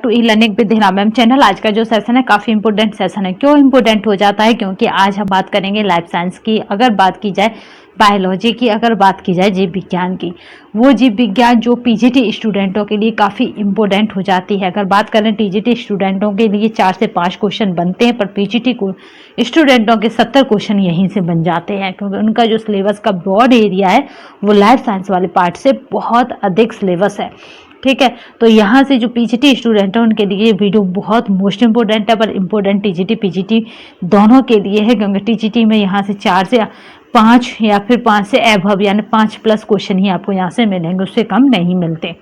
To e learning with Hina ma'am channel. आज का जो सेशन है काफ़ी इंपॉर्टेंट सेशन है। क्यों इंपॉर्टेंट हो जाता है? क्योंकि आज हम बात करेंगे लाइफ साइंस की, अगर बात की जाए बायोलॉजी की, अगर बात की जाए जीव विज्ञान की, वो जीव विज्ञान जो पीजीटी स्टूडेंटों के लिए काफ़ी इंपॉर्टेंट हो जाती है। अगर बात करें टीजीटी स्टूडेंटों के लिए 4 से 5 क्वेश्चन बनते हैं, पर पीजीटी को स्टूडेंटों के 70 क्वेश्चन यहीं से बन जाते हैं, क्योंकि उनका जो सिलेबस का ब्रॉड एरिया है वो लाइफ साइंस वाले पार्ट से बहुत अधिक सिलेबस है। ठीक है, तो यहाँ से जो पीजीटी स्टूडेंट है उनके लिए वीडियो बहुत मोस्ट इंपॉर्टेंट है, पर इम्पोर्टेंट टीजीटी पीजीटी दोनों के लिए है, क्योंकि टीजीटी में यहाँ से 4 से 5 या फिर 5 से एबव यानी 5+ क्वेश्चन ही आपको यहाँ से मिलेंगे, उससे कम नहीं मिलते।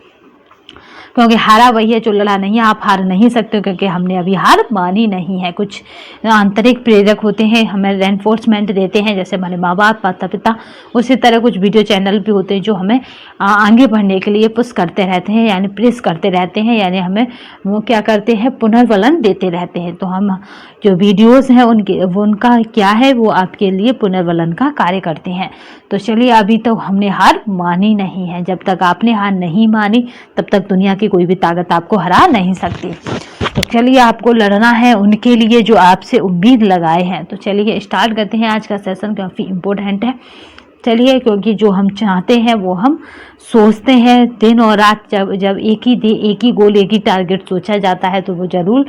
क्योंकि हारा वही है जो लड़ा नहीं है, आप हार नहीं सकते, क्योंकि हमने अभी हार मानी नहीं है। कुछ आंतरिक प्रेरक होते हैं, हमें रेनफोर्समेंट देते हैं, जैसे हमारे माँ बाप माता पिता, उसी तरह कुछ वीडियो चैनल भी होते हैं जो हमें आगे बढ़ने के लिए पुश करते रहते हैं, यानी प्रेस करते रहते हैं, यानी हमें वो क्या करते हैं, पुनर्बलन देते रहते हैं। तो हम जो वीडियोस हैं उनका क्या है, वो आपके लिए पुनर्बलन का कार्य करते हैं। तो चलिए, अभी तो हमने हार मानी नहीं है। जब तक आपने हार नहीं मानी तब तक दुनिया की कोई भी ताकत आपको हरा नहीं सकती। तो चलिए, आपको लड़ना है उनके लिए जो आपसे उम्मीद लगाए हैं। तो चलिए स्टार्ट करते हैं। आज का सेशन काफ़ी इम्पोर्टेंट है। चलिए, क्योंकि जो हम चाहते हैं वो हम सोचते हैं दिन और रात। जब एक ही गोल, एक ही टारगेट सोचा जाता है तो वो ज़रूर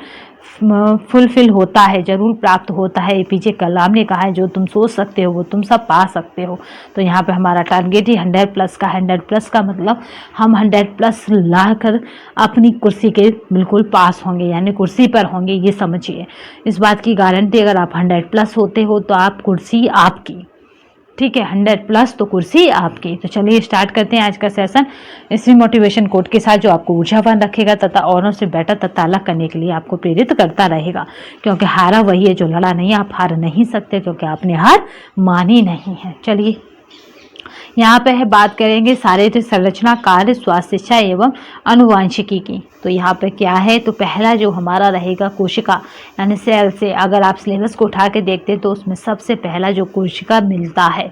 फुलफिल होता है, ज़रूर प्राप्त होता है। एपीजे कलाम ने कहा है, जो तुम सोच सकते हो वो तुम सब पा सकते हो। तो यहाँ पे हमारा टारगेट ही 100+ का। 100+ का मतलब हम 100+ ला कर अपनी कुर्सी के बिल्कुल पास होंगे, यानी कुर्सी पर होंगे, ये समझिए। इस बात की गारंटी, अगर आप 100+ होते हो तो आप कुर्सी आपकी। ठीक है, 100+ तो कुर्सी आपकी। तो चलिए स्टार्ट करते हैं आज का सेशन इसी मोटिवेशन कोट के साथ, जो आपको ऊर्जावान रखेगा तथा औरों से बेटर तथा अलग करने के लिए आपको प्रेरित करता रहेगा। क्योंकि हारा वही है जो लड़ा नहीं, आप हार नहीं सकते, क्योंकि आपने हार मानी नहीं है। चलिए, यहाँ पे है बात करेंगे शारीरिक संरचना, कार्य, स्वास्थ्य, शिक्षा एवं अनुवांशिकी की। तो यहाँ पे क्या है, तो पहला जो हमारा रहेगा कोशिका यानी सेल से। अगर आप सिलेबस को उठा के देखते हैं तो उसमें सबसे पहला जो कोशिका मिलता है।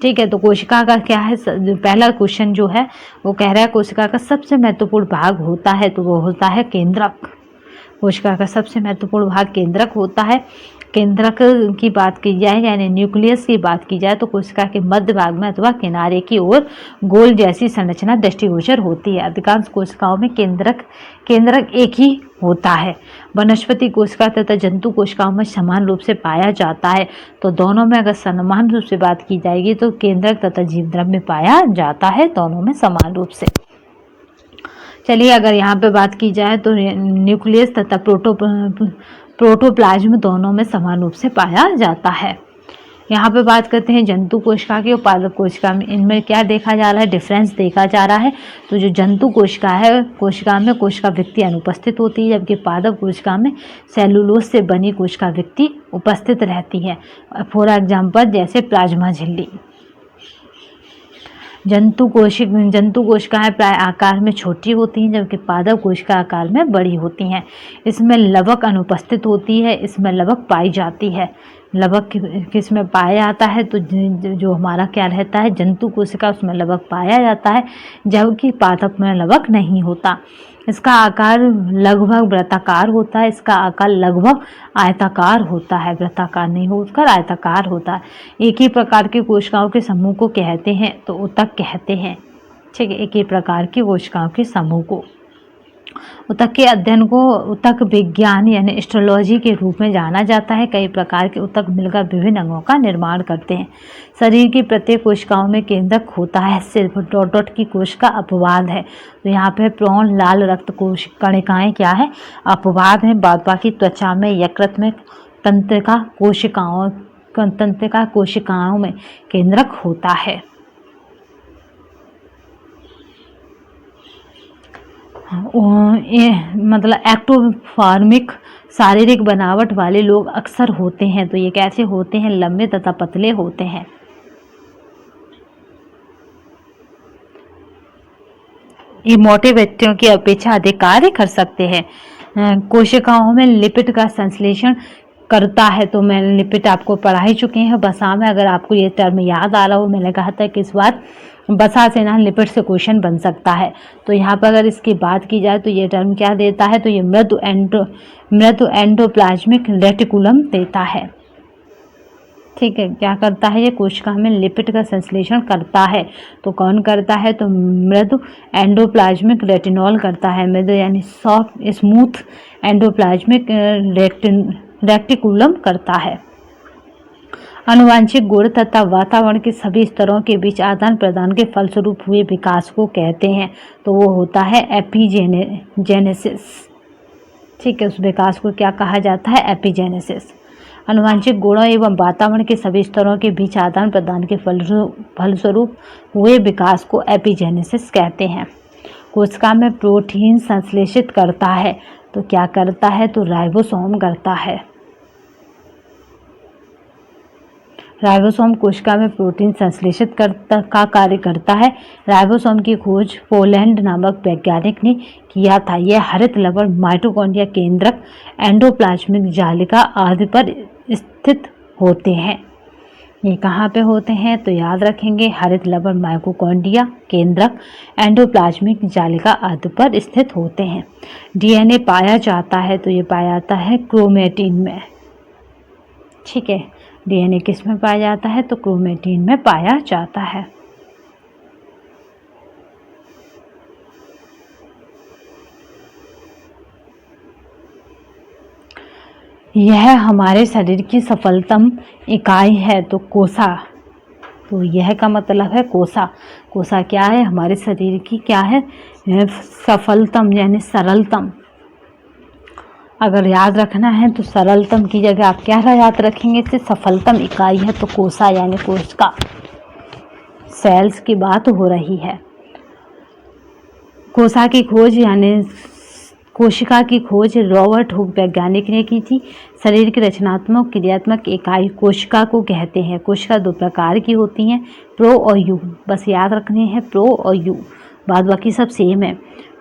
ठीक है, तो कोशिका का क्या है, पहला क्वेश्चन जो है वो कह रहा है कोशिका का सबसे महत्वपूर्ण भाग होता है, तो वो होता है केंद्रक। कोशिका का सबसे महत्वपूर्ण भाग केंद्रक होता है। केंद्रक की बात की जाए यानी न्यूक्लियस की बात की जाए तो कोशिका के मध्य भाग में अथवा किनारे की ओर गोल जैसी संरचना दृष्टिगोचर होती है। अधिकांश कोशिकाओं में केंद्रक एक ही होता है। वनस्पति कोशिका तथा जंतु कोशिकाओं में समान रूप से पाया जाता है। तो दोनों में अगर समान रूप से बात की जाएगी तो केंद्रक तथा जीवद्रव्य में पाया जाता है, दोनों में समान रूप से। चलिए, अगर यहाँ पे बात की जाए तो न्यूक्लियस तथा प्रोटोप्लाज्म दोनों में समान रूप से पाया जाता है। यहाँ पे बात करते हैं जंतु कोशिका की और पादप कोशिका में, इनमें क्या देखा जा रहा है, डिफरेंस देखा जा रहा है। तो जो जंतु कोशिका है, कोशिका में कोशिका वृत्ति अनुपस्थित होती है, जबकि पादप कोशिका में सेलुलोज से बनी कोशिका वृत्ति उपस्थित रहती है। फॉर एग्जाम्पल जैसे प्लाज्मा झिल्ली। जंतु कोशिकाएं प्राय आकार में छोटी होती हैं, जबकि पादप कोशिका आकार में बड़ी होती हैं। इसमें लवक अनुपस्थित होती है, इसमें लवक पाई जाती है। लवक किस में पाया जाता है, तो जो हमारा क्या रहता है, जंतु कोशिका, उसमें लवक पाया जाता है, जबकि पादप में लवक नहीं होता। इसका आकार लगभग वृत्ताकार होता है, इसका आकार लगभग आयताकार होता है, वृत्ताकार नहीं होकर आयताकार होता है। एक ही प्रकार की कोशिकाओं के समूह को कहते हैं तो ऊतक कहते हैं। ठीक है, एक ही प्रकार की कोशिकाओं के समूह को। ऊतक के अध्ययन को ऊतक विज्ञान यानी एस्ट्रोलॉजी के रूप में जाना जाता है। कई प्रकार के ऊतक मिलकर विभिन्न अंगों का निर्माण करते हैं। शरीर की प्रत्येक कोशिकाओं में केंद्रक होता है, सिर्फ डॉट की कोशिका अपवाद है। तो यहाँ पे प्रोन लाल रक्त कणिकाएं क्या है, अपवाद है। बाद बाकी त्वचा में, यकृत में, तंत्रिका कोशिकाओं में केंद्रक होता है। मतलब एक्टोफॉर्मिक शारीरिक बनावट वाले लोग अक्सर होते हैं। तो ये कैसे होते हैं, लंबे तथा पतले होते हैं। ये मोटे व्यक्तियों की अपेक्षा अधिक कार्य कर सकते हैं। कोशिकाओं में लिपिड का संश्लेषण करता है। तो मैंने लिपिड आपको पढ़ा ही चुके हैं बसा में, अगर आपको ये टर्म याद आ रहा हो, मैंने कहा था कि इस बार वसा से ना लिपिड से क्वेश्चन बन सकता है। तो यहाँ पर अगर इसकी बात की जाए तो ये टर्म क्या देता है, तो ये मृदु एंडोप्लाज्मिक रेटिकुलम देता है। ठीक है, क्या करता है ये, कोशिका में लिपिड का संश्लेषण करता है। तो कौन करता है, तो मृदु एंडोप्लाज्मिक रेटिनॉल करता है। मृदु यानी सॉफ्ट स्मूथ एंडोप्लाज्मिक रेटिकुलम करता है। आनुवांशिक गुण तथा वातावरण के सभी स्तरों के बीच आदान प्रदान के फलस्वरूप हुए विकास को कहते हैं। तो वो होता है एपिजेनेसिस। ठीक है, उस विकास को क्या कहा जाता है, एपिजेनेसिस। आनुवांशिक गुणों एवं वातावरण के सभी स्तरों के बीच आदान प्रदान के फलस्वरूप हुए विकास को एपिजेनेसिस कहते हैं। कोशिका में प्रोटीन संश्लेषित करता है, तो क्या करता है, तो राइबोसोम करता है। राइबोसोम कोशिका में प्रोटीन संश्लेषित का कार्य करता है। राइबोसोम की खोज पोलैंड नामक वैज्ञानिक ने किया था। यह हरित लवण, माइटोकॉन्ड्रिया केंद्रक, एंडोप्लाज्मिक जालिका आदि पर स्थित होते हैं। ये कहाँ पे होते हैं, तो याद रखेंगे हरित लवण, माइटोकॉन्ड्रिया केंद्रक, एंडोप्लाज्मिक जालिका आदि पर स्थित होते हैं। डीएनए पाया जाता है, तो ये पाया जाता है क्रोमेटिन में। ठीक है, डीएनए किस में पाया जाता है, तो क्रोमेटिन में पाया जाता है। यह हमारे शरीर की सफलतम इकाई है, तो कोसा, तो यह का मतलब है कोसा। कोसा क्या है, हमारे शरीर की क्या है, सफलतम यानी सरलतम। अगर याद रखना है तो सरलतम की जगह आप क्या याद रखेंगे, इससे सफलतम इकाई है, तो कोसा यानी कोशिका, सेल्स की बात हो रही है। कोसा की खोज यानी कोशिका की खोज रॉबर्ट हुक वैज्ञानिक ने की थी। शरीर की रचनात्मक क्रियात्मक इकाई कोशिका को कहते हैं। कोशिका दो प्रकार की होती हैं, प्रो और यू, बस याद रखने हैं प्रो और यू, बाद बाकी सब सेम है।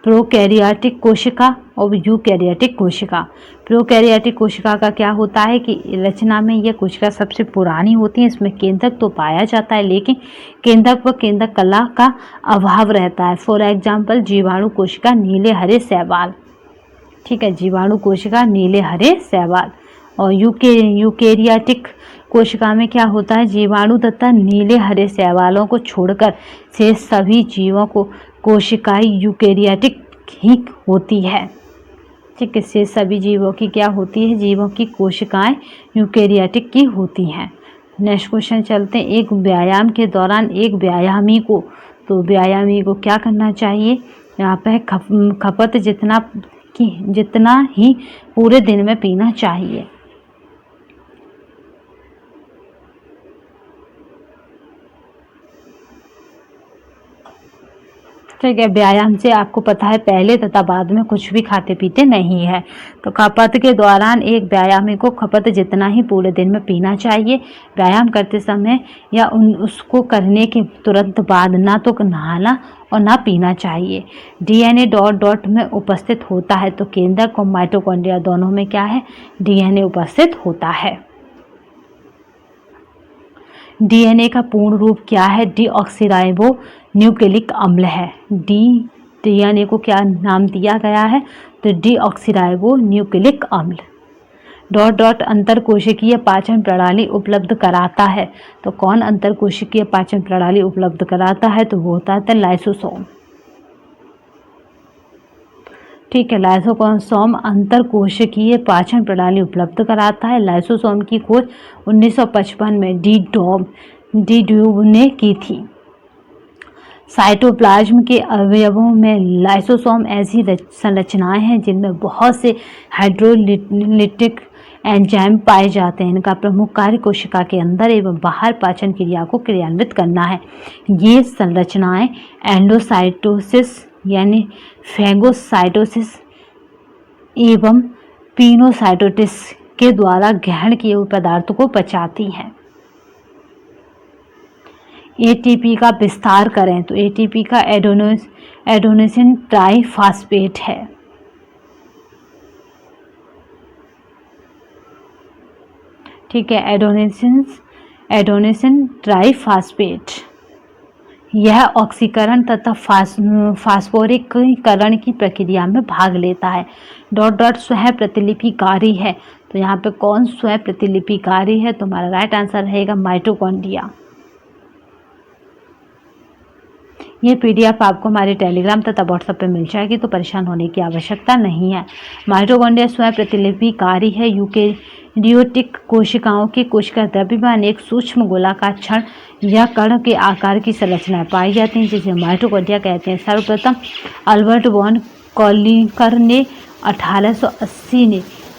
प्रोकैरियोटिक कोशिका और यूकैरियोटिक कोशिका। प्रोकैरियोटिक कोशिका का क्या होता है कि रचना में यह कोशिका सबसे पुरानी होती है। इसमें केंद्रक तो पाया जाता है, लेकिन केंद्रक व केंद्रक कला का अभाव रहता है। फॉर एग्जाम्पल जीवाणु कोशिका, नीले हरे शैवाल। ठीक है, जीवाणु कोशिका, नीले हरे शैवाल। और यूकैरियोटिक कोशिका में क्या होता है, जीवाणु तथा नीले हरे शैवालों को छोड़कर शेष सभी जीवों को कोशिकाएं यूकैरियोटिक ही होती है। ठीक है, शेष सभी जीवों की क्या होती है, जीवों की कोशिकाएं यूकैरियोटिक की होती हैं। नेक्स्ट क्वेश्चन चलते हैं। एक व्यायाम के दौरान एक व्यायामी को, तो व्यायामी को क्या करना चाहिए, यहाँ पे खपत जितना ही पूरे दिन में पीना चाहिए। ठीक है, व्यायाम से आपको पता है पहले तथा बाद में कुछ भी खाते पीते नहीं है। तो खपत के दौरान एक व्यायामी को खपत जितना ही पूरे दिन में पीना चाहिए। व्यायाम करते समय या उसको करने के तुरंत बाद ना तो नहाना और ना पीना चाहिए। डीएनए डॉट डॉट में उपस्थित होता है, तो केंद्रक और माइटोकॉन्ड्रिया दोनों में क्या है, डीएनए उपस्थित होता है। डीएनए का पूर्ण रूप क्या है, डीऑक्सीराइबो न्यूक्लिक अम्ल है। डीएनए को क्या नाम दिया गया है, तो डीऑक्सीराइबो न्यूक्लिक अम्ल। डॉट डॉट अंतरकोशिकीय पाचन प्रणाली उपलब्ध कराता है, तो कौन अंतरकोशिकीय पाचन प्रणाली उपलब्ध कराता है, तो वो होता है लाइसोसोम। ठीक है, लाइसोसोम अंतरकोशिकीय पाचन प्रणाली उपलब्ध कराता है। लाइसोसोम की खोज 1955 में डी ड्यूब ने की थी। साइटोप्लाज्म के अवयवों में लाइसोसोम ऐसी संरचनाएं हैं जिनमें बहुत से हाइड्रोलिटिक एंजाइम पाए जाते हैं। इनका प्रमुख कार्य कोशिका के अंदर एवं बाहर पाचन क्रिया को क्रियान्वित करना है। ये संरचनाएं एंडोसाइटोसिस यानी फैगोसाइटोसिस एवं पिनोसाइटोसिस के द्वारा ग्रहण किए हुए पदार्थों को पचाती हैं। एटीपी का विस्तार करें, तो एटीपी का एडोनिसिन ट्राइफॉस्फेट है। ठीक है, एडोनिसिन ट्राइफॉस्फेट यह ऑक्सीकरण तथा फास्फोरिकीकरण की प्रक्रिया में भाग लेता है। डॉट डॉट स्वयं प्रतिलिपिकारी है, तो यहाँ पे कौन स्वयं प्रतिलिपिकारी है? तो हमारा राइट आंसर रहेगा माइटोकॉन्ड्रिया। ये पीडीएफ आपको हमारे टेलीग्राम तथा व्हाट्सएप पे मिल जाएगी, तो परेशान होने की आवश्यकता नहीं है। माइटोकॉन्ड्रिया स्वयं प्रतिलिपिकारी है। यूकेरियोटिक कोशिकाओं की कोशिका द्रव्यमान एक सूक्ष्म गोलाकार क्षण या कण के आकार की संरचनाएं पाई जाती हैं, जिसे माइटोकॉन्ड्रिया कहते हैं। सर्वप्रथम अल्बर्ट वॉन कॉलिकर ने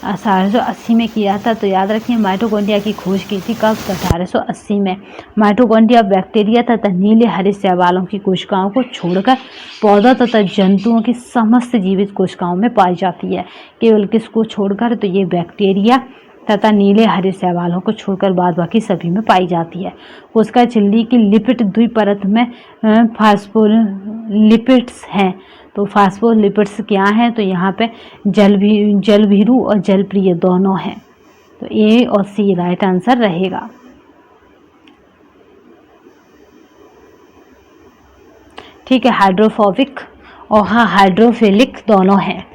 1880 में किया था। तो याद रखिए माइटोकॉन्ड्रिया की खोज की थी कब? 1880 में। माइटोकॉन्ड्रिया बैक्टीरिया तथा नीले हरे शैवालों की कोशिकाओं को छोड़कर पौधों तथा जंतुओं की समस्त जीवित कोशिकाओं में पाई जाती है। केवल किसको छोड़कर? तो ये बैक्टीरिया तथा नीले हरे शैवालों को छोड़कर बाद बाकी सभी में पाई जाती है। कोशिका झिल्ली की लिपिड द्विपरत में फास्फोलिपिड्स हैं। तो फास्फोलिपिड्स क्या हैं? तो यहाँ पे जलभीरु और जलप्रिय दोनों हैं। तो ए और सी राइट आंसर रहेगा। ठीक है, हाइड्रोफोबिक और हाँ हाइड्रोफिलिक दोनों हैं।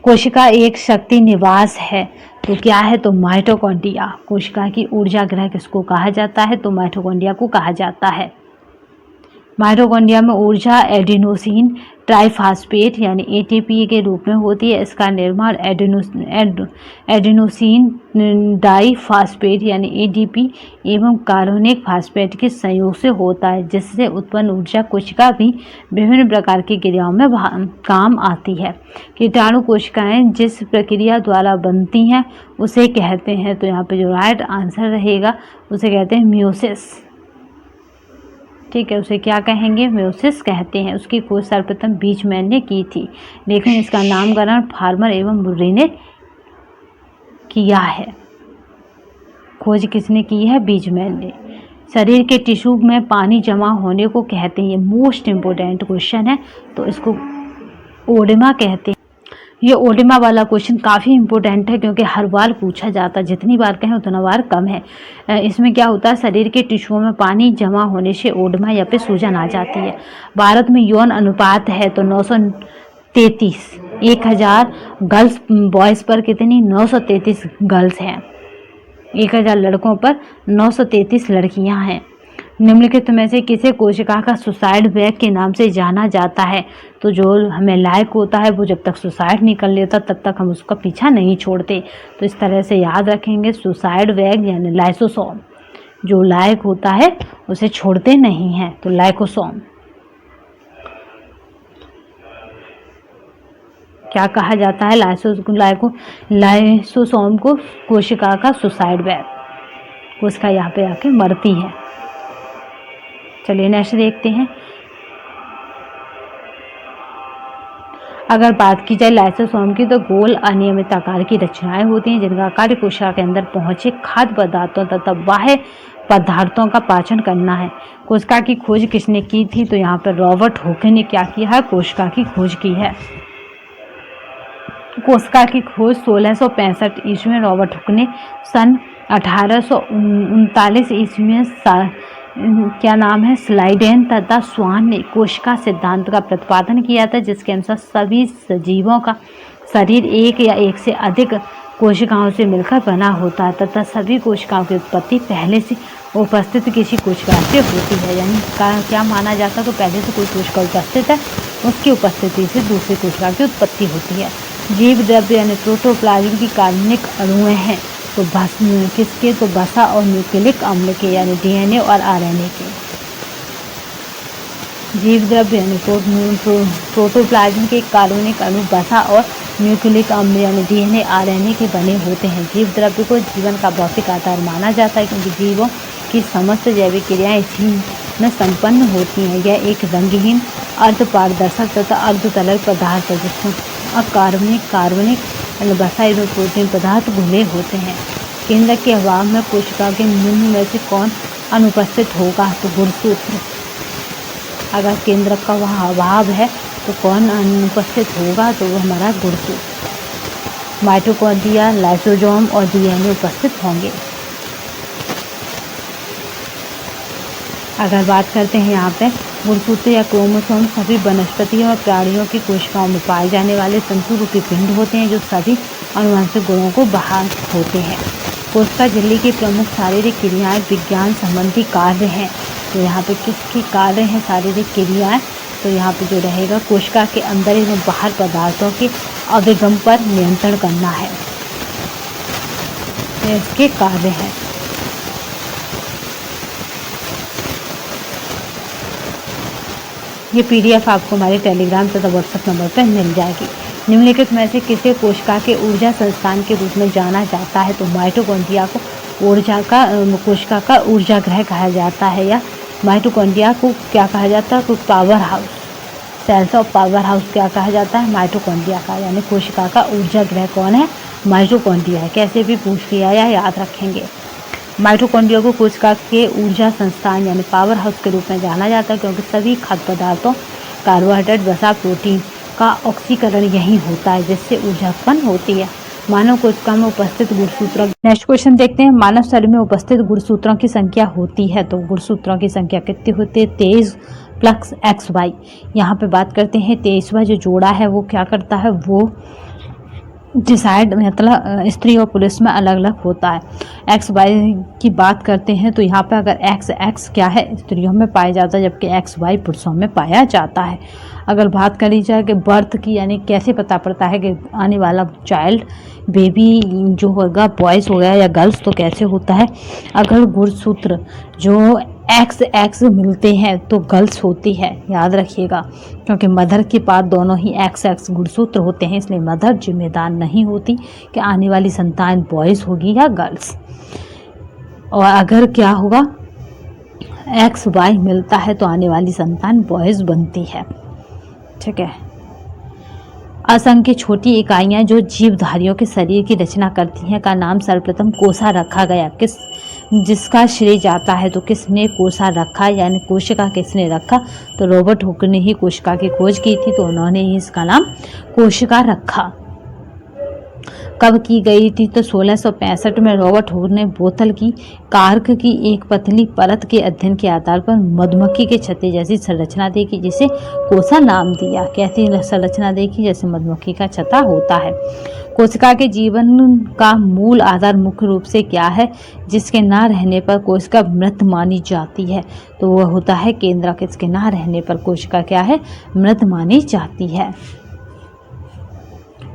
कोशिका एक शक्ति निवास है, तो क्या है? तो माइटोकॉन्ड्रिया। कोशिका की ऊर्जा गृह किसको कहा जाता है? तो माइटोकॉन्ड्रिया को कहा जाता है। माइटोकॉन्ड्रिया में ऊर्जा एडिनोसिन ट्राइफॉस्फेट यानी एटीपी के रूप में होती है। इसका निर्माण एडिनोसिन डाइफॉस्फेट यानी एडीपी एवं कार्बोनिक फॉस्फेट के संयोग से होता है, जिससे उत्पन्न ऊर्जा कोशिका भी विभिन्न प्रकार की क्रियाओं में काम आती है। कीटाणु कोशिकाएं जिस प्रक्रिया द्वारा बनती हैं उसे कहते हैं, तो यहाँ पे जो राइट आंसर रहेगा उसे कहते हैं म्यूसिस। ठीक है, उसे क्या कहेंगे? म्यूसिस कहते हैं। उसकी खोज सर्वप्रथम बीचमैन ने की थी, लेकिन इसका नामकरण फार्मर एवं मुर्रे ने किया है। खोज किसने की है? बीचमैन ने। शरीर के टिश्यू में पानी जमा होने को कहते हैं, ये मोस्ट इम्पोर्टेंट क्वेश्चन है, तो इसको ओडेमा कहते हैं। ये ओडेमा वाला क्वेश्चन काफ़ी इंपॉर्टेंट है, क्योंकि हर बार पूछा जाता है, जितनी बार कहें उतना बार कम है। इसमें क्या होता है? शरीर के टिश्यूओं में पानी जमा होने से ओडेमा या पे सूजन आ जाती है। भारत में यौन अनुपात है तो 933, 1000 गर्ल्स बॉयज़ पर कितनी? 933 गर्ल्स हैं। 1000 लड़कों पर 933 लड़कियां हैं। निम्नलिखित में से किसे कोशिका का सुसाइड बैग के नाम से जाना जाता है? तो जो हमें लायक होता है वो जब तक सुसाइड नहीं कर लेता तब तक हम उसका पीछा नहीं छोड़ते। तो इस तरह से याद रखेंगे, सुसाइड बैग यानी लाइसोसोम। जो लायक होता है उसे छोड़ते नहीं हैं, तो लाइकोसोम। क्या कहा जाता है? लाइसोसोम को कोशिका का सुसाइड बैग। कोशिका यहाँ पे आके मरती है। चलिए नेक्स्ट देखते हैं। अगर बात की जाए लाइसोसोम की, तो गोल अनियमित आकार की रचनाएं होती हैं, जिनका कार्य कोशिका के अंदर पहुंचे खाद्य पदार्थों तथा बाह्य पदार्थों का पाचन करना है। कोशिका की खोज किसने की थी? तो यहाँ पर रॉबर्ट हुक ने क्या किया है? कोशिका की खोज की है। कोशिका की खोज 1665 ईस्वी में रॉबर्ट हुक ने सन 1839 ईस्वी में क्या नाम है? स्लाइडेन तथा स्वान ने कोशिका सिद्धांत का प्रतिपादन किया था, जिसके अनुसार सभी सजीवों का शरीर एक या एक से अधिक कोशिकाओं से मिलकर बना होता है तथा सभी कोशिकाओं की उत्पत्ति पहले से उपस्थित किसी कोशिका से होती है। यानी क्या माना जाता है? तो पहले से कोई कोशिका उपस्थित है, उसकी उपस्थिति से दूसरी कोशिका की उत्पत्ति होती है। जीव द्रव्य यानी प्रोटोप्लाज्म की कार्बनिक अणुएं हैं, तो किसके? तो वसा और न्यूक्लिक अम्ल के यानी डीएनए और आरएनए के। जीव द्रव्य यानी प्रोटोप्लाज्म के कार्बनिक अणु वसा और न्यूक्लिक अम्ल यानी डीएनए आरएनए के बने होते हैं। जीव द्रव्य को जीवन का भौतिक आधार माना जाता है, क्योंकि जीवों की समस्त जैविक क्रियाएं इसी में संपन्न होती हैं। यह एक रंगहीन अर्धपारदर्शक तथा अर्धतरल पदार्थ है, जिसमें कार्बनिक वसा एवं प्रोटीन पदार्थ घुले होते हैं। केंद्रक के अभाव में कोशिका के निम्न में से कौन अनुपस्थित होगा? तो गुणसूत्र। अगर केंद्रक का वह अभाव है तो कौन अनुपस्थित होगा? तो वो हमारा गुणसूत्र। माइटोकॉन्ड्रिया, लाइसोसोम और डीएनए उपस्थित होंगे। अगर बात करते हैं यहाँ पे गुणसूत्र या क्रोमोसोम सभी वनस्पतियों और प्राणियों की कोशिकाओं में पाए जाने वाले तंतु रूपी पिंड होते हैं जो सभी आनुवंशिक गुणों को बहाल होते हैं। कोशिका झिल्ली की प्रमुख शारीरिक क्रियाएं विज्ञान संबंधी कार्य हैं। तो यहाँ पे किसके कार्य हैं शारीरिक क्रियाएं? तो यहाँ पे जो रहेगा कोशिका के अंदर एवं बाहर पदार्थों के अभिगम पर नियंत्रण करना है, ये इसके कार्य हैं। ये पीडीएफ आपको हमारे टेलीग्राम तथा व्हाट्सएप नंबर पर मिल जाएगी। निम्नलिखित में से किसे कोशिका के ऊर्जा संस्थान के रूप में जाना जाता है? तो माइटोकॉन्ड्रिया को कोशिका का ऊर्जा गृह कहा जाता है, या माइटोकॉन्ड्रिया को क्या कहा जाता है? Power house, cells of power house क्या कहा जाता है? माइटोकॉन्ड्रिया का। यानी कोशिका का ऊर्जा गृह कौन है? माइटोकॉन्ड्रिया है। कैसे भी पूछ लिया या याद रखेंगे। माइटोकॉन्ड्रिया को कोशिका के ऊर्जा संस्थान यानी पावर हाउस के रूप में जाना जाता है क्योंकि सभी खाद्य पदार्थों, कार्बोहाइड्रेट, वसा, प्रोटीन का ऑक्सीकरण यही होता है जिससे ऊर्जा उत्पन्न होती है। मानव कोशिका में उपस्थित गुणसूत्रों, नेक्स्ट क्वेश्चन देखते हैं। मानव शरीर में उपस्थित गुणसूत्रों की संख्या होती है, तो गुणसूत्रों की संख्या कितनी होती है? 23 प्लस XY। यहाँ पे बात करते हैं 23वां जो जोड़ा है वो क्या करता है? वो डिसाइड मतलब स्त्री और पुरुष में अलग अलग होता है। XY की बात करते हैं तो यहाँ पे अगर XX क्या है? स्त्रियों में पाया जाता है, जबकि XY पुरुषों में पाया जाता है। अगर बात करी जाए कि बर्थ की यानी कैसे पता पड़ता है कि आने वाला चाइल्ड बेबी जो होगा बॉयज़ हो गया या गर्ल्स, तो कैसे होता है? अगर गुणसूत्र जो XX मिलते हैं तो गर्ल्स होती है, याद रखिएगा, क्योंकि मदर के पास दोनों ही XX गुणसूत्र होते हैं, इसलिए मदर जिम्मेदार नहीं होती कि आने वाली संतान बॉयज़ होगी या गर्ल्स। और अगर क्या होगा XY मिलता है तो आने वाली संतान बॉयज़ बनती है। ठीक है। असंख्य छोटी इकाइयां जो जीवधारियों के शरीर की रचना करती हैं का नाम सर्वप्रथम कोशा रखा गया। जिसका श्रेय जाता है? तो किसने कोशा रखा यानी कोशिका किसने रखा? तो रॉबर्ट हुक ने ही कोशिका की खोज की थी, तो उन्होंने ही इसका नाम कोशिका रखा। कब की गई थी? तो 1665 में रॉबर्ट हुक ने बोतल की कार्क की एक पतली परत के अध्ययन के आधार पर मधुमक्खी के छत्ते जैसी संरचना देखी जिसे कोशा नाम दिया। कैसी संरचना देखी? जैसे मधुमक्खी का छत्ता होता है। कोशिका के जीवन का मूल आधार मुख्य रूप से क्या है जिसके ना रहने पर कोशिका मृत मानी जाती है? तो वह होता है केंद्रक। इसके ना रहने पर कोशिका क्या है? मृत मानी जाती है।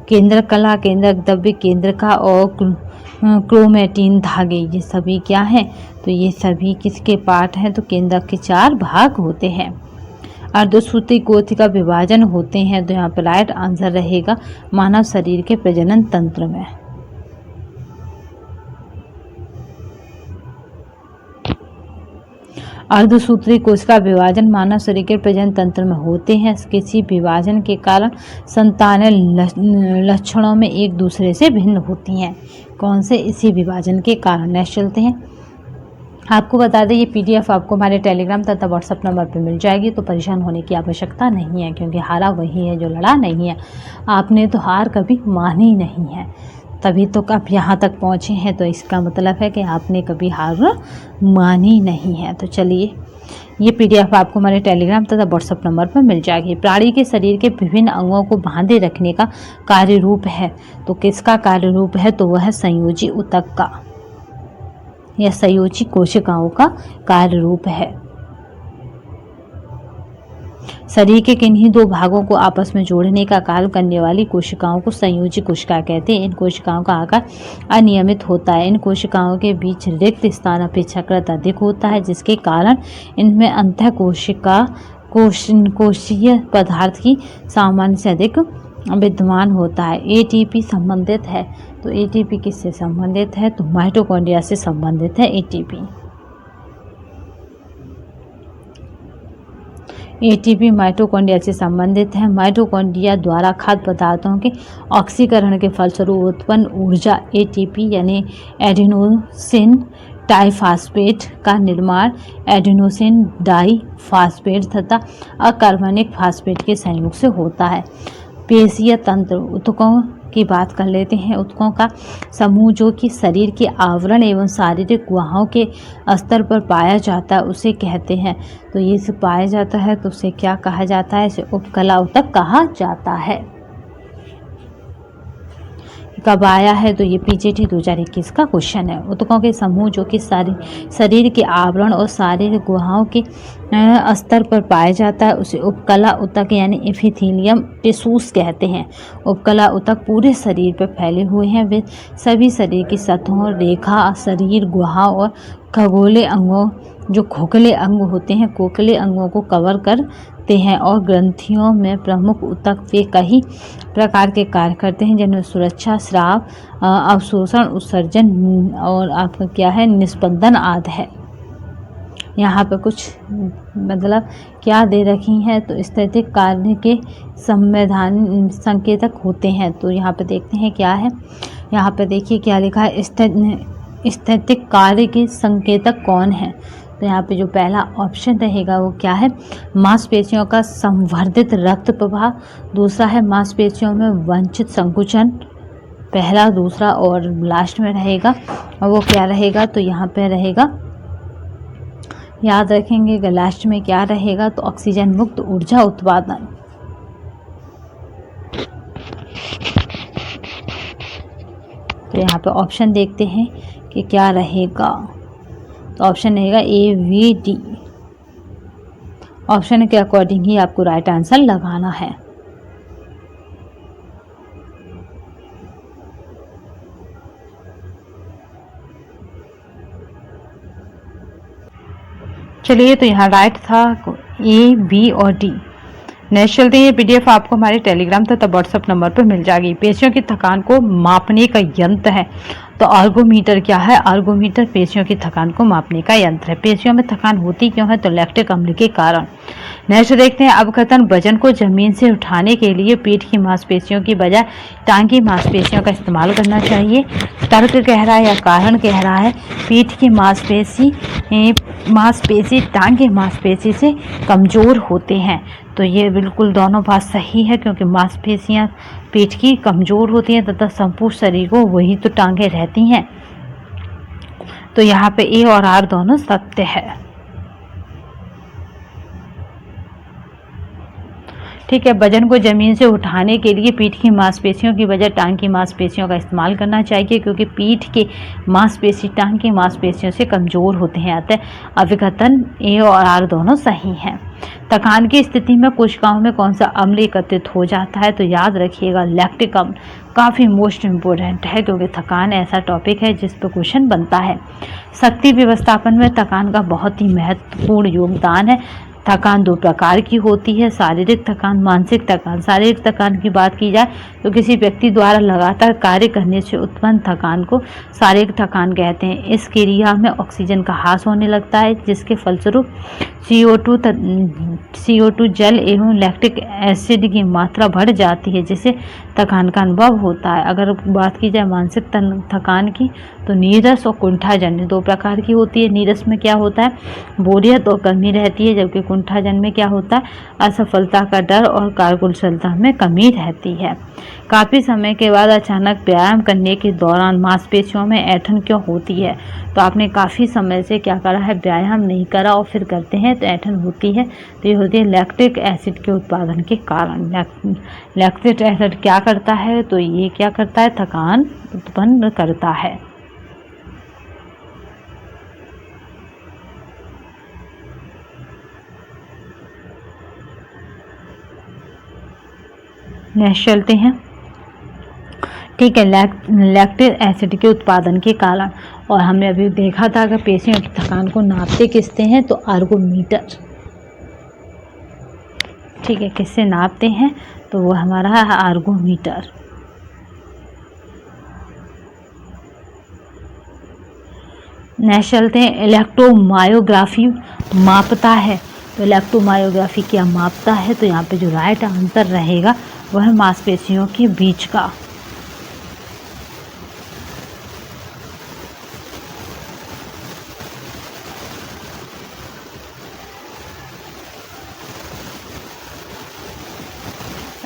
केंद्रक कला, केंद्रक द्रव्य, केंद्रका और क्रोमेटिन धागे, ये सभी क्या हैं? तो ये सभी किसके पार्ट हैं? तो केंद्रक के 4 भाग होते हैं। अर्धसूत्री कोशिका विभाजन होते हैं, तो यहाँ पर राइट आंसर रहेगा मानव शरीर के प्रजनन तंत्र में। अर्धसूत्री कोशिका विभाजन मानव शरीर के प्रजनन तंत्र में होते हैं। किसी विभाजन के कारण संतानें लक्षणों में एक दूसरे से भिन्न होती हैं। कौन से? इसी विभाजन के कारण। नेक्स्ट चलते हैं। आपको बता दें ये पीडीएफ आपको हमारे टेलीग्राम तथा व्हाट्सएप नंबर पर मिल जाएगी, तो परेशान होने की आवश्यकता नहीं है क्योंकि हारा वही है जो लड़ा नहीं है। आपने तो हार कभी मानी नहीं है, तभी तो आप यहाँ तक पहुँचे हैं, तो इसका मतलब है कि आपने कभी हार मानी नहीं है। तो चलिए ये पीडीएफ आपको हमारे टेलीग्राम तथा व्हाट्सएप नंबर पर मिल जाएगी। प्राणी के शरीर के विभिन्न अंगों को बांधे रखने का कार्य रूप है, तो किसका कार्य रूप है? तो वह है संयोजी ऊतक का या संयोजी कोशिकाओं का कार्य रूप है। शरीर के किन्हीं 2 भागों को आपस में जोड़ने का कार्य करने वाली कोशिकाओं को संयोजी कोशिका कहते हैं। इन कोशिकाओं का आकार अनियमित होता है। इन कोशिकाओं के बीच रिक्त स्थान अपेक्षाकृत अधिक होता है, जिसके कारण इनमें अंतः कोशीय पदार्थ की सामान्य से अधिक विद्यमान होता है। एटीपी संबंधित है, तो एटीपी किससे संबंधित है? तो माइटोकॉन्ड्रिया से संबंधित है एटीपी। एटीपी माइटोकॉन्ड्रिया से संबंधित है। माइटोकॉन्ड्रिया द्वारा खाद्य पदार्थों के ऑक्सीकरण के फलस्वरूप उत्पन्न ऊर्जा एटीपी यानी एडेनोसिन डाइफॉस्फेट का निर्माण एडेनोसिन डाइफॉस्फेट तथा अकार्बनिक फॉस्फेट के संयोग से होता है। पेशीय तंत्र, ऊतकों की बात कर लेते हैं। ऊतकों का समूह जो कि शरीर के आवरण एवं शारीरिक गुहाओं के स्तर पर पाया जाता है उसे कहते हैं। तो ये सब पाया जाता है तो उसे क्या कहा जाता है? इसे उपकला ऊतक कहा जाता है। कब आया है? तो ये पीजीटी 2021 का क्वेश्चन है। ऊतकों के समूह जो कि शरीर के आवरण और शारीरिक गुहाओं के स्तर पर पाया जाता है उसे उपकला ऊतक यानी एपिथेलियम टिश्यूज कहते हैं। उपकला ऊतक पूरे शरीर पर फैले हुए हैं। वे सभी शरीर की सतहों, रेखा, शरीर गुहाओं और खगोले अंगों जो खोखले अंग होते हैं खोखले अंगों को कवर करते हैं और ग्रंथियों में प्रमुख ऊतक वे कई प्रकार के कार्य करते हैं जिनमें सुरक्षा, स्राव, अवशोषण, उत्सर्जन और आपका क्या है निस्पंदन आदि है। यहाँ पे कुछ मतलब क्या दे रखी हैं तो स्थैतिक कार्य के संवैधान संकेतक होते हैं। तो यहाँ पे देखते हैं क्या है। यहाँ पे देखिए क्या लिखा है, स्थैतिक कार्य के संकेतक कौन है। तो यहाँ पे जो पहला ऑप्शन रहेगा वो क्या है, मांसपेशियों का संवर्धित रक्त प्रवाह, दूसरा है मांसपेशियों में वांछित संकुचन, पहला, दूसरा और लास्ट में रहेगा और वो क्या रहेगा तो यहाँ पे रहेगा, याद रखेंगे कि लास्ट में क्या रहेगा तो ऑक्सीजन मुक्त ऊर्जा उत्पादन। तो यहाँ पे ऑप्शन देखते हैं कि क्या रहेगा। तो ऑप्शन रहेगा ए, वी, डी। ऑप्शन के अकॉर्डिंग ही आपको राइट आंसर लगाना है। चलिए तो यहाँ राइट था ए, बी और डी। नेक्स्ट चलते हैं। ये पीडीएफ आपको हमारे टेलीग्राम तथा व्हाट्सएप नंबर पर मिल जाएगी। पेशियों की थकान को मापने का यंत्र है तो आर्गोमीटर क्या है? आर्गोमीटर पेशियों की थकान को मापने का यंत्र है। पेशियों में थकान होती क्यों है? तो लैक्टिक अम्ल के कारण। नेक्स्ट देखते हैं। अवकथन वजन को जमीन से उठाने के लिए पीठ की मांसपेशियों की बजाय टांग की मांसपेशियों का इस्तेमाल करना चाहिए। तर्क कह रहा है या कारण कह रहा है? पीठ की मांसपेशी टांग की मांसपेशी से कमजोर होते हैं। तो ये बिल्कुल दोनों बात सही है क्योंकि मांसपेशियां पीठ की कमजोर होती हैं तथा संपूर्ण शरीर को वही तो टांगे रहती हैं। तो यहाँ पे ए और आर दोनों सत्य है। ठीक है। वजन को जमीन से उठाने के लिए पीठ की मांसपेशियों की बजाय टांग की मांसपेशियों का इस्तेमाल करना चाहिए क्योंकि पीठ के मांसपेशी टांग की मांसपेशियों से कमजोर होते हैं। अतः अविघटन ए और आर दोनों सही हैं। थकान की स्थिति में कोशिकाओं में कौन सा अम्ल एकत्रित हो जाता है? तो याद रखिएगा लैक्टिक अम्ल काफ़ी मोस्ट इम्पोर्टेंट है क्योंकि थकान ऐसा टॉपिक है जिस पर क्वेश्चन बनता है। शक्ति व्यवस्थापन में थकान का बहुत ही महत्वपूर्ण योगदान है। थकान दो प्रकार की होती है, शारीरिक थकान, मानसिक थकान। शारीरिक थकान की बात की जाए तो किसी व्यक्ति द्वारा लगातार कार्य करने से उत्पन्न थकान को शारीरिक थकान कहते हैं। इस क्रिया में ऑक्सीजन का ह्रास होने लगता है जिसके फलस्वरूप CO2 जल एवं लैक्टिक एसिड की मात्रा बढ़ जाती है जिससे थकान का अनुभव होता है। अगर बात की जाए मानसिक थकान की तो नीरस और कुंठाजन्य दो प्रकार की होती है। नीरस में क्या होता है? बोरियत और कमी रहती है, जबकि कुंठाजन्य में क्या होता है? असफलता का डर और कार्यकुशलता में कमी रहती है। काफ़ी समय के बाद अचानक व्यायाम करने के दौरान मांसपेशियों में ऐंठन क्यों होती है? तो आपने काफ़ी समय से क्या करा है? व्यायाम नहीं करा और फिर करते हैं तो ऐंठन होती है। तो ये होती है लैक्टिक एसिड के उत्पादन के कारण। लैक्टिक एसिड क्या करता है? तो ये क्या करता है? थकान उत्पन्न करता है। नेक्स्ट चलते हैं। ठीक है। लैक्टिक एसिड के उत्पादन के कारण, और हमने अभी देखा था कि पेशियों की थकान को नापते किससे हैं? तो आर्गोमीटर। ठीक है। किससे नापते हैं? तो वो हमारा है आर्गोमीटर। नेक्स्ट चलते हैं। इलेक्ट्रोमायोग्राफी मापता है तो इलेक्ट्रोमायोग्राफी क्या मापता है? तो यहाँ पे जो राइट आंसर रहेगा वह मांसपेशियों के बीच का।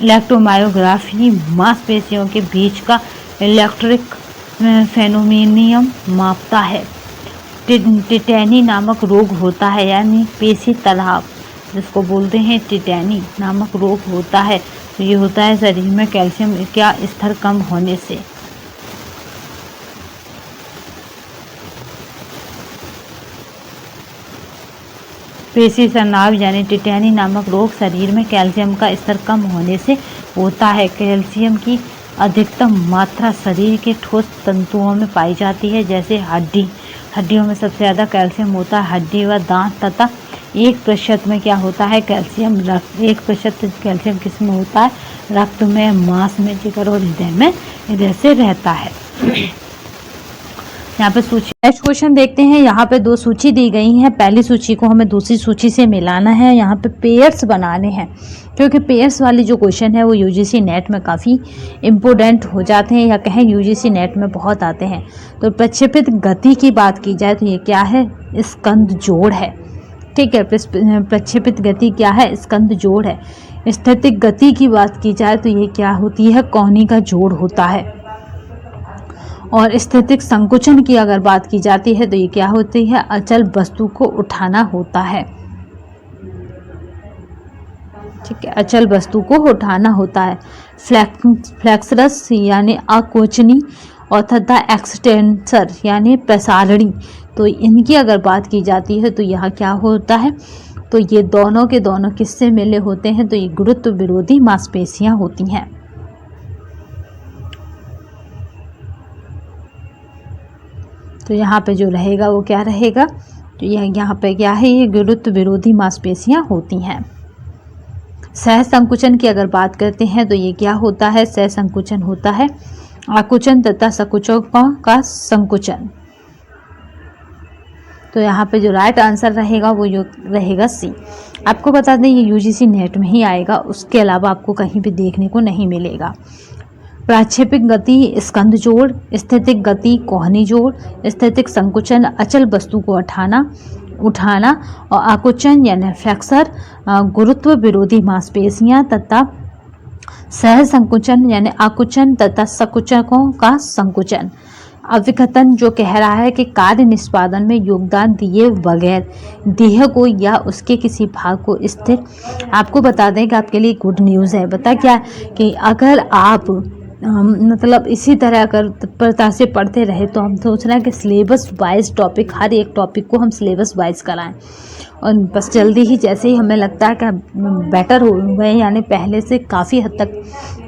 इलेक्ट्रोमायोग्राफी मांसपेशियों के बीच का इलेक्ट्रिक फेनोमेनियम मापता है। टिटैनी नामक रोग होता है, यानी पेशी तनाव जिसको बोलते हैं टिटैनी नामक रोग होता है। तो ये होता है शरीर में कैल्शियम का स्तर कम होने से। पेशी तनाव यानी टिटैनी नामक रोग शरीर में कैल्शियम का स्तर कम होने से होता है। कैल्शियम की अधिकतम मात्रा शरीर के ठोस तंतुओं में पाई जाती है, जैसे हड्डियों में सबसे ज़्यादा कैल्शियम होता है, हड्डी व दांत तथा 1% में क्या होता है कैल्शियम, 1% कैल्शियम किस में होता है, रक्त में, मांस में, जिगर और हृदय में इधर से रहता है। यहाँ पे सूची, नेक्स्ट क्वेश्चन देखते हैं। यहाँ पे 2 सूची दी गई हैं, पहली सूची को हमें दूसरी सूची से मिलाना है। यहाँ पे पेयर्स बनाने हैं, क्योंकि पेयर्स वाली जो क्वेश्चन है वो यूजीसी नेट में काफ़ी इम्पोर्टेंट हो जाते हैं, या कहें यूजीसी नेट में बहुत आते हैं। तो प्रक्षेपित गति की बात की जाए तो ये क्या है, स्कंद जोड़ है। ठीक है, प्रक्षेपित गति क्या है, स्कंद जोड़ है। स्थितिक गति की बात की जाए तो ये क्या होती है, कोहनी का जोड़ होता है। और स्थितिक संकुचन की अगर बात की जाती है तो ये क्या होती है, अचल वस्तु को उठाना होता है। ठीक है, अचल वस्तु को उठाना होता है। फ्लेक्सरस यानी आकोचनी और तथा एक्सटेंसर यानी प्रसारणी, तो इनकी अगर बात की जाती है तो यहाँ क्या होता है, तो ये दोनों के दोनों किससे मिले होते हैं, तो ये गुरुत्व विरोधी मांसपेशियां होती हैं। तो यहाँ पे जो रहेगा वो क्या रहेगा, तो यहाँ पे क्या है, ये गुरुत्व विरोधी मांसपेशियां होती हैं। सह संकुचन की अगर बात करते हैं तो ये क्या होता है, सह संकुचन होता है आकुचन तथा संकुचकों का संकुचन। तो यहाँ पे जो राइट आंसर रहेगा वो रहेगा सी। आपको बता दें ये यूजीसी नेट में ही आएगा, उसके अलावा आपको कहीं भी देखने को नहीं मिलेगा। प्रक्षेपित गति स्कंद जोड़, स्थितिक गति कोहनी जोड़, स्थितिक संकुचन अचल वस्तु को उठाना और आकुचन यानी फ्लेक्सर गुरुत्व विरोधी मांसपेशियां तथा सह संकुचन यानी आकुचन तथा संकुचकों का संकुचन। अविकथन जो कह रहा है कि कार्य निष्पादन में योगदान दिए बगैर देह को या उसके किसी भाग को स्थिर। आपको बता दें कि आपके लिए गुड न्यूज़ है। बता क्या कि अगर आप मतलब इसी तरह अगर तत्परता से पढ़ते रहे तो हम सोच रहे हैं कि सिलेबस वाइज टॉपिक, हर एक टॉपिक को हम सिलेबस वाइज कराएं। और बस जल्दी ही जैसे ही हमें लगता है कि बेटर हो गए, यानी पहले से काफ़ी हद तक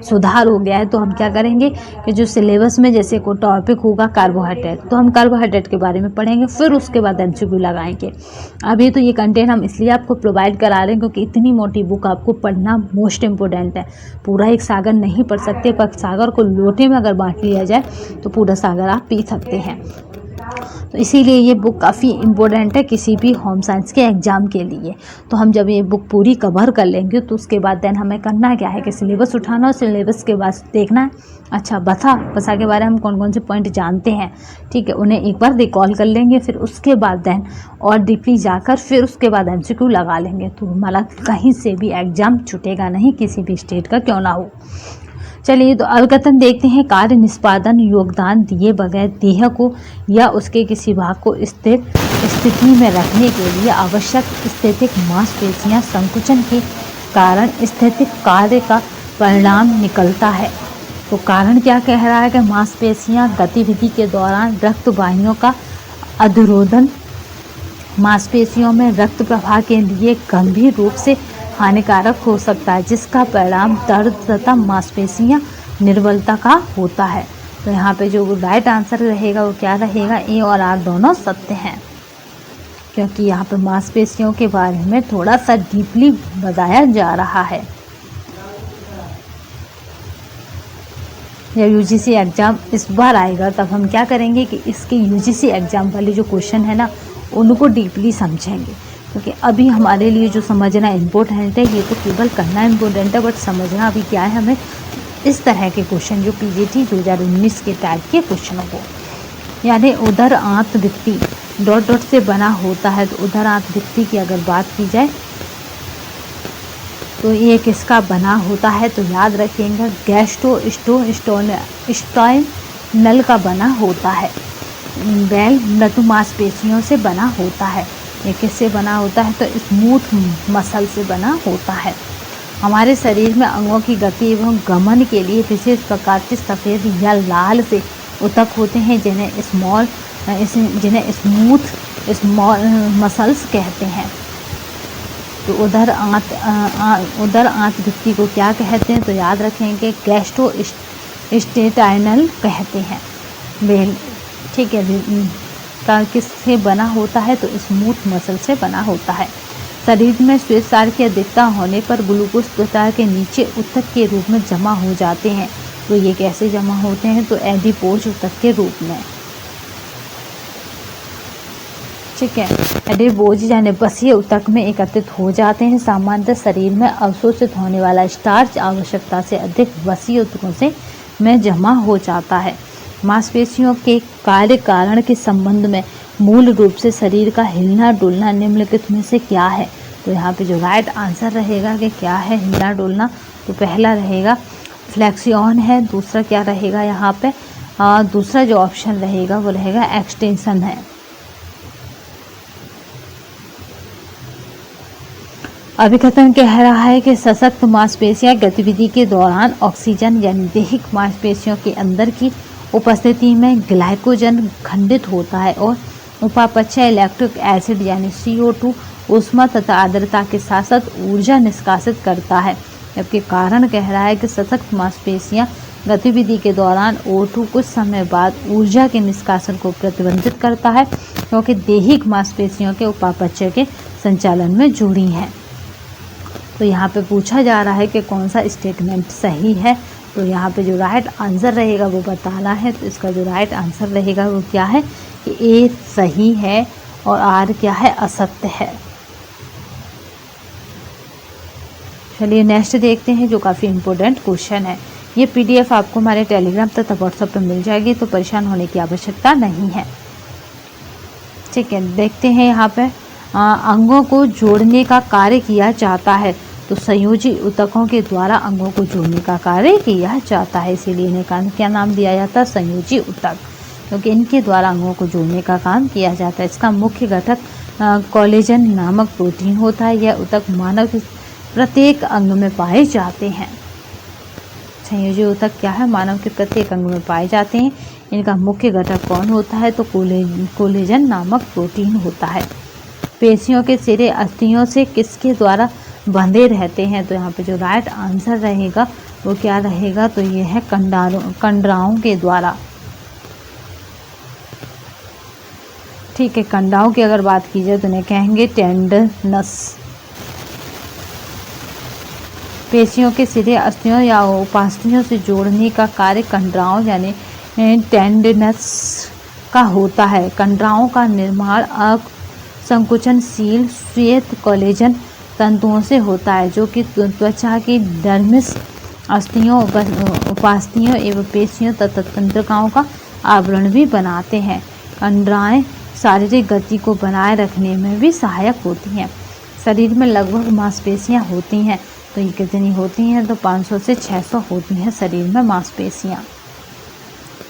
सुधार हो गया है, तो हम क्या करेंगे कि जो सिलेबस में जैसे कोई टॉपिक होगा कार्बोहाइड्रेट, तो हम कार्बोहाइड्रेट के बारे में पढ़ेंगे, फिर उसके बाद एमसीक्यू लगाएंगे। अभी तो ये कंटेंट हम इसलिए आपको प्रोवाइड करा रहे हैं क्योंकि इतनी मोटी बुक आपको पढ़ना मोस्ट इम्पोर्टेंट है। पूरा एक सागर नहीं पढ़ सकते, पर सागर को लोटे में अगर बांट लिया जाए तो पूरा सागर आप पी सकते हैं। तो इसीलिए ये बुक काफ़ी इम्पोर्टेंट है किसी भी होम साइंस के एग्ज़ाम के लिए। तो हम जब ये बुक पूरी कवर कर लेंगे तो उसके बाद देन हमें करना क्या है कि सिलेबस उठाना, और सिलेबस के बाद देखना है अच्छा बसा के बारे में हम कौन कौन से पॉइंट जानते हैं, ठीक है, उन्हें एक बार रिकॉल कर लेंगे, फिर उसके बाद देन और डीपली जाकर फिर उसके बाद एमसीक्यू लगा लेंगे। तो हमारा कहीं से भी एग्ज़ाम छूटेगा नहीं, किसी भी स्टेट का क्यों ना हो। चलिए तो अवकथन देखते हैं। कार्य निष्पादन योगदान दिए बगैर देह को या उसके किसी भाग को स्थिर स्थिति में रखने के लिए आवश्यक स्थितिक मांसपेशियां संकुचन के कारण स्थितिक कार्य का परिणाम निकलता है। तो कारण क्या कह रहा है कि मांसपेशियां गतिविधि के दौरान रक्त वाहिनियों का अधरोधन मांसपेशियों में रक्त प्रवाह के लिए गंभीर रूप से हानिकारक हो सकता है, जिसका परिणाम दर्द तथा मांसपेशियां निर्बलता का होता है। तो यहाँ पे जो राइट आंसर रहेगा वो क्या रहेगा, ए और आर दोनों सत्य हैं, क्योंकि यहाँ पे मांसपेशियों के बारे में थोड़ा सा डीपली बताया जा रहा है। जब यूजीसी एग्ज़ाम इस बार आएगा तब हम क्या करेंगे कि इसके यूजीसी एग्ज़ाम वाले जो क्वेश्चन है ना उनको डीपली समझेंगे, क्योंकि अभी हमारे लिए जो समझना इम्पोर्टेंट है, ये तो केवल करना इम्पोर्टेंट है, बट समझना अभी क्या है हमें इस तरह के क्वेश्चन जो पीजीटी 2019 के टाइप के क्वेश्चनों को, यानी उदर आंत भित्ति डॉट डॉट से बना होता है। तो उदर आंत भित्ति की अगर बात की जाए तो ये किसका बना होता है, तो याद रखिएगा गैस्ट्रोइंटेस्टाइनल का बना होता है। बैल लघु मांसपेशियों से बना होता है। ये किससे बना होता है, तो स्मूथ मसल से बना होता है। हमारे शरीर में अंगों की गति एवं गमन के लिए विशेष प्रकार के सफ़ेद या लाल से ऊतक होते हैं, जिन्हें स्मूथ मसल्स कहते हैं। तो उधर आंत भित्ति को क्या कहते हैं, तो याद रखेंगे गैस्ट्रोइंटेस्टाइनल कहते हैं। बेल, ठीक है, का किससे बना होता है, तो स्मूथ मसल से बना होता है। शरीर में श्वेतसार की अधिकता होने पर ग्लूकोज त्वचा के नीचे ऊतक के रूप में जमा हो जाते हैं। तो ये कैसे जमा होते हैं, तो एडिपोज ऊतक के रूप में, ठीक है। एडिपोज यानी बसीय ऊतक में एकत्रित हो जाते हैं। सामान्यतः शरीर में अवशोषित होने वाला स्टार्च आवश्यकता से अधिक बसीय ऊतकों से में जमा हो जाता है। मांसपेशियों के कार्य कारण के संबंध में मूल रूप से शरीर का हिलना डुलना निम्नलिखित में से क्या है, तो यहाँ पे जो राइट आंसर रहेगा कि क्या है हिलना डुलना, तो पहला रहेगा फ्लेक्सियन है। दूसरा क्या रहेगा यहाँ पे, दूसरा जो ऑप्शन रहेगा वो रहेगा एक्सटेंशन है। अभिकथन कह रहा है कि सशक्त मांसपेशियां गतिविधि के दौरान ऑक्सीजन यानी दैहिक मांसपेशियों के अंदर की उपस्थिति में ग्लाइकोजन खंडित होता है और उपापचय इलेक्ट्रिक एसिड यानी CO2 ऊष्मा तथा आर्द्रता के साथ साथ ऊर्जा निष्कासित करता है। जबकि कारण कह रहा है कि सशक्त मांसपेशियां गतिविधि के दौरान O2 कुछ समय बाद ऊर्जा के निष्कासन को प्रतिबंधित करता है, क्योंकि दैहिक मांसपेशियों के उपापचय के संचालन में जुड़ी हैं। तो यहाँ पे पूछा जा रहा है कि कौन सा स्टेटमेंट सही है, तो यहाँ पे जो राइट आंसर रहेगा वो बताना है। तो इसका जो राइट आंसर रहेगा वो क्या है कि ए सही है और आर क्या है, असत्य है। चलिए नेक्स्ट देखते हैं, जो काफ़ी इम्पोर्टेंट क्वेश्चन है। ये PDF आपको हमारे टेलीग्राम तथा व्हाट्सएप पर मिल जाएगी, तो परेशान होने की आवश्यकता नहीं है, ठीक है। देखते हैं यहाँ पे, अंगों को जोड़ने का कार्य किया जाता है, तो संयोजी ऊतकों के द्वारा अंगों को जोड़ने का कार्य किया जाता है, इसीलिए इन्हें क्या नाम दिया जाता है, संयोजी ऊतक, क्योंकि इनके द्वारा अंगों को जोड़ने का काम किया जाता है। इसका मुख्य घटक कोलेजन नामक प्रोटीन होता है। यह ऊतक मानव के प्रत्येक अंग में पाए जाते हैं। संयोजी ऊतक क्या है, मानव के प्रत्येक अंग में पाए जाते हैं। इनका मुख्य घटक कौन होता है, तो कोलेजन नामक प्रोटीन होता है। पेशियों के सिरे अस्थियों से किसके द्वारा बंधे रहते हैं, तो यहाँ पे जो राइट आंसर रहेगा वो क्या रहेगा, तो ये है कंडराओं के द्वारा, ठीक है। कंडाओं की अगर बात की जाए तो इन्हें कहेंगे टेंडनस। पेशियों के सिरे अस्थियों या उपास्थियों से जोड़ने का कार्य कंडराओं यानी टेंडनस का होता है। कंडराओं का निर्माण संकुचनशील श्वेत कोलेजन तंतुओं से होता है, जो कि त्वचा की डर्मिस अस्थियों उपास्थियों एवं पेशियों तथा तंत्रिकाओं का आवरण भी बनाते हैं। कंडराएं शारीरिक गति को बनाए रखने में भी सहायक होती हैं। शरीर में लगभग मांसपेशियां होती हैं, तो ये कितनी होती हैं, तो 500 से 600 होती हैं शरीर में मांसपेशियां,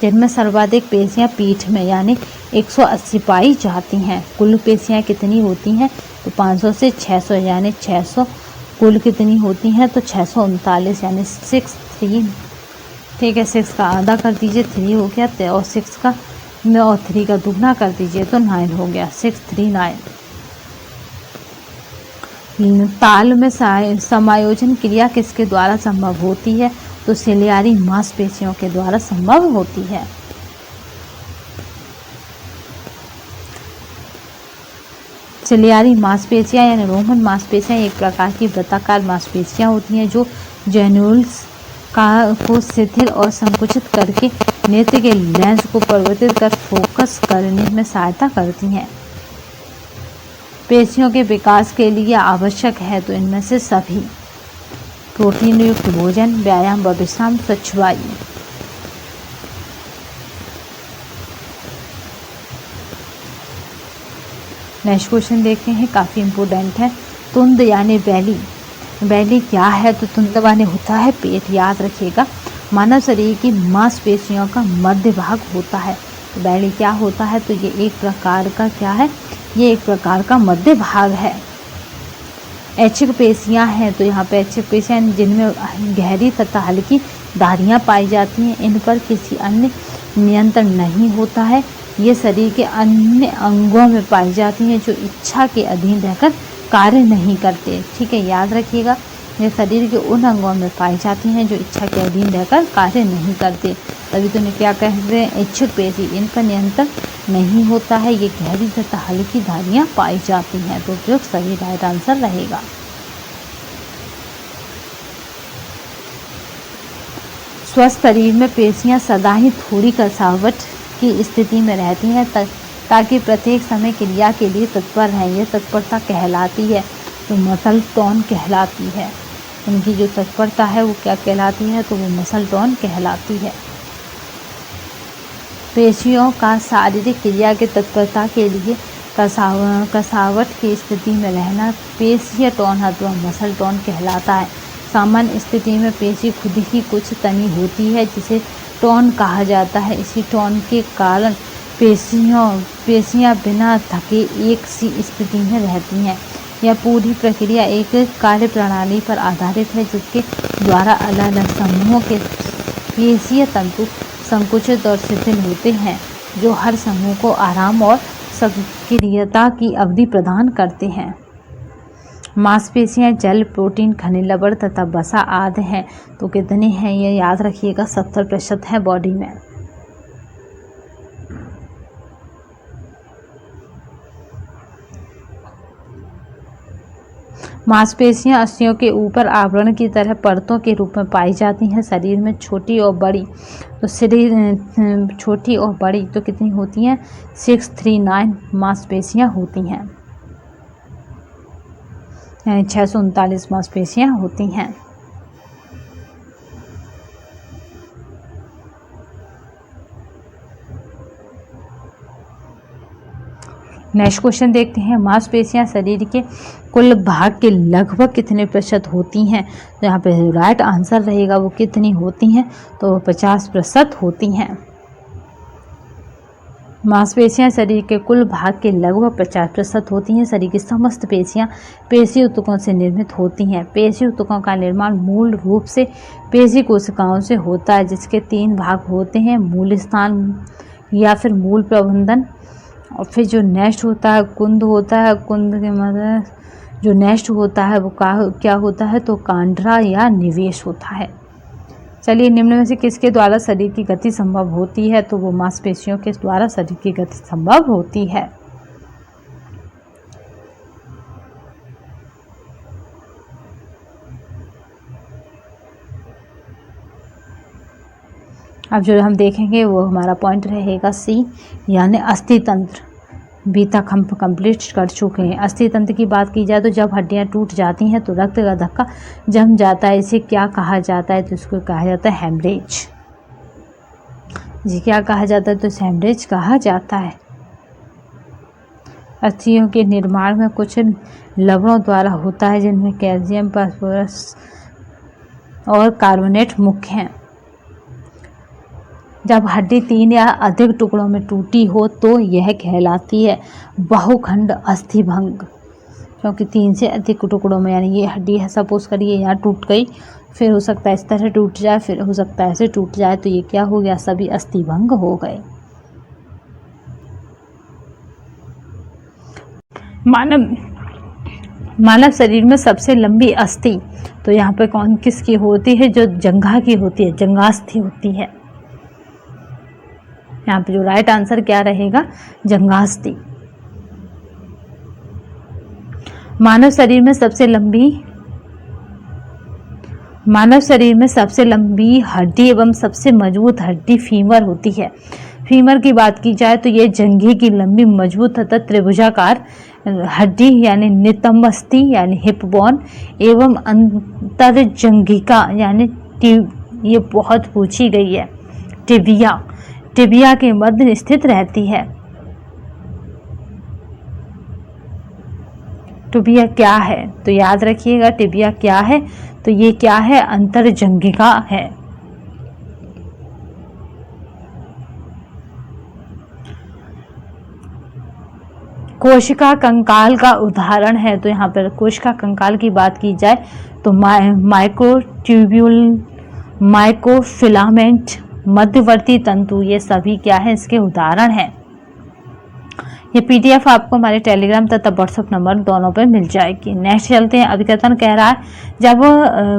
जिनमें सर्वाधिक पेशियां पीठ में यानी 180 पाई जाती हैं। कुल पेशियां कितनी होती हैं, तो 500 से 600 यानी 600 कुल कितनी होती हैं, तो 639 यानी 63, ठीक है। 6 का आधा कर दीजिए 3 हो गया, और 6 का और 3 का दुगना कर दीजिए तो 9 हो गया, 639। ताल में समायोजन क्रिया किसके द्वारा संभव होती है, तो सिलियारी मांसपेशियों के द्वारा संभव होती है। सिलियारी मांसपेशियां यानी रोमन मांसपेशियां एक प्रकार की वृत्ताकार मांसपेशियां होती हैं, जो जेन्यूल्स को शिथिल और संकुचित करके नेत्र के लेंस को परिवर्तित कर फोकस करने में सहायता करती हैं। पेशियों के विकास के लिए आवश्यक है, तो इनमें से सभी प्रोटीन युक्त भोजन, व्यायाम व विश्राम, स्वच्छ वायु। नेक्स्ट क्वेश्चन देखते हैं, काफ़ी इम्पोर्टेंट है। तुंद यानी बैली बैली क्या है? तो तुंद माने होता है पेट, याद रखिएगा। मानव शरीर की मांसपेशियों का मध्य भाग होता है। तो बैली क्या होता है? तो ये एक प्रकार का क्या है? ये एक प्रकार का मध्य भाग है। ऐच्छिक पेशियां हैं, तो यहाँ पे ऐच्छिक पेशियां जिनमें गहरी तथा हल्की धारियां पाई जाती हैं। इन पर किसी अन्य नियंत्रण नहीं होता है। ये शरीर के अन्य अंगों में पाई जाती हैं जो इच्छा के अधीन रहकर कार्य नहीं करते। ठीक है, याद रखिएगा, ये शरीर के उन अंगों में पाई जाती हैं जो इच्छा के अधीन रहकर कार्य नहीं करते। तभी तो क्या कहते हैं? इच्छुक पेशी। इन पर नियंत्रण नहीं होता है। ये गहरी तथा हल्की धारियां पाई जाती हैं। तो उपयुक्त सही राइट आंसर रहेगा। स्वस्थ शरीर में पेशियां सदा ही थोड़ी कसावट की स्थिति में रहती हैं ताकि प्रत्येक समय क्रिया के लिए तत्पर रहें। यह तत्परता कहलाती है तो मसल टोन कहलाती है। उनकी जो तत्परता है वो क्या कहलाती है? तो वो मसल टोन कहलाती है। पेशियों का शारीरिक क्रिया की तत्परता के लिए कसावट की स्थिति में रहना पेशीय टोन अथवा मसल टोन कहलाता है। सामान्य स्थिति में पेशी खुद ही कुछ तनी होती है जिसे टोन कहा जाता है। इसी टोन के कारण पेशियां बिना थके एक सी स्थिति में रहती हैं। यह पूरी प्रक्रिया एक कार्य प्रणाली पर आधारित है जिसके द्वारा अलग अलग समूहों के पेशीय तंतु संकुचित और शिथिल होते हैं जो हर समूह को आराम और सक्रियता की अवधि प्रदान करते हैं। मांसपेशियां जल, प्रोटीन, खनिज लवण तथा वसा आदि हैं। तो कितने हैं? ये याद रखिएगा, 70% है बॉडी में। मांसपेशियां अस्थियों के ऊपर आवरण की तरह परतों के रूप में पाई जाती हैं। शरीर में छोटी और बड़ी, तो शरीर छोटी और बड़ी तो कितनी होती हैं? 639 मांसपेशियां होती हैं, यानी 639 मांसपेशियां होती हैं। नेक्स्ट क्वेश्चन देखते हैं। मांसपेशियां शरीर के कुल भाग के लगभग कितने प्रतिशत होती हैं? तो यहाँ पे राइट आंसर रहेगा वो कितनी होती हैं? तो 50% होती हैं। मांसपेशियां शरीर के कुल भाग के लगभग 50% होती हैं। शरीर की समस्त पेशियां पेशी ऊतकों से निर्मित होती हैं। पेशी ऊतकों का निर्माण मूल रूप से पेशी कोशिकाओं से होता है जिसके 3 भाग होते हैं: मूल स्थान या फिर मूल प्रबंधन, और फिर जो नेस्ट होता है कुंद होता है। कुंद के मतलब जो नेस्ट होता है वो क्या होता है? तो कांड्रा या निवेश होता है। चलिए, निम्न में से किसके द्वारा शरीर की गति संभव होती है? तो वो मांसपेशियों के द्वारा शरीर की गति संभव होती है। अब जो हम देखेंगे वो हमारा पॉइंट रहेगा सी, यानी अस्थि तंत्र। बी तक हम कंप्लीट कर चुके हैं। अस्थि तंत्र की बात की जाए तो जब हड्डियां टूट जाती हैं तो रक्त का धक्का जम जाता है। इसे क्या कहा जाता है? तो इसको कहा जाता है हेमरेज। जी, क्या कहा जाता है? तो हेमरेज कहा जाता है। अस्थियों के निर्माण में कुछ लवणों द्वारा होता है जिनमें कैल्शियम, फास्फोरस और कार्बोनेट मुख्य हैं। जब हड्डी 3 या अधिक टुकड़ों में टूटी हो तो यह कहलाती है बहुखंड अस्थिभंग, क्योंकि 3 से अधिक टुकड़ों में, यानी ये हड्डी है, सपोज करिए यहाँ टूट गई, फिर हो सकता है इस तरह टूट जाए, फिर हो सकता है ऐसे टूट जाए, तो ये क्या हो गया? सभी अस्थिभंग हो गए। मानव शरीर में सबसे लंबी अस्थि तो यहाँ पे कौन किसकी होती है? जो जंघा की होती है, जंघास्थि होती है। यहाँ पे जो राइट आंसर क्या रहेगा? जंघास्थि। मानव शरीर में सबसे लंबी हड्डी एवं सबसे मजबूत हड्डी फीमर होती है। फीमर की बात की जाए तो ये जंघे की लंबी, मजबूत तथा त्रिभुजाकार हड्डी यानी नितंबस्थि यानी हिप बोन एवं अंतरजंघिका यानी ये बहुत पूछी गई है, टिबिया के मध्य स्थित रहती है। टिबिया क्या है? तो याद रखिएगा टिबिया क्या है, तो ये क्या है? अंतरजंघिका है। कोशिका कंकाल का उदाहरण है, तो यहाँ पर कोशिका कंकाल की बात की जाए तो माइक्रोट्यूब्यूल, माइक्रोफिलामेंट, मध्यवर्ती तंतु, ये सभी क्या है? इसके उदाहरण हैं। ये पीडीएफ आपको हमारे टेलीग्राम तथा व्हाट्सएप नंबर दोनों पर मिल जाएगी। नेक्स्ट चलते हैं। अभिकथन कह रहा है जब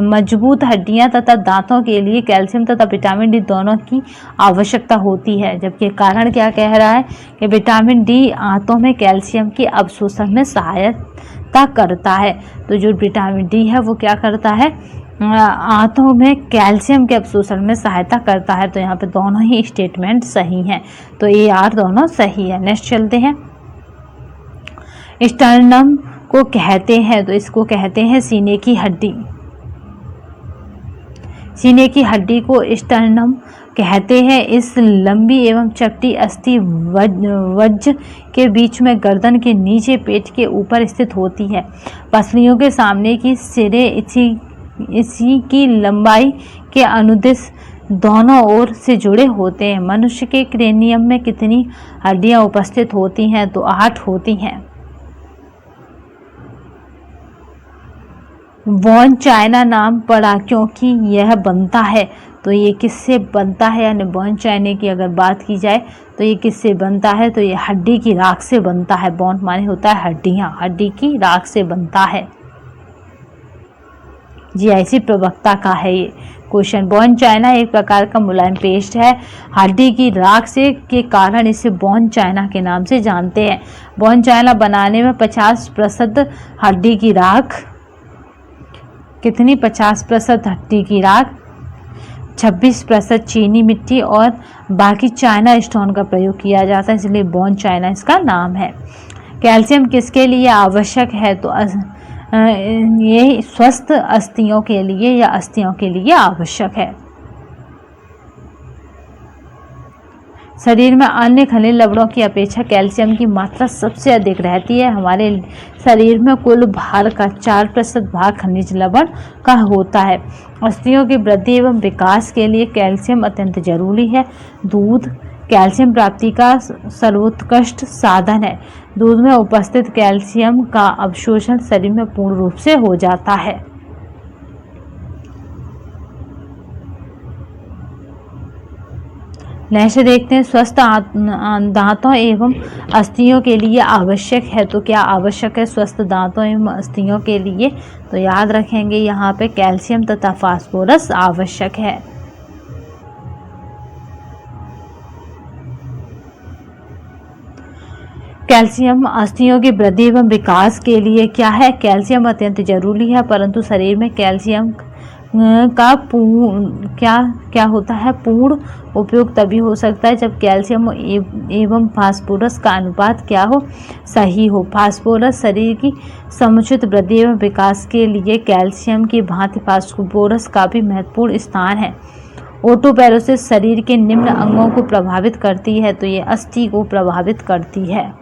मजबूत हड्डियां तथा दांतों के लिए कैल्शियम तथा विटामिन डी दोनों की आवश्यकता होती है, जबकि कारण क्या कह रहा है कि विटामिन डी आंतों में कैल्शियम की अवशोषण में सहायता करता है। तो जो विटामिन डी है वो क्या करता है? आंतों में कैल्शियम के अवशोषण में सहायता करता है। तो यहाँ पे दोनों ही स्टेटमेंट सही हैं, तो ए आर दोनों सही है। नेक्स्ट चलते हैं। स्टर्नम को कहते हैं, तो इसको कहते हैं सीने की हड्डी। सीने की हड्डी को स्टर्नम कहते हैं। इस लंबी एवं चपटी अस्थि वज्र के बीच में गर्दन के नीचे पेट के ऊपर स्थित होती है। पसलियों के सामने की सिरे इसी की लंबाई के अनुदिश दोनों ओर से जुड़े होते हैं। मनुष्य के क्रेनियम में कितनी हड्डियां उपस्थित होती हैं? तो 8 होती हैं। वॉन चाइना नाम पड़ा क्योंकि यह बनता है, तो ये किससे बनता है? यानी बोन चाइना की अगर बात की जाए तो ये किससे बनता है? तो ये हड्डी की राख से बनता है। बोन माने होता है हड्डियां, हड्डी की राख से बनता है। जीआईसी प्रवक्ता का है ये क्वेश्चन। बोन चाइना एक प्रकार का मुलायम पेस्ट है, हड्डी की राख से के कारण इसे बोन चाइना के नाम से जानते हैं। बोन चाइना बनाने में 50% हड्डी की राख, कितनी? 50% हड्डी की राख, 26% चीनी मिट्टी और बाकी चाइना स्टोन का प्रयोग किया जाता है, इसलिए बोन चाइना इसका नाम है। कैल्शियम किसके लिए आवश्यक है? तो ये स्वस्थ अस्थियों के लिए या अस्थियों के लिए आवश्यक है। शरीर में अन्य खनिज लवणों की अपेक्षा कैल्शियम की मात्रा सबसे अधिक रहती है। हमारे शरीर में कुल भार का 4% भाग खनिज लवण का होता है। अस्थियों की वृद्धि एवं विकास के लिए कैल्शियम अत्यंत जरूरी है। दूध कैल्शियम प्राप्ति का सर्वोत्कृष्ट साधन है। दूध में उपस्थित कैल्शियम का अवशोषण शरीर में पूर्ण रूप से हो जाता है। नेक्स्ट देखते हैं। स्वस्थ दांतों एवं अस्थियों के लिए आवश्यक है, तो क्या आवश्यक है स्वस्थ दांतों एवं अस्थियों के लिए? तो याद रखेंगे यहाँ पे कैल्शियम तथा फास्फोरस आवश्यक है। कैल्शियम अस्थियों की वृद्धि एवं विकास के लिए क्या है? कैल्शियम अत्यंत जरूरी है, परंतु शरीर में कैल्शियम का क्या होता है? पूर्ण उपयोग तभी हो सकता है जब कैल्शियम एवं फास्फोरस का अनुपात क्या हो? सही हो। फास्फोरस शरीर की समुचित वृद्धि एवं विकास के लिए कैल्शियम की भांति फास्फोरस का भी महत्वपूर्ण स्थान है। ओटोपेरोसिस शरीर के निम्न अंगों को प्रभावित करती है, तो ये अस्थि को प्रभावित करती है।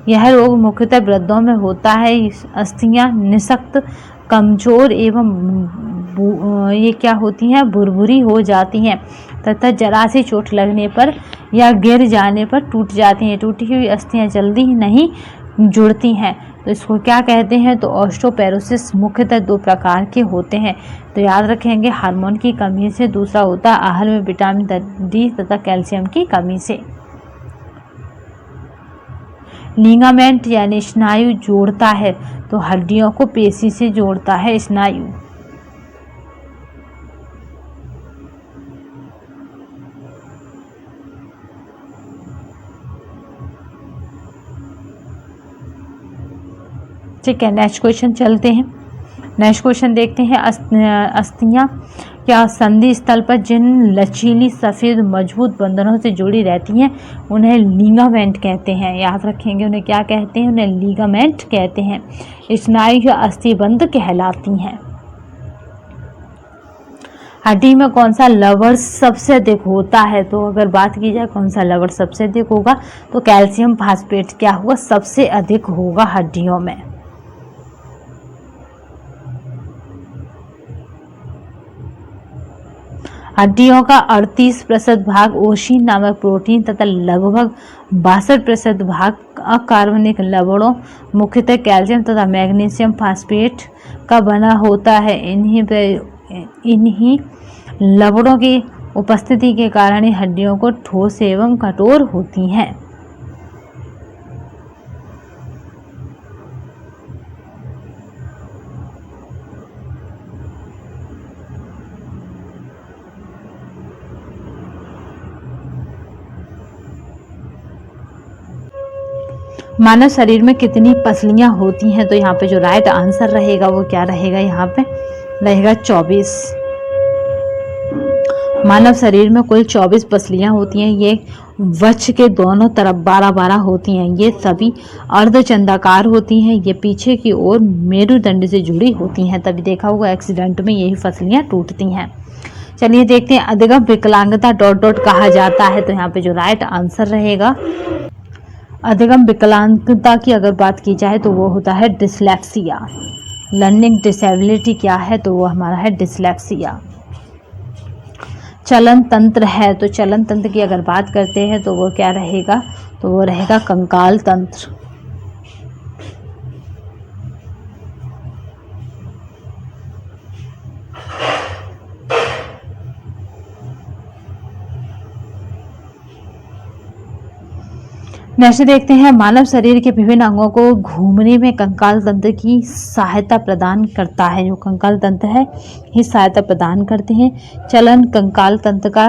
यह रोग मुख्यतः वृद्धों में होता है। अस्थियां निशक्त, कमजोर एवं ये क्या होती हैं? भुरभुरी हो जाती हैं तथा जरा सी चोट लगने पर या गिर जाने पर टूट जाती हैं। टूटी हुई अस्थियां जल्दी ही नहीं जुड़ती हैं, तो इसको क्या कहते हैं? तो ऑस्टियोपेरोसिस मुख्यतः 2 प्रकार के होते हैं, तो याद रखेंगे हार्मोन की कमी से, दूसरा होता है आहार में विटामिन डी तथा कैल्शियम की कमी से। लिगामेंट यानी स्नायु जोड़ता है, तो हड्डियों को पेशी से जोड़ता है स्नायु। ठीक है, नेक्स्ट क्वेश्चन चलते हैं। नेक्स्ट क्वेश्चन देखते हैं। अस्थियां क्या संधि स्थल पर जिन लचीली सफ़ेद मजबूत बंधनों से जुड़ी रहती हैं उन्हें लिगामेंट कहते हैं। याद रखेंगे उन्हें क्या कहते हैं? उन्हें लिगामेंट कहते हैं। स्नायु या अस्थिबंध कहलाती हैं। हड्डी में कौन सा लवण सबसे अधिक होता है? तो अगर बात की जाए कौन सा लवण सबसे अधिक होगा, तो कैल्शियम फास्फेट क्या होगा? सबसे अधिक होगा हड्डियों में। हड्डियों का 38% भाग ओशिन नामक प्रोटीन तथा लगभग 62% भाग अकार्बनिक लवणों मुख्यतः कैल्शियम तथा मैग्नीशियम फास्फेट का बना होता है। इन्हीं लवणों की उपस्थिति के कारण ही हड्डियों को ठोस एवं कठोर होती हैं। मानव शरीर में कितनी पसलियां होती हैं? तो यहाँ पे जो राइट आंसर रहेगा वो क्या रहेगा? यहाँ पे रहेगा 24। मानव शरीर में कुल 24 पसलियां होती हैं। ये वक्ष के दोनों तरफ 12-12 होती हैं। ये सभी अर्धचंदाकार होती हैं। ये पीछे की ओर मेरुदंड से जुड़ी होती हैं। तभी देखा होगा एक्सीडेंट में यही पसलियां टूटती हैं। चलिए देखते हैं अधिगम विकलांगता डॉट डॉट कहा जाता है। तो यहाँ पे जो राइट आंसर रहेगा, अधिगम विकलांगता की अगर बात की जाए तो वो होता है डिसलेक्सिया। लर्निंग डिसेबिलिटी क्या है? तो वो हमारा है डिसलेक्सिया। चलन तंत्र है, तो चलन तंत्र की अगर बात करते हैं तो वो क्या रहेगा? तो वो रहेगा कंकाल तंत्र। नेक्स्ट देखते हैं, मानव शरीर के विभिन्न अंगों को घूमने में कंकाल तंत्र की सहायता प्रदान करता है। जो कंकाल तंत्र है ये सहायता प्रदान करते हैं। चलन कंकाल तंत्र का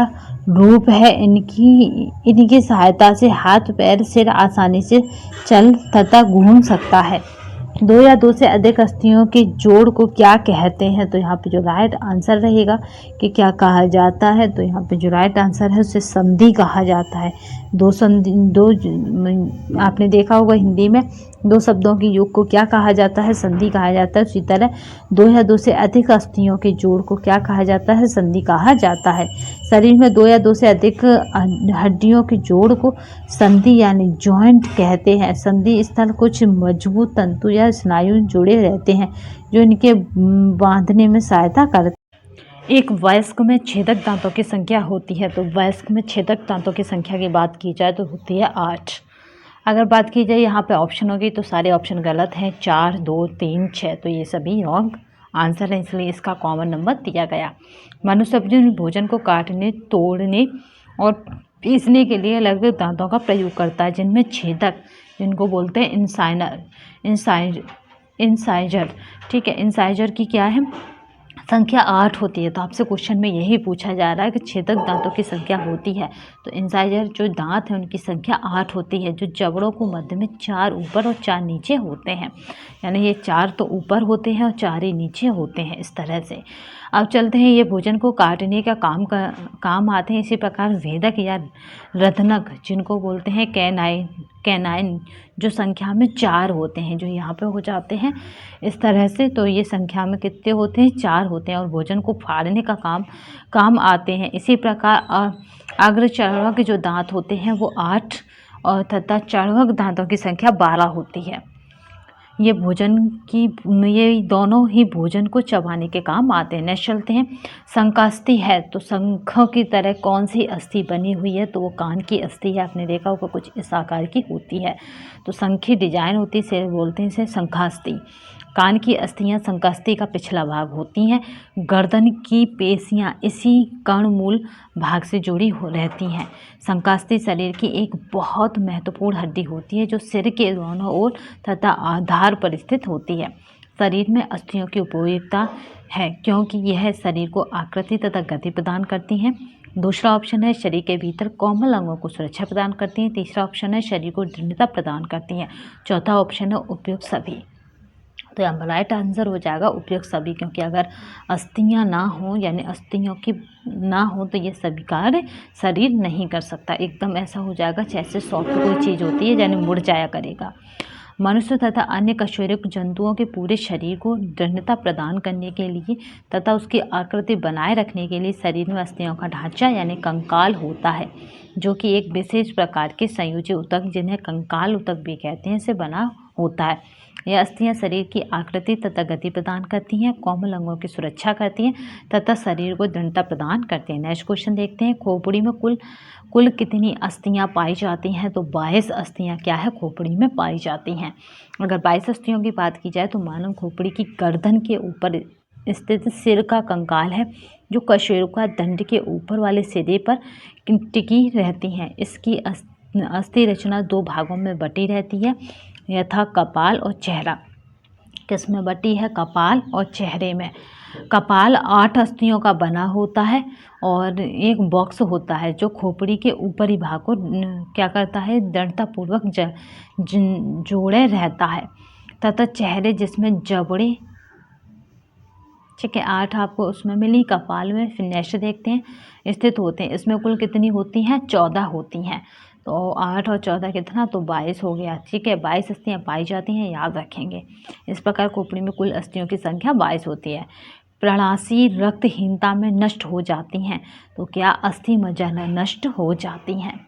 रूप है। इनकी सहायता से हाथ पैर सिर आसानी से चल तथा घूम सकता है। दो या दो से अधिक अस्थियों के जोड़ को क्या कहते हैं? तो यहाँ पे जो राइट आंसर रहेगा कि क्या कहा जाता है? तो यहाँ पे जो राइट आंसर है उसे संधि कहा जाता है। आपने देखा होगा हिंदी में दो शब्दों के योग को क्या कहा जाता है? संधि कहा जाता है। उसी तरह दो या दो से अधिक अस्थियों के जोड़ को क्या कहा जाता है? संधि कहा जाता है। शरीर में दो या दो से अधिक हड्डियों के जोड़ को संधि यानी जॉइंट कहते हैं। संधि स्थल कुछ मजबूत तंतु या स्नायु जुड़े रहते हैं जो इनके बांधने में सहायता करते हैं। एक वयस्क में छेदक दांतों की संख्या होती है। तो वयस्क में छेदक दांतों की संख्या की बात की जाए तो होती है 8। अगर बात की जाए यहाँ पे ऑप्शन होगी तो सारे ऑप्शन गलत हैं। 4, 2, 3, 6 तो ये सभी रॉन्ग आंसर है, इसलिए इसका कॉमन नंबर दिया गया। मनुष्य अपने भोजन को काटने, तोड़ने और पीसने के लिए अलग अलग दांतों का प्रयोग करता है, जिनमें छेदक, जिनको बोलते हैं इंसाइजर। ठीक है, इंसाइजर की क्या है? संख्या 8 होती है। तो आपसे क्वेश्चन में यही पूछा जा रहा है कि छेदक दांतों की संख्या होती है। तो इंसाइजर जो दांत है उनकी संख्या 8 होती है, जो जबड़ों को मध्य में 4 ऊपर और 4 नीचे होते हैं। यानी ये 4 तो ऊपर होते हैं और 4 ही नीचे होते हैं, इस तरह से। अब चलते हैं, ये भोजन को काटने का काम आते हैं। इसी प्रकार भेदक या रत्नक, जिनको बोलते हैं कैनाइन, जो संख्या में 4 होते हैं, जो यहाँ पे हो जाते हैं इस तरह से। तो ये संख्या में कितने होते हैं? 4 होते हैं और भोजन को फाड़ने का काम आते हैं। इसी प्रकार अग्रचर्वक जो दांत होते हैं वो 8 और तथा चर्वक दांतों की संख्या 12 होती है। ये दोनों ही भोजन को चबाने के काम आते हैं। नेक्स्ट चलते हैं, शंखास्थि है तो शंखों की तरह कौन सी अस्थि बनी हुई है? तो वो कान की अस्थि है। आपने देखा होगा कुछ इस आकार की होती है, तो शंखी डिजाइन होती है, इसे बोलते हैं इसे शंखास्थि। कान की अस्थियां शंखास्थि का पिछला भाग होती हैं। गर्दन की पेशियां इसी कर्णमूल भाग से जुड़ी रहती हैं। शंखास्थि शरीर की एक बहुत महत्वपूर्ण हड्डी होती है, जो सिर के दोनों ओर तथा आधार पर स्थित होती है। शरीर में अस्थियों की उपयोगिता है क्योंकि यह शरीर को आकृति तथा गति प्रदान करती हैं। दूसरा ऑप्शन है शरीर के भीतर कोमल अंगों को सुरक्षा प्रदान करती हैं। तीसरा ऑप्शन है शरीर को दृढ़ता प्रदान करती हैं। चौथा ऑप्शन है उपयुक्त सभी। तो यहाँ राइट आंसर हो जाएगा उपयुक्त सभी, क्योंकि अगर अस्थियाँ ना हो यानी अस्थियों की ना हो तो ये सभी कार्य शरीर नहीं कर सकता। एकदम ऐसा हो जाएगा जैसे सॉफ्ट कोई चीज़ होती है, यानी मुड़ जाया करेगा। मनुष्य तथा अन्य कशेरुक जंतुओं के पूरे शरीर को दृढ़ता प्रदान करने के लिए तथा उसकी आकृति बनाए रखने के लिए शरीर में अस्थियों का ढांचा यानी कंकाल होता है, जो कि एक विशेष प्रकार के संयोजी ऊतक, जिन्हें कंकाल ऊतक भी कहते हैं, से बना होता है। यह अस्थियां शरीर की आकृति तथा गति प्रदान करती हैं, कोमल अंगों की सुरक्षा करती हैं तथा शरीर को दृढ़ता प्रदान करती हैं। नेक्स्ट क्वेश्चन देखते हैं, खोपड़ी में कुल कितनी अस्थियां पाई जाती हैं? तो 22 अस्थियां क्या है खोपड़ी में पाई जाती हैं। अगर 22 अस्थियों की बात की जाए तो मानव खोपड़ी की गर्दन के ऊपर स्थित सिर का कंकाल है, जो कशेरुका दंड के ऊपर वाले सिरे पर टिकी रहती हैं। इसकी अस्थि रचना 2 भागों में बटी रहती है, यथा कपाल और चेहरा। किस में बटी है? कपाल और चेहरे में। कपाल 8 अस्थियों का बना होता है और एक बॉक्स होता है जो खोपड़ी के ऊपरी भाग को क्या करता है? दृढ़तापूर्वक जोड़े रहता है तथा चेहरे जिसमें जबड़े, ठीक है, 8 आपको उसमें मिली। कपाल में फिर नेक्स्ट देखते हैं स्थित होते हैं। इसमें कुल कितनी होती हैं? 14 होती हैं। तो 8 और 14 कितना? तो 22 हो गया। ठीक है, 22 अस्थियाँ पाई जाती हैं, याद रखेंगे। इस प्रकार खोपड़ी में कुल अस्थियों की संख्या 22 होती है। प्रणाशी रक्तहीनता में नष्ट हो जाती हैं, तो क्या अस्थि मज्जा नष्ट हो जाती हैं?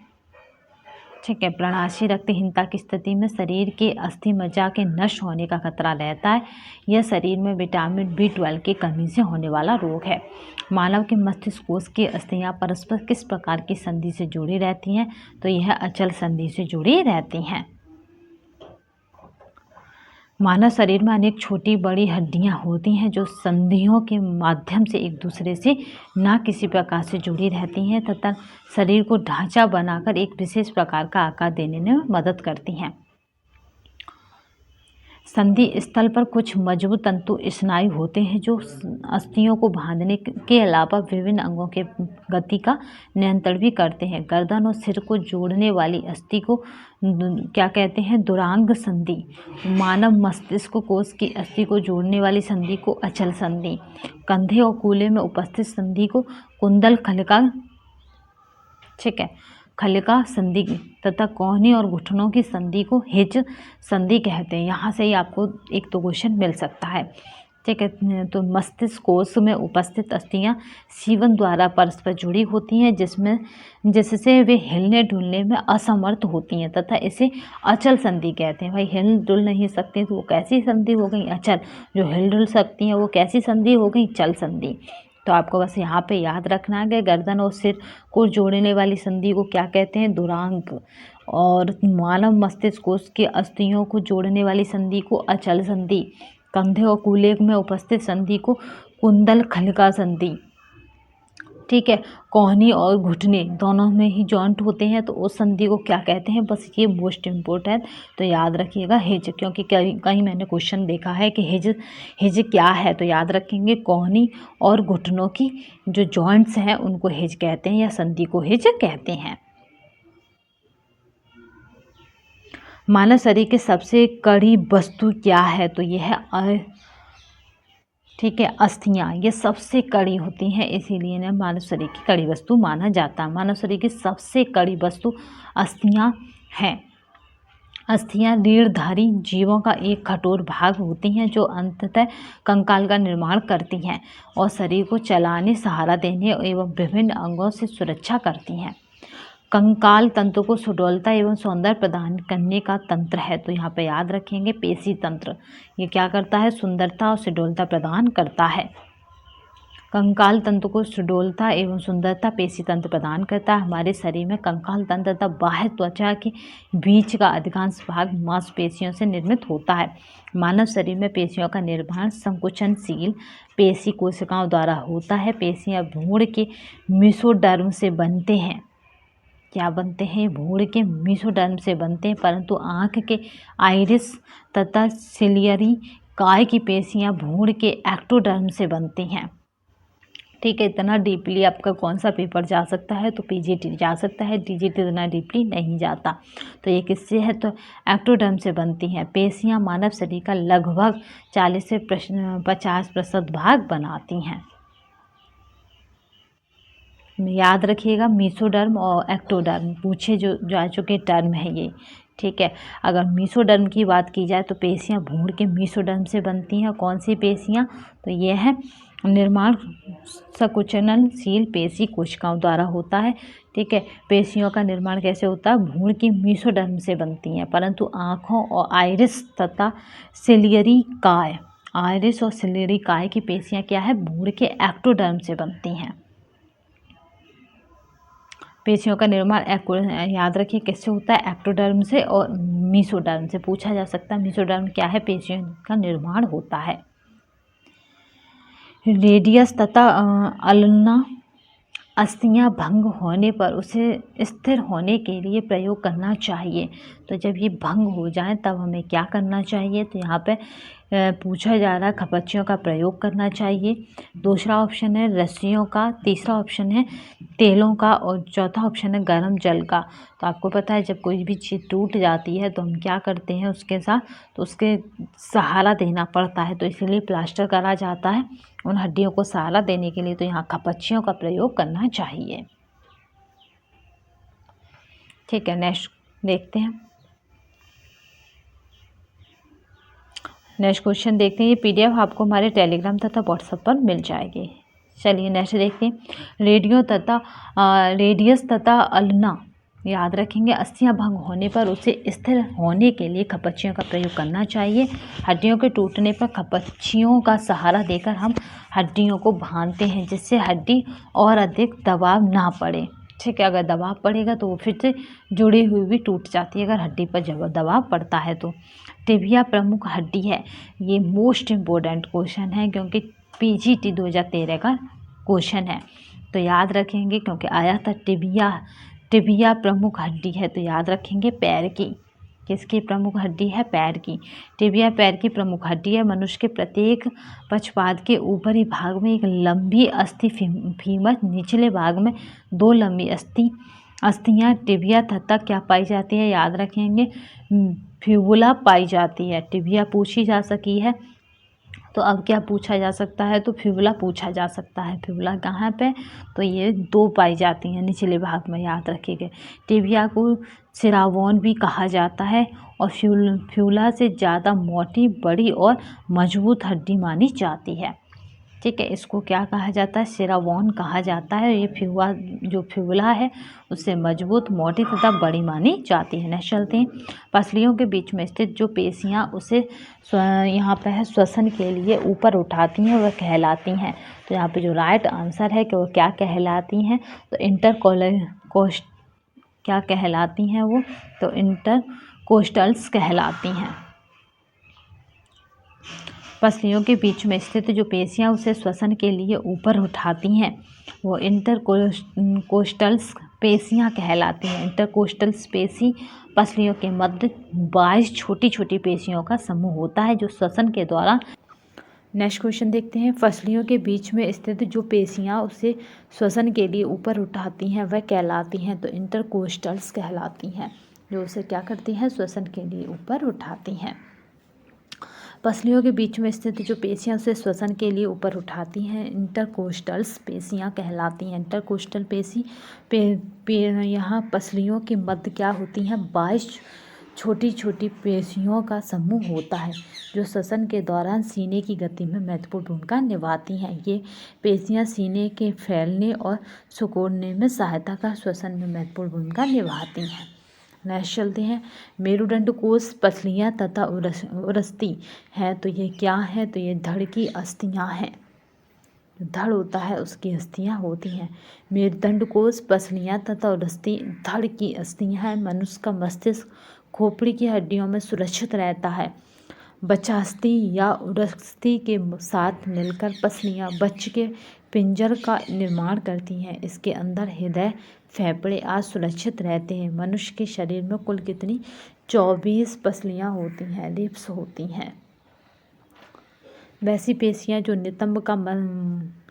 ठीक है, प्रणाशी रक्तहीनता की स्थिति में शरीर के अस्थि मज्जा के नष्ट होने का खतरा रहता है। यह शरीर में विटामिन B12 की कमी से होने वाला रोग है। मानव के मस्तिष्क कोश की अस्थियां परस्पर किस प्रकार की संधि से जुड़ी रहती हैं? तो यह अचल संधि से जुड़ी रहती हैं। मानव शरीर में अनेक छोटी बड़ी हड्डियां होती हैं जो संधियों के माध्यम से एक दूसरे से न किसी प्रकार से जुड़ी रहती हैं तथा शरीर को ढांचा बनाकर एक विशेष प्रकार का आकार देने में मदद करती हैं। संधि स्थल पर कुछ मजबूत तंतु स्नायु होते हैं जो अस्थियों को बांधने के अलावा विभिन्न अंगों के गति का नियंत्रण भी करते हैं। गर्दन और सिर को जोड़ने वाली अस्थि को क्या कहते हैं? दुरांग संधि। मानव मस्तिष्क कोश की अस्थि को जोड़ने वाली संधि को अचल संधि। कंधे और कूल्हे में उपस्थित संधि को कुंडल खलिका, ठीक है, खलिका संधि तथा कोहनी और घुटनों की संधि को हिज संधि कहते हैं। यहाँ से ही आपको एक तो क्वेश्चन मिल सकता है। ठीक है, तो मस्तिष्क कोश में उपस्थित अस्थियाँ सीवन द्वारा परस्पर जुड़ी होती हैं जिससे वे हिलने डुलने में असमर्थ होती हैं तथा इसे अचल संधि कहते हैं। भाई हिल डुल नहीं सकती तो वो कैसी संधि हो गई? अचल। जो हिल डुल सकती हैं वो कैसी संधि हो गई? चल संधि। तो आपको बस यहाँ पे याद रखना है कि गर्दन और सिर को जोड़ने वाली संधि को क्या कहते हैं? दुरांग। और मानव मस्तिष्क कोश के अस्थियों को जोड़ने वाली संधि को अचल संधि। कंधे और कूल्हे में उपस्थित संधि को कुंडल खलिका संधि। ठीक है, कोहनी और घुटने दोनों में ही जॉइंट होते हैं तो उस संधि को क्या कहते हैं? बस ये मोस्ट इम्पोर्टेंट तो याद रखिएगा हिज, क्योंकि कहीं मैंने क्वेश्चन देखा है कि हिज क्या है, तो याद रखेंगे कोहनी और घुटनों की जो जॉइंट्स हैं उनको हिज कहते हैं या संधि को हिज कहते हैं। मानव शरीर की सबसे कड़ी वस्तु क्या है? तो यह है ठीक है, अस्थियाँ। ये सबसे कड़ी होती हैं, इसीलिए इन्हें मानव शरीर की कड़ी वस्तु माना जाता है। मानव शरीर की सबसे कड़ी वस्तु अस्थियाँ हैं। अस्थियाँ रीढ़धारी जीवों का एक कठोर भाग होती हैं जो अंततः कंकाल का निर्माण करती हैं और शरीर को चलाने, सहारा देने एवं विभिन्न अंगों से सुरक्षा करती हैं। कंकाल तंत्र को सुडौलता एवं सौंदर्य प्रदान करने का तंत्र है, तो यहाँ पे याद रखेंगे पेशी तंत्र। ये क्या करता है? सुंदरता और सुडौलता प्रदान करता है। कंकाल तंत्र को सुडौलता एवं सुंदरता पेशी तंत्र प्रदान करता है। हमारे शरीर में कंकाल तंत्र तथा बाह्य त्वचा के बीच का अधिकांश भाग मांसपेशियों से निर्मित होता है। मानव शरीर में पेशियों का निर्माण संकुचनशील पेशी कोशिकाओं द्वारा होता है। पेशियाँ भ्रूण के मेसोडर्म से बनते हैं। क्या बनते हैं? भ्रूण के मेसोडर्म से बनते हैं, परंतु आँख के आइरिस तथा सिलियरी काय की पेशियाँ भ्रूण के एक्टोडर्म से बनती हैं। ठीक है, इतना डीपली आपका कौन सा पेपर जा सकता है? तो पीजीटी जा सकता है, डीजीटी इतना डीपली नहीं जाता। तो ये किससे है? तो एक्टोडर्म से बनती हैं। पेशियाँ मानव शरीर का लगभग 40 से 50% भाग बनाती हैं। याद रखिएगा मेसोडर्म और एक्टोडर्म पूछे जो जा चुके टर्म है ये। ठीक है, अगर मेसोडर्म की बात की जाए तो पेशियाँ भ्रूण के मेसोडर्म से बनती हैं। कौन सी पेशियाँ? तो ये है निर्माण संकुचनशील पेशी कोशिकाओं द्वारा होता है। ठीक है, पेशियों का निर्माण कैसे होता है? भ्रूण की मेसोडर्म से बनती हैं, परंतु आँखों और आइरिस तथा सिलियरी काय, आइरिस और सिलियरी काय की पेशियां क्या है? भ्रूण के एक्टोडर्म से बनती हैं। पेशियों का निर्माण याद रखिए किससे होता है? एक्टोडर्म से और मेसोडर्म से। पूछा जा सकता है मेसोडर्म क्या है? पेशियों का निर्माण होता है। रेडियस तथा अल्ना अस्थियां भंग होने पर उसे स्थिर होने के लिए प्रयोग करना चाहिए। तो जब ये भंग हो जाए तब हमें क्या करना चाहिए? तो यहाँ पे पूछा जा रहा है खपच्चियों का प्रयोग करना चाहिए। दूसरा ऑप्शन है रस्सियों का, तीसरा ऑप्शन है तेलों का और चौथा ऑप्शन है गर्म जल का। तो आपको पता है जब कोई भी चीज़ टूट जाती है तो हम क्या करते हैं उसके साथ? तो उसके सहारा देना पड़ता है, तो इसीलिए प्लास्टर करा जाता है उन हड्डियों को सहारा देने के लिए। तो यहाँ खपच्चियों का प्रयोग करना चाहिए। ठीक है, नेक्स्ट देखते हैं। नेक्स्ट क्वेश्चन देखते हैं। ये पीडीएफ आपको हमारे टेलीग्राम तथा व्हाट्सएप पर मिल जाएगी। चलिए नेक्स्ट देखते हैं। रेडियस तथा अल्ना याद रखेंगे। अस्थियां भंग होने पर उसे स्थिर होने के लिए खपच्चियों का प्रयोग करना चाहिए। हड्डियों के टूटने पर खपच्चियों का सहारा देकर हम हड्डियों को बांधते हैं, जिससे हड्डी और अधिक दबाव ना पड़े। ठीक है, अगर दबाव पड़ेगा तो वो फिर से जुड़ी हुई भी टूट जाती है, अगर हड्डी पर जब दबाव पड़ता है तो। टिबिया प्रमुख हड्डी है, ये मोस्ट इम्पोर्टेंट क्वेश्चन है क्योंकि पीजीटी 2013 का क्वेश्चन है, तो याद रखेंगे क्योंकि आया था टिबिया प्रमुख हड्डी है, तो याद रखेंगे पैर की। किसकी प्रमुख हड्डी है? पैर की। टिबिया पैर की प्रमुख हड्डी है। मनुष्य के प्रत्येक पक्षपाद के ऊपरी भाग में एक लंबी अस्थि फीमर, निचले भाग में 2 लंबी अस्थियां टिबिया तथा क्या पाई जाती है? याद रखेंगे फ्यूबुला पाई जाती है। टिबिया पूछी जा सकी है, तो अब क्या पूछा जा सकता है? तो फ्यूबुला पूछा जा सकता है। फ्यूबुला कहाँ पे? तो ये 2 पाई जाती हैं निचले भाग में, याद रखिएगा। टिबिया को सिरावोन भी कहा जाता है और फ्यूला से ज़्यादा मोटी, बड़ी और मजबूत हड्डी मानी जाती है। ठीक है, इसको क्या कहा जाता है? सिरावोन कहा जाता है। ये फ्यूला है उससे मजबूत, मोटी तथा बड़ी मानी जाती है। नेक्स्ट चलते हैं। पसलियों के बीच में स्थित जो पेशियां उसे यहाँ पे है श्वसन के लिए ऊपर उठाती हैं वह कहलाती हैं। तो यहाँ पे जो राइट आंसर है कि वो क्या कहलाती हैं? तो क्या कहलाती हैं वो? तो इंटरकोस्टल्स कहलाती हैं। पसलियों के बीच में स्थित जो पेशियां उसे श्वसन के लिए ऊपर उठाती हैं वो इंटरकोस्टल्स पेशियां कहलाती हैं। इंटरकोस्टल्स पेशी पसलियों के मध्य 22 छोटी छोटी पेशियों का समूह होता है जो श्वसन के दौरान। नेक्स्ट क्वेश्चन देखते हैं। पसलियों के बीच में स्थित जो पेशियां उसे श्वसन के लिए ऊपर उठाती हैं वह कहलाती हैं, तो इंटरकोस्टल्स कहलाती हैं, जो उसे क्या करती हैं? श्वसन के लिए ऊपर उठाती हैं। पसलियों के बीच में स्थित जो पेशियां उसे श्वसन के लिए ऊपर उठाती हैं इंटरकोस्टल्स पेशियां कहलाती हैं। इंटरकोस्टल पेशी यहाँ पसलियों के मध्य क्या होती हैं? 22 छोटी छोटी पेशियों का समूह होता है जो श्वसन के दौरान सीने की गति में महत्वपूर्ण भूमिका निभाती हैं। ये पेशियां सीने के फैलने और सिकुड़ने में सहायता का श्वसन में महत्वपूर्ण भूमिका निभाती हैं। नेक्स्ट चलते हैं। मेरुदंड कोष, पसलियाँ तथा उरस्ती है, तो ये क्या है? तो ये धड़ की अस्थियाँ हैं। धड़ होता है उसकी अस्थियाँ होती हैं। मेरुदंड कोष, पसलियाँ तथा उरस्ती धड़ की अस्थियाँ हैं। मनुष्य का मस्तिष्क खोपड़ी की हड्डियों में सुरक्षित रहता है। बचास्थि या उरस्ती के साथ मिलकर पसलियाँ बच्चे के पिंजर का निर्माण करती हैं। इसके अंदर हृदय, फेफड़े आदि सुरक्षित रहते हैं। मनुष्य के शरीर में कुल कितनी? 24 पसलियाँ होती हैं, रिब्स होती हैं। वैसी पेशियाँ जो नितंब का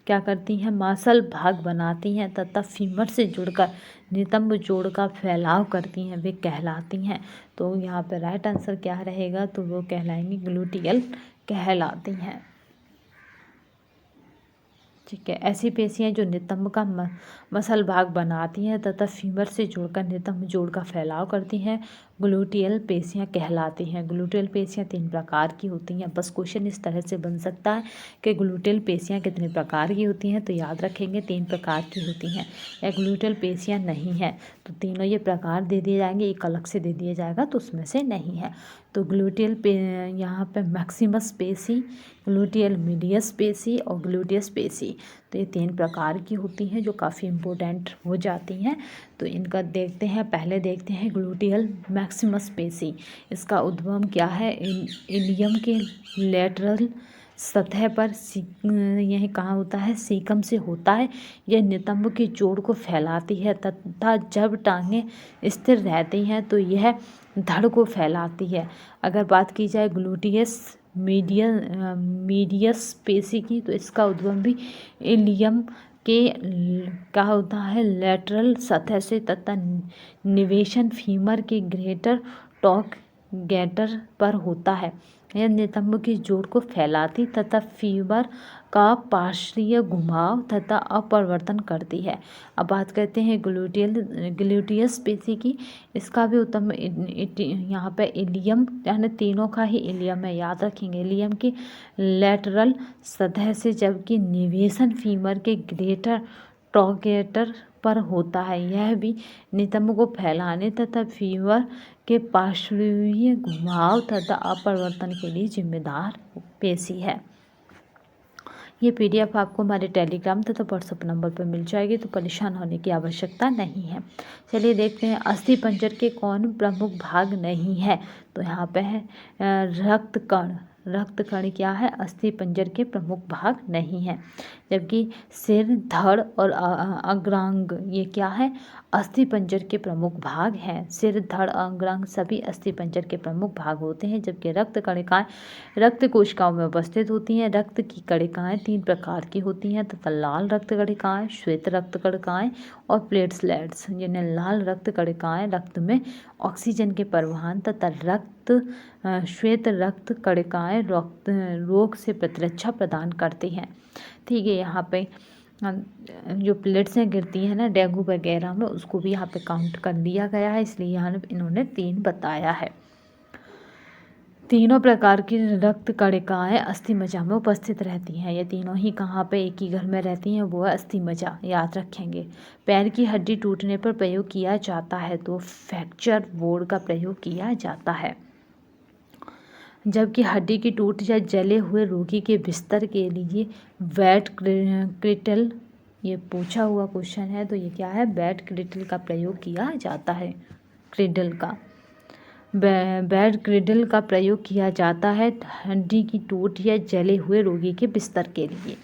क्या करती हैं? मांसल भाग बनाती हैं तथा फीमर से जुड़कर नितंब जोड़ का फैलाव करती हैं, वे कहलाती हैं। तो यहाँ पर राइट आंसर क्या रहेगा? तो वो कहलाएंगी ग्लूटियल कहलाती हैं। ठीक है। ऐसी पेशियाँ जो नितंब का मसल भाग बनाती हैं तथा फीमर से जोड़कर नितंब जोड़ का फैलाव करती हैं, ग्लूटियल पेशियाँ कहलाती हैं। ग्लूटियल पेशियाँ 3 प्रकार की होती हैं। बस क्वेश्चन इस तरह से बन सकता है कि ग्लूटियल पेशियाँ कितने प्रकार की होती हैं, तो याद रखेंगे 3 प्रकार की होती हैं। या ग्लूटियल पेशियाँ नहीं है तो तीनों ये प्रकार दे दिए जाएंगे, एक अलग से दे दिया जाएगा तो उसमें से नहीं है। तो ग्लूटियल पे यहाँ पे मैक्सिमस पेशी, ग्लूटियल मीडियस पेशी और ग्लूटियस पेशी, तो ये 3 प्रकार की होती हैं जो काफ़ी इम्पोर्टेंट हो जाती हैं। तो इनका देखते हैं, पहले देखते हैं ग्लूटियल मैक्सिमस पेशी। इसका उद्गम क्या है, इलियम के लेटरल सतह पर यह कहाँ होता है, सीकम से होता है। यह नितंब के जोड़ को फैलाती है तथा जब टांगें स्थिर रहती हैं तो यह धड़ को फैलाती है। अगर बात की जाए ग्लूटियस मीडियस पेशी की, तो इसका उद्गम भी इलियम के क्या होता है, लेटरल सतह से तथा निवेशन फीमर के ग्रेटर टॉक गैटर पर होता है। यह नितंब के जोड़ को फैलाती तथा फीमर का पार्श्वीय घुमाव तथा अपरिवर्तन करती है। अब बात करते हैं ग्लूटियस पेशी की। इसका भी उत्तम यहाँ पे इलियम, यानी तीनों का ही इलियम है, याद रखेंगे। इलियम की लेटरल सतह से, जबकि निवेशन फीमर के ग्रेटर ट्रॉगेटर पर होता है। यह भी नितंब को फैलाने तथा फीमर के पार्श्वीय घुमाव तथा अपरिवर्तन के लिए जिम्मेदार पेशी है। ये PDF आपको हमारे टेलीग्राम तथा व्हाट्सएप नंबर पर मिल जाएगी, तो परेशान होने की आवश्यकता नहीं है। चलिए देखते हैं अस्थि पंजर के कौन प्रमुख भाग नहीं है, तो यहाँ पे है रक्त कण। रक्त कण क्या है, अस्थि पंजर के प्रमुख भाग नहीं है। जबकि सिर, धड़ और अग्रांग ये क्या है, अस्थि पंजर के प्रमुख भाग हैं। सिर, धड़, अग्रांग सभी अस्थि पंजर के प्रमुख भाग होते हैं। जबकि रक्त कणिकाएं रक्त कोशिकाओं में उपस्थित होती हैं। रक्त की कणिकाएं 3 प्रकार की होती हैं तथा लाल रक्त कणिकाएं, श्वेत रक्त कणिकाएं और प्लेटलेट्स। जिन्हें लाल रक्त कणिकाएं रक्त में ऑक्सीजन के परिवहन तथा श्वेत रक्त कणिकाएं रोग से प्रतिरक्षा प्रदान करती हैं। ठीक है, यहाँ पे जो प्लेट्सें गिरती हैं ना डेंगू वगैरह में, उसको भी यहाँ पे काउंट कर लिया गया है, इसलिए यहाँ इन्होंने 3 बताया है। तीनों प्रकार की रक्त कणिकाएं अस्थि मज्जा में उपस्थित रहती हैं। ये तीनों ही कहाँ पे एक ही घर में रहती हैं, वो है अस्थि मज्जा, याद रखेंगे। पैर की हड्डी टूटने पर प्रयोग किया जाता है तो फ्रैक्चर बोर्ड का प्रयोग किया जाता है। जबकि हड्डी की टूट या जले हुए रोगी के बिस्तर के लिए वेट क्रिटल, ये पूछा हुआ क्वेश्चन है, तो ये क्या है, बेड क्रिटल का प्रयोग किया जाता है। क्रिडल का बेड क्रिडल का प्रयोग किया जाता है हड्डी की टूट या जले हुए रोगी के बिस्तर के लिए।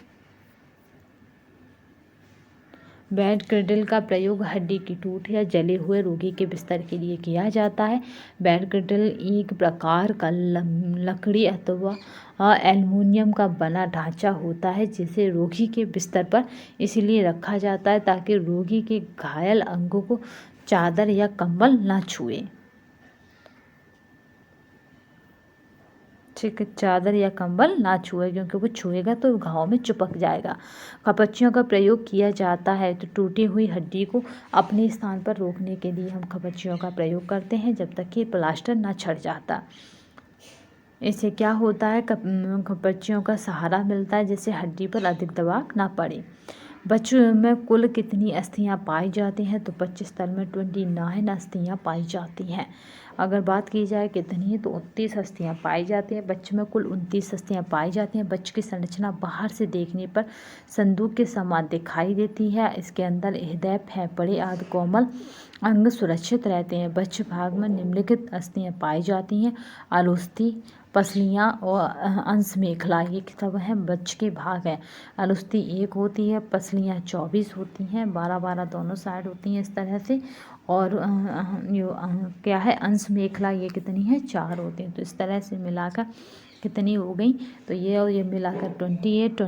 बेड क्रिडल का प्रयोग हड्डी की टूट या जले हुए रोगी के बिस्तर के लिए किया जाता है। बेड क्रिडल एक प्रकार का लकड़ी अथवा एल्युमिनियम का बना ढांचा होता है जिसे रोगी के बिस्तर पर इसलिए रखा जाता है ताकि रोगी के घायल अंगों को चादर या कंबल न छुए। ठीक है, चादर या कंबल ना छुए, क्योंकि वो छुएगा तो घाव में चिपक जाएगा। खपच्चियों का प्रयोग किया जाता है तो टूटी हुई हड्डी को अपने स्थान पर रोकने के लिए हम खपच्चियों का प्रयोग करते हैं जब तक कि प्लास्टर ना छट जाता। इससे क्या होता है, खपच्चियों का सहारा मिलता है जिससे हड्डी पर अधिक दबाव ना पड़े। बच्चों में कुल कितनी अस्थियां पाई जाती हैं, तो 25 तल में 29 अस्थियां पाई जाती हैं। अगर बात की जाए कितनी, तो 29 अस्थियां पाई जाती हैं। बच्चे में कुल 29 अस्थियां पाई जाती हैं। बच्चे की संरचना बाहर से देखने पर संदूक के समान दिखाई देती है। इसके अंदर हृदय, फेफड़े आदि कोमल अंग सुरक्षित रहते हैं। बच्चे भाग में निम्नलिखित अस्थियां पाई जाती हैं, अलुस्थि, पसलियाँ और अंश मेखला, ये सब हैं बच्चे के भाग हैं। अलुस्थि 1 होती है, पसलियाँ 24 होती हैं, 12-12 दोनों साइड होती हैं इस तरह से। और क्या है, अंश मेखला ये कितनी है, 4 होती हैं। तो इस तरह से मिलाकर कितनी हो गई, तो ये और ये मिलाकर 28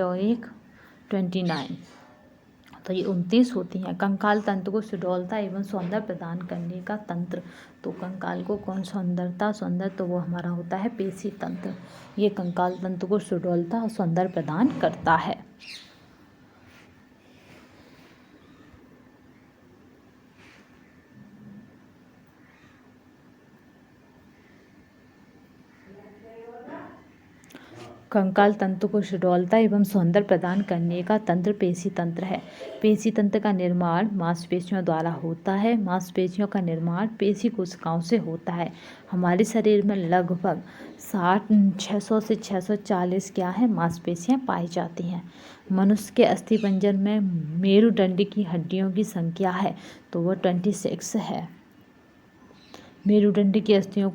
और 1 29, तो ये 29 होती हैं। कंकाल तंत्र को सुडौलता एवं सौंदर्य प्रदान करने का तंत्र, तो कंकाल को कौन सौंदर्य, तो वो हमारा होता है पेशी तंत्र। ये कंकाल तंत्र को सुडौलता और सौंदर्य प्रदान करता है। कंकाल तंतु को सुडौलता एवं सौंदर्य प्रदान करने का तंत्र पेशी तंत्र है। पेशी तंत्र का निर्माण मांसपेशियों द्वारा होता है। मांसपेशियों का निर्माण पेशी कोशिकाओं से होता है। हमारे शरीर में लगभग 600 से 640 क्या है मांसपेशियां पाई जाती हैं। मनुष्य के अस्थिपंजर में मेरुदंड की हड्डियों की संख्या है तो वह 26 है। मेरुदंड की अस्थियों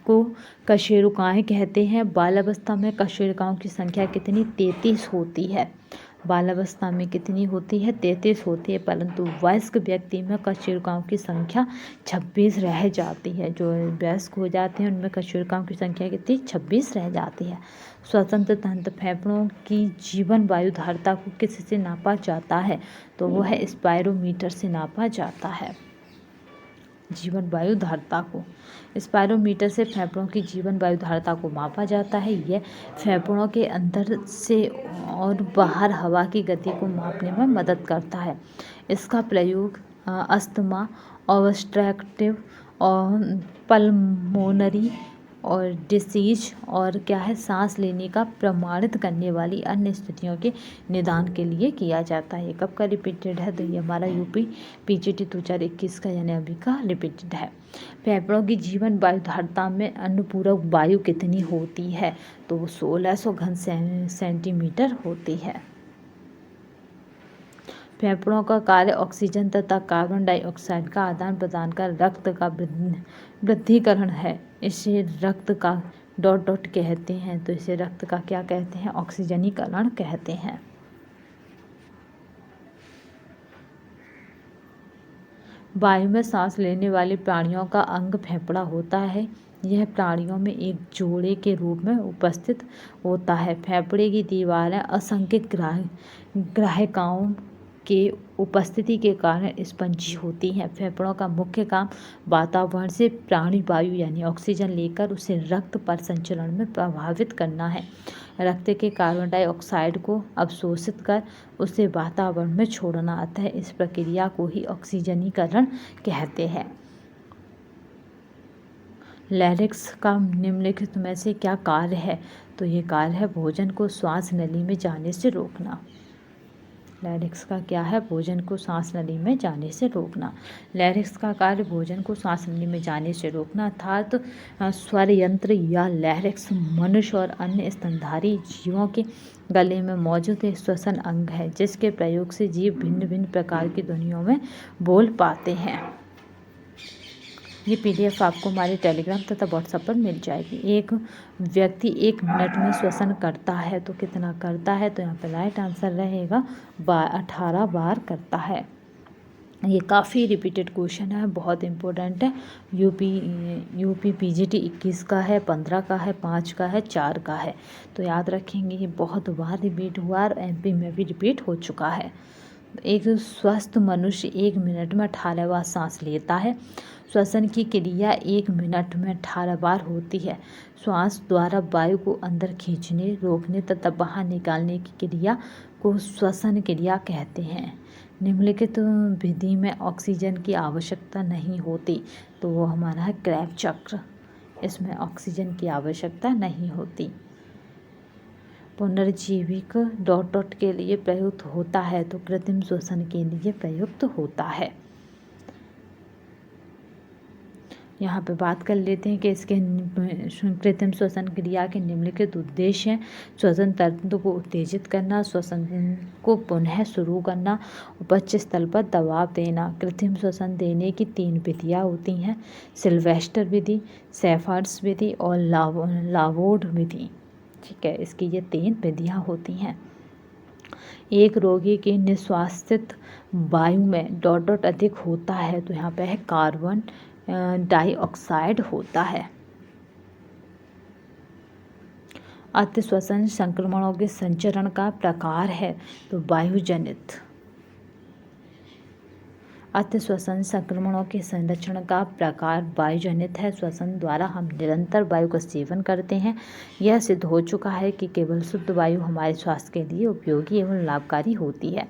को कशेरुकाएं कहते हैं। बालावस्था में कशेरुकाओं की संख्या कितनी 33 होती है। बालावस्था में कितनी होती है 33 होती है, परंतु वयस्क व्यक्ति में कशेरुकाओं की संख्या 26 रह जाती है। जो वयस्क हो जाते हैं उनमें कशेरुकाओं की संख्या कितनी 26 रह जाती है। स्वतंत्र तंत्र फेफड़ों की जीवन वायु धारिता को किससे नापा जाता है तो वह स्पायरोमीटर से नापा जाता है। जीवन वायु धारिता को स्पायरोमीटर से फेफड़ों की जीवन वायु धारिता को मापा जाता है। यह फेफड़ों के अंदर से और बाहर हवा की गति को मापने में मदद करता है। इसका प्रयोग अस्थमा, ऑब्स्ट्रक्टिव और पल्मोनरी और डिसीज और क्या है सांस लेने का प्रमाणित करने वाली अन्य स्थितियों के निदान के लिए किया जाता है। कब का रिपीटेड है तो ये हमारा यूपी पीजीटी 2021 का यानी अभी का रिपीटेड है। फेफड़ों की जीवन वायु धारिता में अनुपूरक वायु कितनी होती है तो वो 1600 घन सेंटीमीटर होती है। फेफड़ों का कार्य ऑक्सीजन तथा कार्बन डाइऑक्साइड का आदान प्रदान कर रक्त का वृद्धिकरण है। इसे रक्त का डॉट डॉट कहते हैं तो इसे रक्त का क्या कहते हैं ऑक्सीजनीकरण कहते हैं। वायु में सांस लेने वाले प्राणियों का अंग फेफड़ा होता है। यह प्राणियों में एक जोड़े के रूप में उपस्थित होता है। फेफड़े की दीवारें असंख्य ग्राहिकाओं के उपस्थिति के कारण स्पंजी होती हैं। फेफड़ों का मुख्य काम वातावरण से प्राणी वायु यानी ऑक्सीजन लेकर उसे रक्त पर संचरण में प्रभावित करना है। रक्त के कार्बन डाइऑक्साइड को अवशोषित कर उसे वातावरण में छोड़ना, अतः इस प्रक्रिया को ही ऑक्सीजनीकरण कहते हैं। लैरिक्स का निम्नलिखित में से क्या कार्य है तो ये कार्य है भोजन को श्वास नली में जाने से रोकना। लैरिक्स का क्या है भोजन को सांस नली में जाने से रोकना। लैरिक्स का कार्य भोजन को सांस नली में जाने से रोकना अर्थात स्वर यंत्र या लैरिक्स मनुष्य और अन्य स्तनधारी जीवों के गले में मौजूद एक श्वसन अंग है जिसके प्रयोग से जीव भिन्न भिन्न प्रकार की ध्वनियों में बोल पाते हैं। ये पीडीएफ आपको हमारे टेलीग्राम तथा व्हाट्सएप पर मिल जाएगी। एक व्यक्ति 1 मिनट में श्वसन करता है तो कितना करता है तो यहाँ पर राइट आंसर रहेगा 18 बार करता है। ये काफ़ी रिपीटेड क्वेश्चन है, बहुत इम्पोर्टेंट है। यूपी पीजीटी 21 का है, 15 का है, 5 का है, 4 का है, तो याद रखेंगे। ये बहुत बार रिपीट हुआ और एमपी में भी रिपीट हो चुका है। एक स्वस्थ मनुष्य 1 मिनट में 18 बार सांस लेता है। श्वसन की क्रिया 1 मिनट में 18 बार होती है। श्वास द्वारा वायु को अंदर खींचने, रोकने तथा बाहर निकालने की क्रिया को श्वसन क्रिया कहते हैं। निम्नलिखित विधि में ऑक्सीजन की आवश्यकता नहीं होती तो वो हमारा है क्रैब चक्र। इसमें ऑक्सीजन की आवश्यकता नहीं होती। पुनर्जीविक डॉट डॉट के लिए प्रयुक्त होता है तो कृत्रिम श्वसन के लिए प्रयुक्त होता है। यहाँ पे बात कर लेते हैं कि इसके कृत्रिम श्वसन क्रिया के निम्नलिखित उद्देश्य हैं। श्वसन तंत्र को उत्तेजित करना, श्वसन को पुनः शुरू करना, उपच्य स्थल पर दबाव देना। कृत्रिम श्वसन देने की 3 विधियाँ होती हैं, सिल्वेस्टर विधि, सेफर्ड्स विधि और लावोड विधि। ठीक है, इसकी ये 3 विधियाँ होती हैं। एक रोगी के निश्वासित वायु में डॉट डॉट अधिक होता है तो यहाँ पे है कार्बन डाइऑक्साइड होता है। अतिश्वसन संक्रमणों के संचरण का प्रकार है तो वायुजनित। अति श्वसन संक्रमणों के संरक्षण का प्रकार वायुजनित है। श्वसन द्वारा हम निरंतर वायु का सेवन करते हैं। यह सिद्ध हो चुका है कि केवल शुद्ध वायु हमारे स्वास्थ्य के लिए उपयोगी एवं लाभकारी होती है।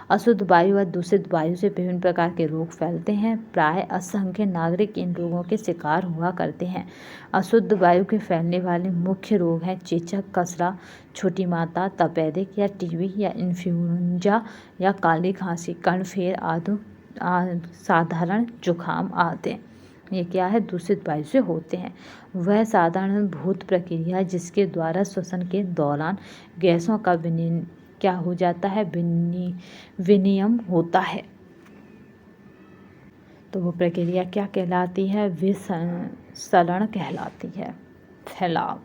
अशुद्ध वायु व दूषित वायु से विभिन्न प्रकार के रोग फैलते हैं। प्राय असंख्य नागरिक इन रोगों के शिकार हुआ करते हैं। अशुद्ध वायु के फैलने वाले मुख्य रोग हैं चेचक, खसरा, छोटी माता, तपेदिक या टीबी या इन्फ्लुएंजा या काली खांसी, कर्णफेर आदि साधारण जुखाम आदि। ये क्या है? दूषित वायु से होते हैं। वह साधारण भूत प्रक्रिया जिसके द्वारा श्वसन के दौरान गैसों का क्या हो जाता है? विनिमय होता है। तो वो प्रक्रिया क्या कहलाती है? विसरण कहलाती है। फैलाव,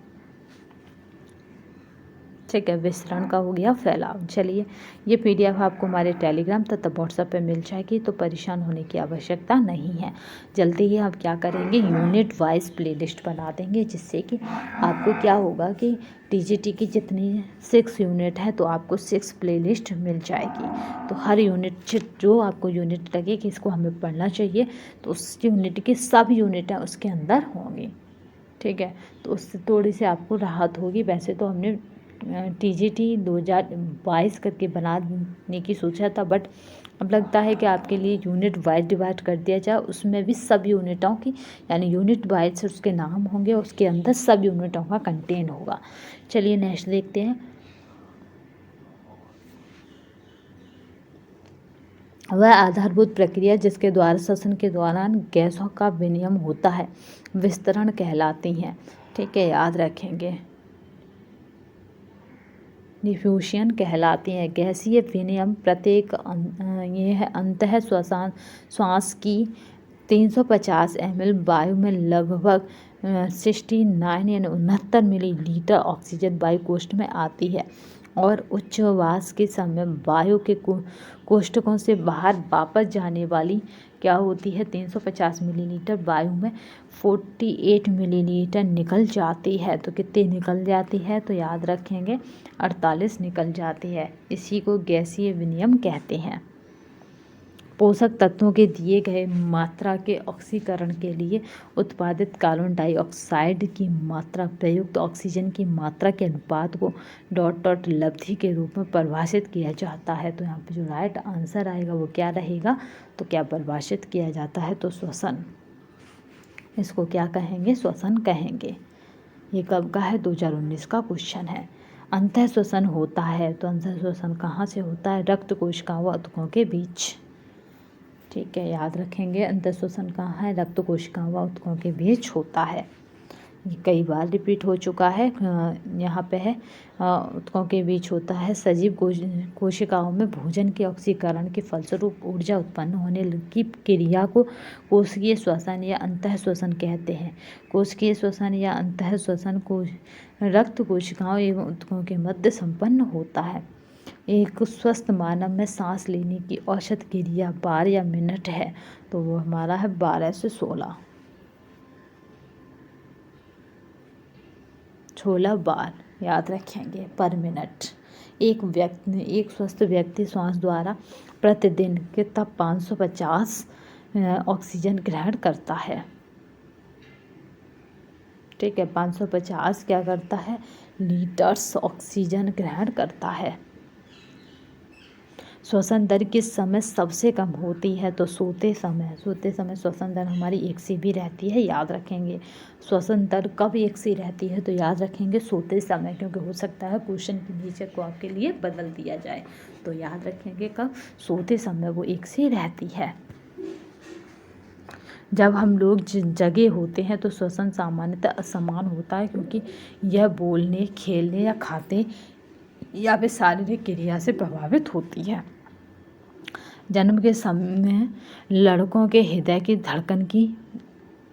ठीक है, विसरण का हो गया फैलाव। चलिए, ये PDF आपको हमारे टेलीग्राम तथा व्हाट्सएप पे मिल जाएगी, तो परेशान होने की आवश्यकता नहीं है। जल्दी ही हम क्या करेंगे? यूनिट वाइज प्लेलिस्ट बना देंगे, जिससे कि आपको क्या होगा कि TGT की जितनी 6 यूनिट है तो आपको 6 प्लेलिस्ट मिल जाएगी। तो हर यूनिट जो आपको यूनिट लगे कि इसको हमें पढ़ना चाहिए, तो उस यूनिट की सब यूनिट है उसके अंदर होंगी, ठीक है। तो उससे थोड़ी सी आपको राहत होगी। वैसे तो हमने TGT 2022 करके बनाने की सोचा था, बट अब लगता है कि आपके लिए यूनिट वाइज डिवाइड कर दिया जाए, उसमें भी सब यूनिटों की, यानी यूनिट वाइज से उसके नाम होंगे, उसके अंदर सब यूनिटों का कंटेंट होगा। चलिए नेक्स्ट देखते हैं। वह आधारभूत प्रक्रिया जिसके द्वारा श्वसन के दौरान गैसों का विनिमय होता है विस्तरण कहलाती हैं, ठीक है, याद रखेंगे। डिफ्यूशन कहलाती है। गैसीय विनिमय प्रत्येक ये है अंतः श्वास की 350 ml वायु में लगभग 69 यानी 69 मिलीलीटर ऑक्सीजन वायु कोष्ठ में आती है, और उच्छ्वास के समय वायु के कोष्ठकों से बाहर वापस जाने वाली क्या होती है? 350 मिलीलीटर वायु में 48 मिलीलीटर निकल जाती है। तो कितनी निकल जाती है? तो याद रखेंगे 48 निकल जाती है। इसी को गैसीय विनिमय कहते हैं। पोषक तत्वों के दिए गए मात्रा के ऑक्सीकरण के लिए उत्पादित कार्बन डाइऑक्साइड की मात्रा प्रयुक्त ऑक्सीजन की मात्रा के अनुपात को डॉट लब्धि के रूप में परिभाषित किया जाता है। तो यहाँ पे जो राइट आंसर आएगा वो क्या रहेगा? तो क्या परिभाषित किया जाता है? तो श्वसन। इसको क्या कहेंगे? श्वसन कहेंगे। ये कब का है? 2019 का क्वेश्चन है। अंतः श्वसन होता है, तो अंतः श्वसन कहाँ से होता है? रक्त कोशिकाओं व ऊतकों के बीच, ठीक है, याद रखेंगे। अंतः श्वसन कहाँ है? रक्त कोशिकाओं व ऊतकों के बीच होता है। ये कई बार रिपीट हो चुका है। यहाँ पे है ऊतकों के बीच होता है। सजीव कोशिकाओं में भोजन के ऑक्सीकरण के फलस्वरूप ऊर्जा उत्पन्न होने की क्रिया को कोशिकीय श्वसन या अंतः श्वसन कहते हैं। कोशिकीय श्वसन या अंतः श्वसन को रक्त कोशिकाओं एवं ऊतकों के मध्य संपन्न होता है। एक स्वस्थ मानव में सांस लेने की औसत क्रिया बार या मिनट है, तो वो हमारा है 12 से 16 बार, याद रखेंगे, पर मिनट। एक स्वस्थ व्यक्ति श्वास द्वारा प्रतिदिन कितना 550 ऑक्सीजन ग्रहण करता है, ठीक है, 550 क्या करता है? लीटर्स ऑक्सीजन ग्रहण करता है। श्वसन दर किस समय सबसे कम होती है? तो सोते समय श्वसन दर हमारी 1 से भी रहती है, याद रखेंगे। श्वसन दर कब 1 से रहती है? तो याद रखेंगे सोते समय, क्योंकि हो सकता है क्वेश्चन के नीचे को आपके लिए बदल दिया जाए। तो याद रखेंगे कब? सोते समय वो 1 से रहती है। जब हम लोग जगे होते हैं तो श्वसन सामान्यतः असमान होता है, क्योंकि यह बोलने, खेलने या खाते या फिर शारीरिक क्रिया से प्रभावित होती है। जन्म के समय लड़कों के हृदय की धड़कन की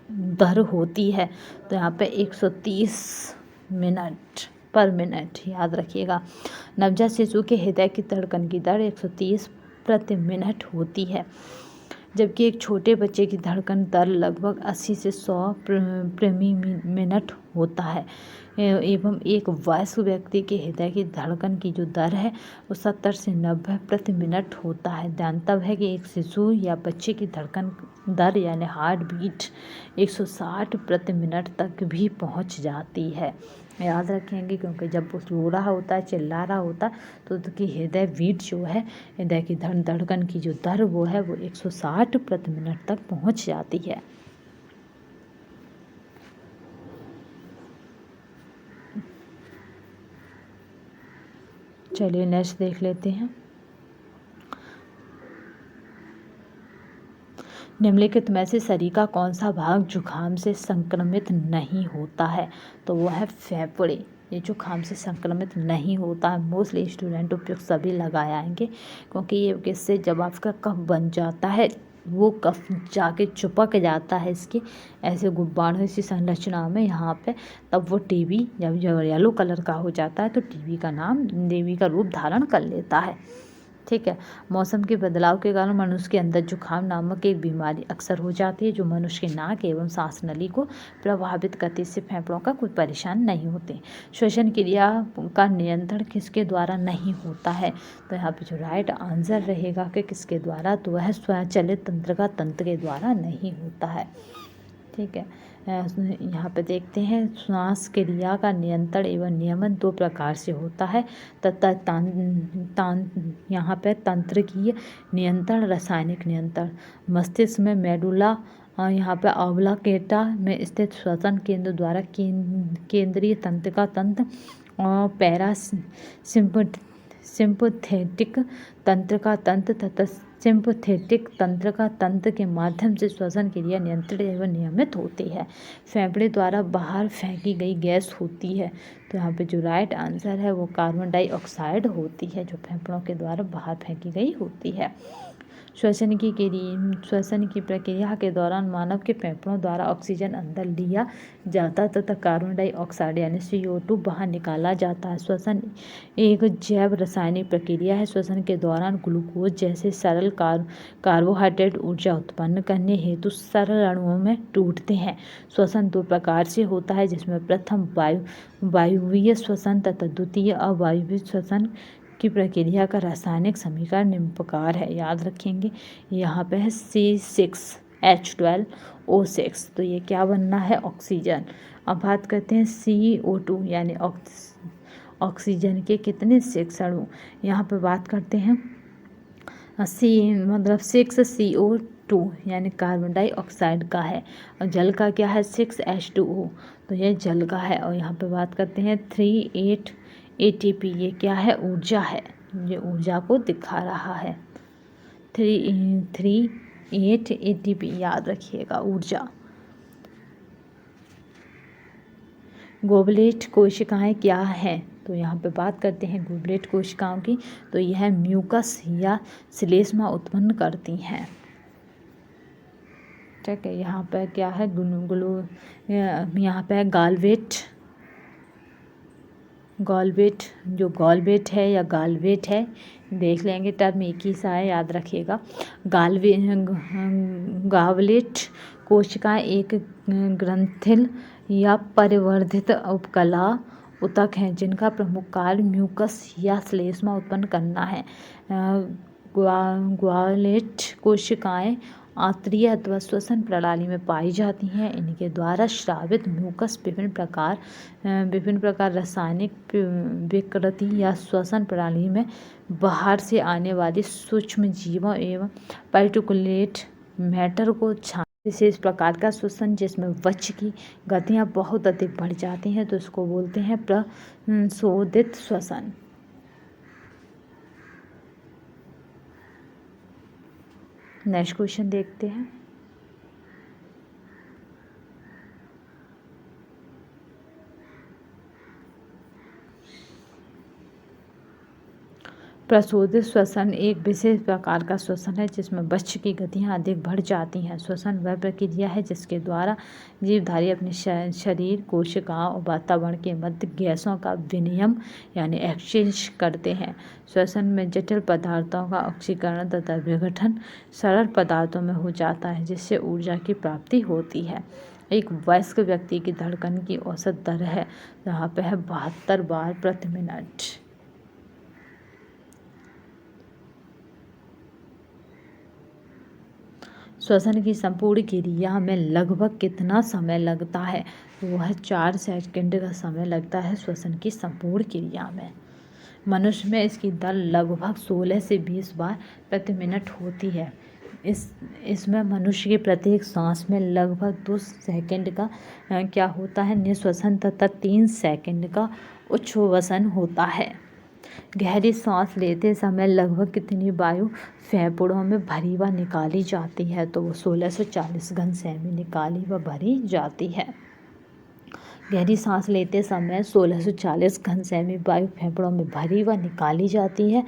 दर होती है, तो यहाँ पे 130 मिनट पर मिनट, याद रखिएगा। नवजात शिशु के हृदय की धड़कन की दर 130 प्रति मिनट होती है, जबकि एक छोटे बच्चे की धड़कन दर लगभग 80 से 100 प्रति मिनट होता है एवं एक वयस्क व्यक्ति के हृदय की धड़कन की जो दर है वो 70 से 90 प्रति मिनट होता है। ध्यातव्य है कि एक शिशु या बच्चे की धड़कन दर यानी हार्ट बीट 160 प्रति मिनट तक भी पहुंच जाती है। याद रखेंगे, क्योंकि जब वो रो रहा होता है, चिल्ला रहा होता है, तो उसकी हृदय बीट जो है, हृदय की धड़कन की जो दर वो है वो 160 प्रति मिनट तक पहुंच जाती है। चलिए नेक्स्ट देख लेते हैं। निम्नलिखित में से शरीर का कौन सा भाग जुकाम से संक्रमित नहीं होता है? तो वो है फेफड़े। ये जुकाम से संक्रमित नहीं होता है। मोस्टली स्टूडेंट उपयुक्त सभी लगाए आएंगे, क्योंकि ये इससे जब आपका कफ बन जाता है, वो कफ जाके चिपक जाता है इसके ऐसे गुब्बारों सी संरचना में यहाँ पे, तब वो टीबी जब येलो कलर का हो जाता है तो टीबी का रूप धारण कर लेता है। ठीक है। मौसम के बदलाव के कारण मनुष्य के अंदर जुकाम नामक एक बीमारी अक्सर हो जाती है, जो मनुष्य के नाक एवं सांस नली को प्रभावित करती है। इससे फेफड़ों का कोई परेशान नहीं होते। श्वसन क्रिया का नियंत्रण किसके द्वारा नहीं होता है? तो यहाँ पे जो राइट आंसर रहेगा कि किसके द्वारा, तो वह स्वचालित तंत्र के द्वारा नहीं होता है। ठीक है। यहाँ पे देखते हैं, श्वास क्रिया का नियंत्रण एवं नियमन दो प्रकार से होता है तथा यहाँ पे तंत्रिकीय नियंत्रण, रासायनिक नियंत्रण। मस्तिष्क में मेडुला यहाँ पे ऑब्लांगेटा में स्थित श्वसन केंद्र द्वारा केंद्रीय तंत्रिका तंत्र और सिंपथेटिक तंत्र का तंत्र तथा सिंपथेटिक तंत्र का तंत्र के माध्यम से श्वसन क्रिया नियंत्रित एवं नियमित होती है। फेफड़े द्वारा बाहर फेंकी गई गैस होती है, तो यहाँ पे जो राइट आंसर है वो कार्बन डाइऑक्साइड होती है, जो फेफड़ों के द्वारा बाहर फेंकी गई होती है। श्वसन की प्रक्रिया के दौरान मानव के फेफड़ों द्वारा ऑक्सीजन अंदर लिया जाता तथा कार्बन डाइऑक्साइड यानी CO2 बाहर निकाला जाता है। श्वसन एक जैव रासायनिक प्रक्रिया है। श्वसन के दौरान ग्लूकोज जैसे सरल कार्बोहाइड्रेट ऊर्जा उत्पन्न करने हेतु सरल अणुओं में टूटते हैं। श्वसन दो प्रकार से होता है, जिसमें प्रथम वायुवीय श्वसन तथा द्वितीय अवायुवीय श्वसन की प्रक्रिया का रासायनिक समीकरण निम्न प्रकार है। याद रखेंगे, यहाँ पे है C6H12O6, तो ये क्या बनना है? ऑक्सीजन। अब बात करते हैं CO2 यानी ऑक्सीजन के कितने 6 अणु। यहाँ पे बात करते हैं मतलब 6CO2 यानी कार्बन डाइऑक्साइड का है, और जल का क्या है? 6H2O, तो ये जल का है। और यहाँ पे बात करते हैं 38 ATP, ये क्या है? ऊर्जा है, ये ऊर्जा को दिखा रहा है। 38 ATP, याद रखिएगा, ऊर्जा। गोबलेट कोशिकाएं क्या है? तो यहाँ पे बात करते हैं गोबलेट कोशिकाओं की, तो यह म्यूकस या श्लेष्मा उत्पन्न करती हैं। ठीक है। यहाँ पे क्या है? यहाँ पे गॉलवेट जो गॉलवेट है या गालवेट है, देख लेंगे, टर्म एक ही सा है, याद रखिएगा। गावलेट कोशिकाएं एक ग्रंथिल या परिवर्धित उपकला ऊतक हैं, जिनका प्रमुख कार्य म्यूकस या श्लेष्मा उत्पन्न करना है। ग्वालेट कोशिकाएं आंतरिक अथवा श्वसन प्रणाली में पाई जाती हैं। इनके द्वारा स्रावित म्यूकस विभिन्न प्रकार रासायनिक विकृति या श्वसन प्रणाली में बाहर से आने वाली सूक्ष्म जीवों एवं पार्टिकुलेट मैटर को विशेष प्रकार का श्वसन, जिसमें वक्ष की गतियाँ बहुत अधिक बढ़ जाती हैं, तो इसको बोलते हैं प्रशोधित श्वसन। नेक्स्ट क्वेश्चन देखते हैं। प्रशोधित श्वसन एक विशेष प्रकार का श्वसन है, जिसमें वक्ष की गतियाँ अधिक बढ़ जाती हैं। श्वसन वह प्रक्रिया है जिसके द्वारा जीवधारी अपने शरीर, कोशिकाओं और वातावरण के मध्य गैसों का विनिमय यानी एक्सचेंज करते हैं। श्वसन में जटिल पदार्थों का ऑक्सीकरण तथा विघटन सरल पदार्थों में हो जाता है, जिससे ऊर्जा की प्राप्ति होती है। एक वयस्क व्यक्ति की धड़कन की औसत दर है, यहाँ पे है 72 बार प्रति मिनट। श्वसन की संपूर्ण क्रिया में लगभग कितना समय लगता है? वह 4 सेकंड का समय लगता है श्वसन की संपूर्ण क्रिया में। मनुष्य में इसकी दर लगभग 16 से 20 बार प्रति मिनट होती है। इसमें मनुष्य की प्रत्येक सांस में लगभग 2 सेकंड का क्या होता है, निःश्वसन तथा 3 सेकंड का उच्छ्वसन होता है। गहरी सांस लेते समय लगभग कितनी वायु फेफड़ों में भरी व निकाली जाती है? तो वो 1640 घन सेमी निकाली व भरी जाती है। गहरी सांस लेते समय 1640 घन सेमी वायु फेफड़ों में भरी व निकाली जाती है,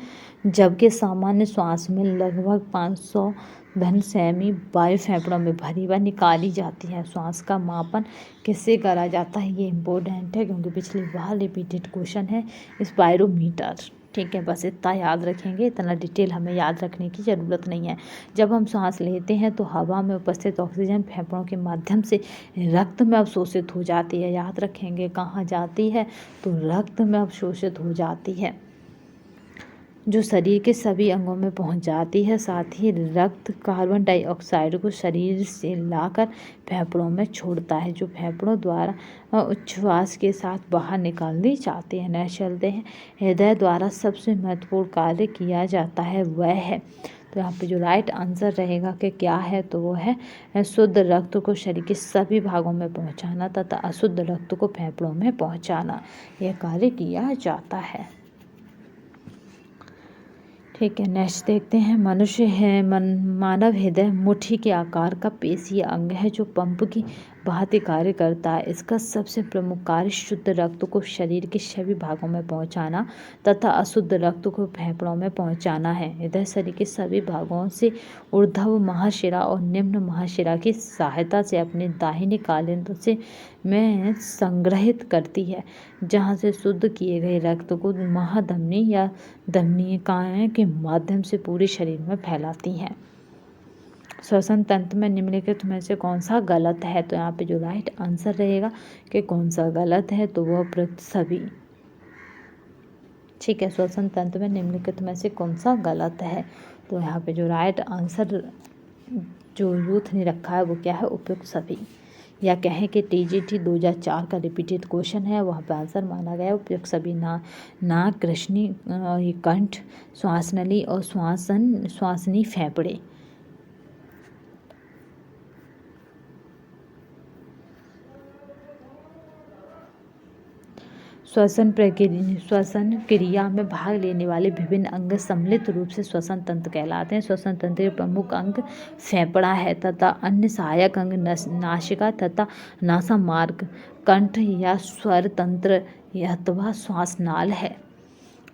जबकि सामान्य श्वास में लगभग 500 घन सेमी वायु फेफड़ों में भरी व निकाली जाती है। श्वास का मापन किससे करा जाता है? ये इम्पोर्टेंट है क्योंकि पिछली बार रिपीटेड क्वेश्चन है। स्पायरोमीटर। ठीक है, बस इतना याद रखेंगे, इतना डिटेल हमें याद रखने की ज़रूरत नहीं है। जब हम सांस लेते हैं तो हवा में उपस्थित ऑक्सीजन फेफड़ों के माध्यम से रक्त में अवशोषित हो जाती है। याद रखेंगे कहाँ जाती है? तो रक्त में अवशोषित हो जाती है, जो शरीर के सभी अंगों में पहुंच जाती है। साथ ही रक्त कार्बन डाइऑक्साइड को शरीर से लाकर फेफड़ों में छोड़ता है, जो फेफड़ों द्वारा उच्छ्वास के साथ बाहर निकाल दी जाती है। नेक्स्ट चलते हैं, हृदय द्वारा सबसे महत्वपूर्ण कार्य किया जाता है वह है, तो यहाँ पे जो राइट आंसर रहेगा कि क्या है, तो वो है शुद्ध रक्त को शरीर के सभी भागों में पहुँचाना तथा अशुद्ध रक्त को फेफड़ों में पहुँचाना, यह कार्य किया जाता है। ठीक है, नेक्स्ट देखते हैं। मनुष्य है मानव हृदय मुट्ठी के आकार का पेशीय अंग है, जो पंप की भांति कार्य करता है। इसका सबसे प्रमुख कार्य शुद्ध रक्त को शरीर के सभी भागों में पहुंचाना तथा अशुद्ध रक्त को फेफड़ों में पहुंचाना है। हृदय शरीर के सभी भागों से ऊर्ध्व महाशिरा और निम्न महाशिरा की सहायता से अपने दाहिने कालिंद से में संग्रहित करती है, जहां से शुद्ध किए गए रक्त को महाधमनी या धमनिकाएं के माध्यम से पूरे शरीर में फैलाती हैं। श्वसन तंत्र में निम्नलिखित में से कौन सा गलत है? तो यहाँ पे जो राइट आंसर रहेगा कि कौन सा गलत है, तो वह उपरोक्त सभी। ठीक है, श्वसन तंत्र में निम्नलिखित में से कौन सा गलत है? तो यहाँ पे जो राइट आंसर जो यूथ ने रखा है वो क्या है? उपयुक्त सभी। या कहें कि TGT 2004 का रिपीटेड क्वेश्चन है, वहाँ पे आंसर माना गया उपयुक्त सभी। नाक, कृष्णी, कंठ, श्वासनली और श्वासनी फेफड़े। श्वसन क्रिया में भाग लेने वाले विभिन्न अंग सम्मिलित रूप से श्वसन तंत्र कहलाते हैं। श्वसन तंत्र के प्रमुख अंग फेफड़ा है तथा अन्य सहायक अंग नासिका तथा नासा मार्ग, कंठ या स्वर तंत्र अथवा श्वासनाल है।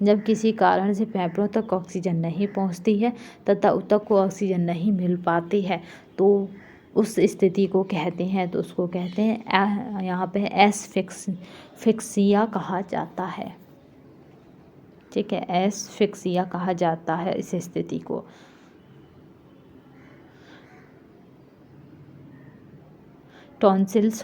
जब किसी कारण से फेफड़ों तक ऑक्सीजन नहीं पहुंचती है तथा ऊतक को ऑक्सीजन नहीं मिल पाती है, तो उस स्थिति को कहते हैं, तो उसको कहते हैं यहाँ पे एसफिक्सिया कहा जाता है। ठीक है, एसफिक्सिया कहा जाता है इस स्थिति को। टॉन्सिल्स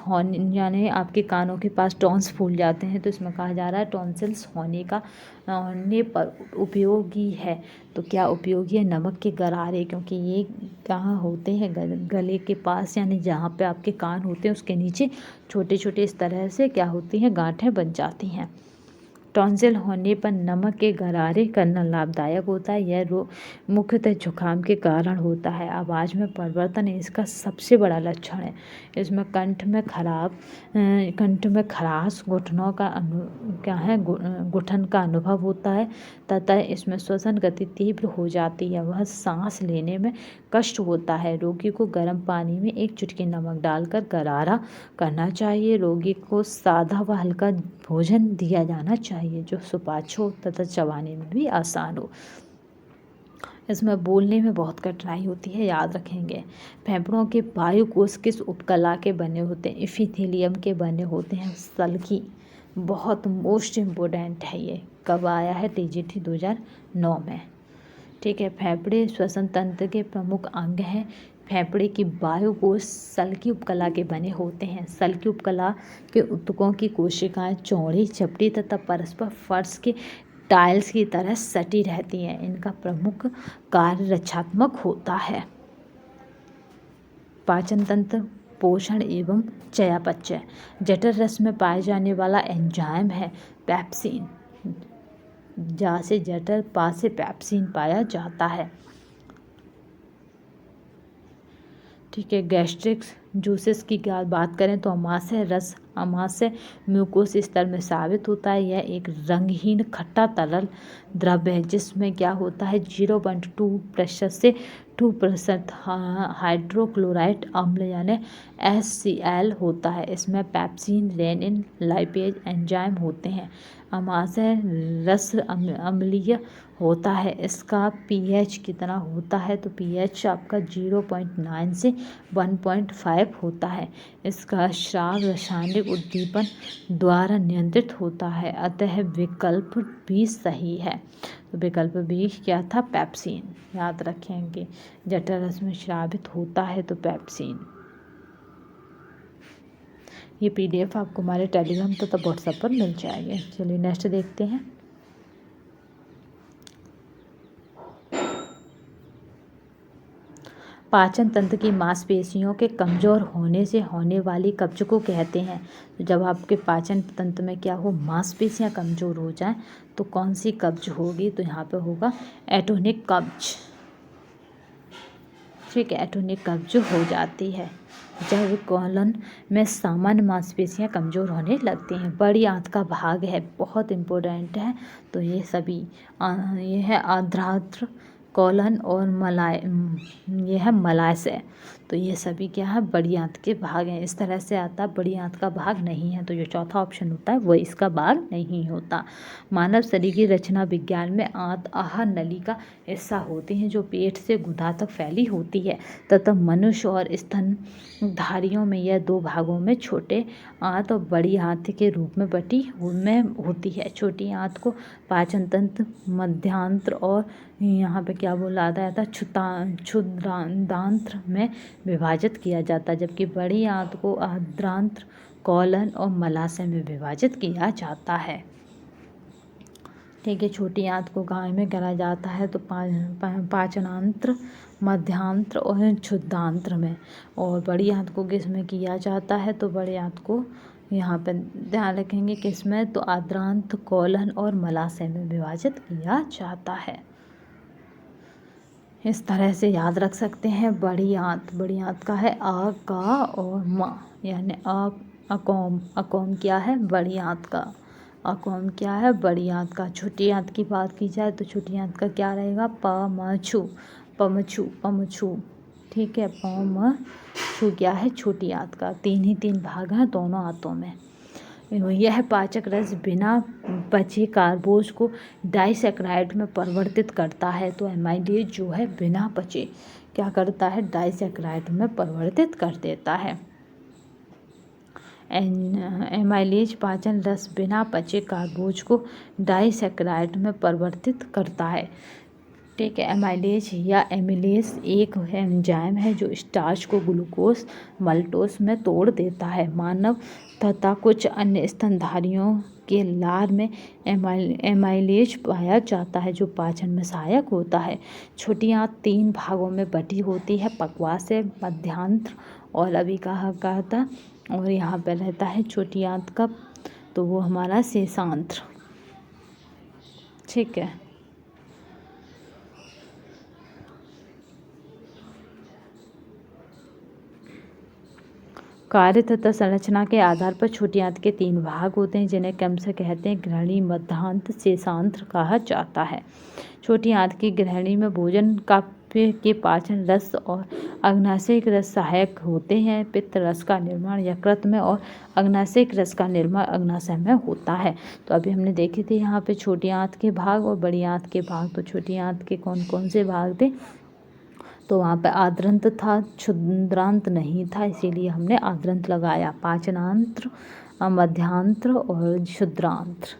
यानी आपके कानों के पास टॉन्स फूल जाते हैं, तो इसमें कहा जा रहा है टॉन्सिल्स होने पर उपयोगी है। तो क्या उपयोगी है? नमक के गरारे, क्योंकि ये कहाँ होते हैं? गले के पास, यानी जहाँ पे आपके कान होते हैं उसके नीचे छोटे छोटे इस तरह से क्या होती हैं? गांठें बन जाती हैं। टॉन्सिल होने पर नमक के गरारे करना लाभदायक होता है। यह रोग मुख्यतः जुकाम के कारण होता है। आवाज़ में परिवर्तन इसका सबसे बड़ा लक्षण है। इसमें कंठ में खराश, घुटनों का घुटन का अनुभव होता है तथा इसमें श्वसन गति तीव्र हो जाती है। वह सांस लेने में कष्ट होता है। रोगी को गर्म पानी में 1 चुटकी नमक डालकर गरारा करना चाहिए। रोगी को सादा व हल्का भोजन दिया जाना चाहिए जो सुपाच्य हो तथा चबाने में भी आसान हो। इसमें बोलने में बहुत कठिनाई होती है, याद रखेंगे। फेफड़ों के वायुकोश किस उपकला के बने होते हैं? इपिथेलियम के बने होते हैं। सल्की बहुत मोस्ट इम्पोर्टेंट है। ये कब आया है? TGT 2009 में। ठीक है, फेफड़े श्वसन तंत्र के प्रमुख अंग हैं। फेफड़े की वायु कोश सल्की उपकला के बने होते हैं। सल्की उपकला के ऊतकों की कोशिकाएं चौड़ी, चपटी तथा परस्पर फर्श के टाइल्स की तरह सटी रहती हैं। इनका प्रमुख कार्य रक्षात्मक होता है। पाचन तंत्र, पोषण एवं चयापचय। जठर रस में पाए जाने वाला एंजाइम है पेप्सिन। जा से जठर, पा से पेप्सिन पाया जाता है। ठीक है, गैस्ट्रिक्स जूसेस की क्या बात करें तो अमाशय रस अमाशय म्यूकोस स्तर में साबित होता है। यह एक रंगहीन खट्टा तरल द्रव्य है जिसमें क्या होता है 0.2% से 2% हाइड्रोक्लोराइड अम्ल यानी HCl होता है। इसमें पेप्सिन, रेनिन, लाइपेज एंजाइम होते हैं। अमाशय रस अम्लीय होता है। इसका pH कितना होता है तो pH आपका 0.9 से 1.5 होता है। इसका स्राव रासायनिक उद्दीपन द्वारा नियंत्रित होता है, अतः विकल्प बी सही है। तो विकल्प बी क्या था, पेप्सिन। याद रखेंगे, जठर रस में स्रावित होता है तो पेप्सिन। ये PDF आपको हमारे टेलीग्राम तथा व्हाट्सएप पर मिल जाएंगे। चलिए नेक्स्ट देखते हैं। पाचन तंत्र की मांसपेशियों के कमज़ोर होने से होने वाली कब्ज को कहते हैं। तो जब आपके पाचन तंत्र में क्या हो, मांसपेशियां कमज़ोर हो जाएं तो कौन सी कब्ज होगी, तो यहाँ पे होगा एटोनिक कब्ज। ठीक है, एटोनिक कब्ज हो जाती है जब कॉलन में सामान्य मांसपेशियां कमज़ोर होने लगती हैं। बड़ी आंत का भाग है, बहुत इम्पोर्टेंट है। तो ये सभी ये है आर्द्रात्र, कॉलन और ये है मलाशय। तो ये सभी क्या है, बड़ी आंत के भाग हैं। इस तरह से आता है बड़ी आंत का भाग नहीं है, तो जो चौथा ऑप्शन होता है वो इसका भाग नहीं होता। मानव शरीर की रचना विज्ञान में आंत आहार नली का हिस्सा होती हैं जो पेट से गुदा तक फैली होती है तथा मनुष्य और स्तनधारियों में यह दो भागों में छोटे आंत और बड़ी आंत के रूप में बटी होती है। छोटी आंत को पाचन तंत्र, मध्यांत्र और यहाँ पे क्या बोला जाता है क्षुद्रांत्र में विभाजित किया जाता है, जबकि बड़ी आंत को आर्द्रांत्र, कॉलन और मलाशय में विभाजित किया जाता है। ठीक है, छोटी आंत को गाय में करा जाता है तो पाचनांत्र, मध्यांत्र और क्षुद्रांत्र में, और बड़ी आंत को किस में किया जाता है तो बड़ी आंत को यहाँ पे ध्यान रखेंगे किस में, तो आर्द्रांत्र, कॉलन और मलाशय में विभाजित किया जाता है। इस तरह से याद रख सकते हैं। बड़ी आंत का है आ, का और मा, यानी अकौम। अकौम क्या है, बड़ी आंत का। अकौम क्या है, बड़ी आंत का। छोटी आंत की बात की जाए तो छोटी आंत का क्या रहेगा, पमछू। ठीक है, पमछू क्या है, छोटी आंत का। तीन भाग हैं दोनों आंतों में। यह पाचक रस बिना पचे कार्बोज को डाइसैकराइड में परिवर्तित करता है। तो एमाइलेज जो है बिना पचे क्या करता है, डाइसैकराइड में परिवर्तित कर देता है। एमाइलेज पाचन रस बिना पचे कार्बोज को डाइसैकराइड में परिवर्तित करता है। ठीक है, एमाइलेज या एमिलेज एक एंजाइम है जो स्टार्च को ग्लूकोज मल्टोस में तोड़ देता है। मानव तथा कुछ अन्य स्तनधारियों के लार में एमाइलेज पाया जाता है जो पाचन में सहायक होता है। छोटी आंत 3 भागों में बटी होती है, पक्वाशय, मध्यांत्र और अभी कहा था, और यहाँ पर रहता है छोटी आंत का, तो वो हमारा शेषांत्र। ठीक है, कार्य तथा संरचना के आधार पर छोटी आंत के 3 भाग होते हैं जिन्हें क्रम से कहते हैं ग्रहणी, मध्यांत्र, शेषांत्र कहा जाता है। छोटी आंत की ग्रहणी में भोजन के पाचन रस और अग्नाशयिक रस सहायक होते हैं। पित्त रस का निर्माण यकृत में और अग्नाशयिक रस का निर्माण अग्नाशय में होता है। तो अभी हमने देखे थे यहाँ पे छोटी आंत के भाग और बड़ी आंत के भाग। तो छोटी आंत के कौन कौन से भाग थे, तो वहाँ पे आद्रंत था, क्षुद्रांत नहीं था, इसीलिए हमने आद्रंत लगाया। पाचनांत्र, मध्यांत्र और क्षुद्रांत्र।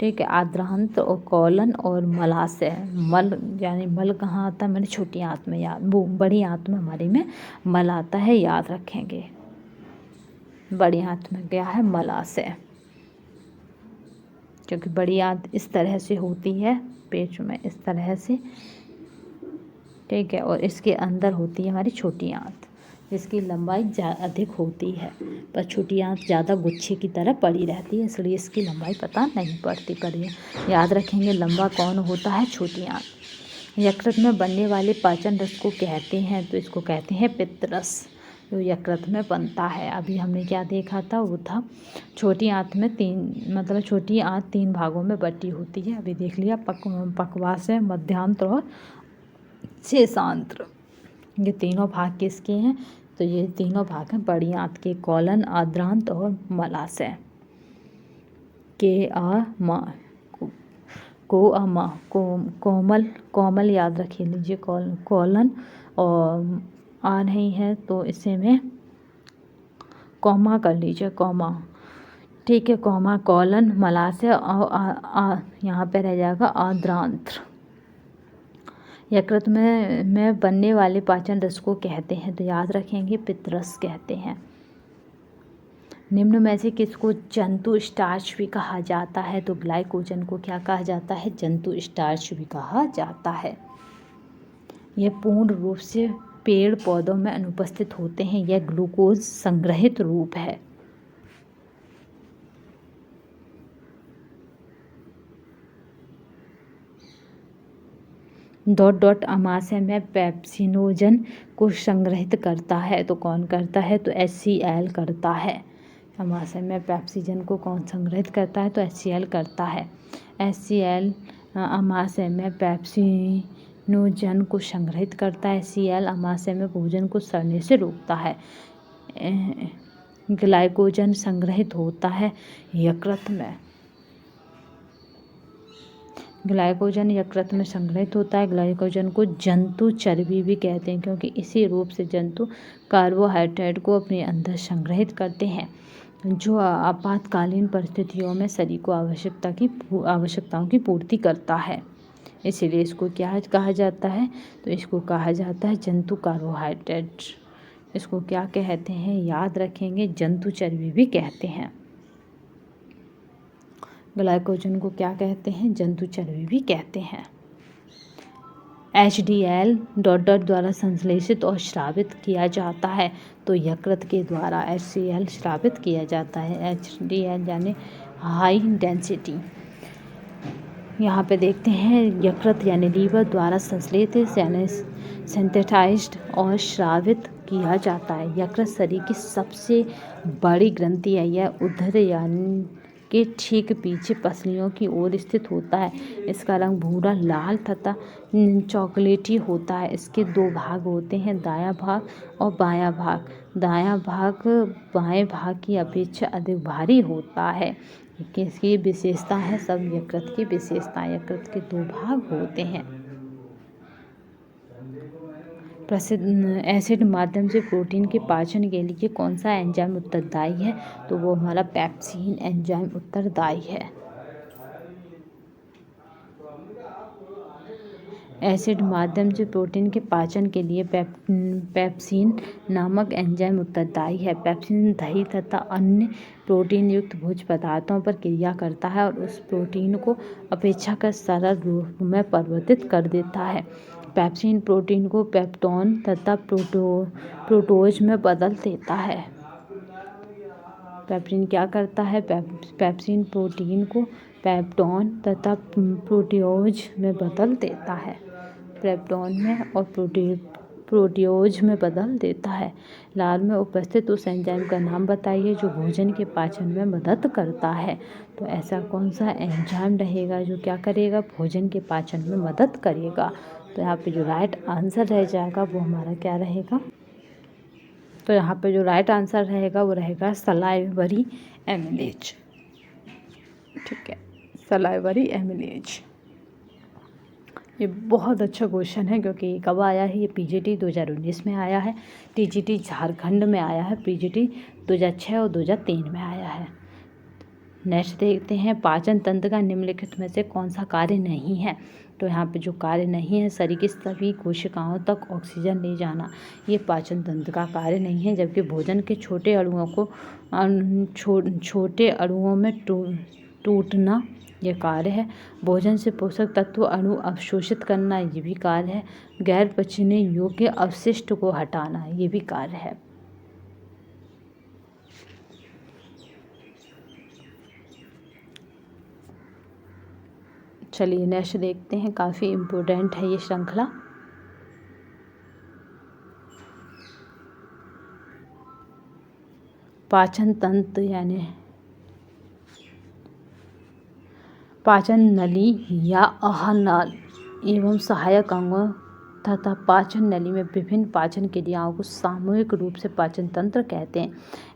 ठीक है। आद्रांत और कॉलन और मलाशय, मल यानी मल कहाँ आता है, मैंने छोटी आंत में, याद वो बड़ी आंत में हमारी में मल आता है, याद रखेंगे। बड़ी आंत में क्या है, मलाशय, क्योंकि बड़ी आंत इस तरह से होती है पेट में, इस तरह से, ठीक है। और इसके अंदर होती है हमारी छोटी आंत, जिसकी लंबाई अधिक होती है, पर छोटी आंत ज़्यादा गुच्छे की तरह पड़ी रहती है, इसलिए इसकी लंबाई पता नहीं पड़ती। पर ये याद रखेंगे, लंबा कौन होता है, छोटी आंत। यकृत में बनने वाले पाचन रस को कहते हैं, तो इसको कहते हैं पित्तरस, जो यकृत में बनता है। अभी हमने क्या देखा था, वो था छोटी आंत में छोटी आंत 3 भागों में बटी होती है। अभी देख लिया, पक्वाशय, मध्यांत्र और शेषांत्र, ये तीनों भाग किसके हैं, तो ये तीनों भाग हैं बड़ी आंत के, कॉलन, आद्रांत और मलाशय। कोमल, कोमल याद रखिए लीजिए, कॉलन, और आ नहीं है तो इसे में कॉमा कर लीजिए, कॉमा, ठीक है। कॉमा, कॉलन, मलाशय और यहाँ पे रह जाएगा आद्रांत्र। यकृत में बनने वाले पाचन रस को कहते हैं, तो याद रखेंगे पित्तरस कहते हैं। निम्न में से किसको जंतु स्टार्च भी कहा जाता है, तो ग्लाइकोजन को क्या कहा जाता है, जंतु स्टार्च भी कहा जाता है। यह पूर्ण रूप से पेड़ पौधों में अनुपस्थित होते हैं, यह ग्लूकोज संग्रहित रूप है। अमाशय में पेप्सिनोजन को संग्रहित करता है, तो कौन करता है, तो HCl करता है। अमाशय में पेप्सिजन को कौन संग्रहित करता है, तो HCl करता है। HCl अमाशय में पेप्सिनोजन को संग्रहित करता है। HCl अमाशय में भोजन को सड़ने से रोकता है। ग्लाइकोजन संग्रहित होता है यकृत में, ग्लाइकोजन यकृत में संग्रहित होता है। ग्लाइकोजन को जंतु चर्बी भी कहते हैं, क्योंकि इसी रूप से जंतु कार्बोहाइड्रेट को अपने अंदर संग्रहित करते हैं, जो आपातकालीन परिस्थितियों में शरीर को आवश्यकताओं की पूर्ति करता है। इसीलिए इसको क्या कहा जाता है, तो इसको कहा जाता है जंतु कार्बोहाइड्रेट। इसको क्या कहते हैं, याद रखेंगे, जंतु चर्बी भी कहते हैं। ग्लाइकोजन को क्या कहते हैं, जंतु चर्बी भी कहते हैं। HDL द्वारा संश्लेषित और स्रावित किया जाता है, तो यकृत के द्वारा HCl स्रावित किया जाता है। HDL यानी हाई डेंसिटी। यहाँ पे देखते हैं, यकृत यानी लीवर द्वारा संश्लेषित यानी सिंथेसाइज्ड और स्रावित किया जाता है। यकृत शरीर की सबसे बड़ी ग्रंथि है, यह उदर यानी के ठीक पीछे पसलियों की ओर स्थित होता है। इसका रंग भूरा, लाल तथा चॉकलेटी होता है। इसके 2 भाग होते हैं, दायां भाग और बायां भाग। दायां भाग बाएं भाग की अपेक्षा अधिक भारी होता है। किसकी विशेषता है, सब यकृत की विशेषता। यकृत के 2 भाग होते हैं। प्रसिद्ध एसिड माध्यम से प्रोटीन के पाचन के लिए कौन सा एंजाइम उत्तरदायी है, तो वो हमारा पेप्सिन एंजाइम उत्तरदायी है। एसिड माध्यम से प्रोटीन के पाचन के लिए पेप्सिन नामक एंजाइम उत्तरदायी है। पेप्सिन दही तथा अन्य प्रोटीन युक्त भोज्य पदार्थों पर क्रिया करता है और उस प्रोटीन को अपेक्षाकृत सरल रूप में परिवर्तित कर देता है। पेप्सिन प्रोटीन को पेप्टोन तथा प्रोटोज में बदल देता है। पेप्सिन क्या करता है, पेप्सिन प्रोटीन को पेप्टोन तथा प्रोटियोज में बदल देता है। पेप्टोन में और प्रोटियोज में बदल देता है। लार में उपस्थित उस एंजाइम का नाम बताइए जो भोजन के पाचन में मदद करता है। तो ऐसा कौन सा एंजाइम रहेगा जो क्या करेगा, भोजन के पाचन में मदद करेगा। तो यहाँ पे जो राइट आंसर रह जाएगा वो हमारा क्या रहेगा, तो यहाँ पे जो राइट आंसर रहेगा वो रहेगा सलाइवरी एमिलेज। ठीक है, सलाइवरी एमिलेज। ये बहुत अच्छा क्वेश्चन है, क्योंकि कब आया है, ये PGT 2019 में आया है, TGT झारखंड में आया है, PGT 2006 और 2003 में आया है। नेक्स्ट देखते हैं, पाचन तंत्र का निम्नलिखित में से कौन सा कार्य नहीं है। तो यहाँ पे जो कार्य नहीं है, शरीर की सभी कोशिकाओं तक ऑक्सीजन ले जाना, ये पाचन तंत्र का कार्य नहीं है। जबकि भोजन के छोटे अणुओं को छोटे अणुओं में टूटना ये कार्य है। भोजन से पोषक तत्व अणु अवशोषित करना, ये भी कार्य है। गैर पचने योग्य अवशिष्ट को हटाना, ये भी कार्य है। चलिए नेक्स्ट देखते हैं, काफ़ी इम्पोर्टेंट है ये श्रृंखला। पाचन तंत्र यानी पाचन नली या आहार एवं सहायक अंगों तथा पाचन नली में विभिन्न पाचन क्रियाओं को सामूहिक रूप से पाचन तंत्र कहते हैं।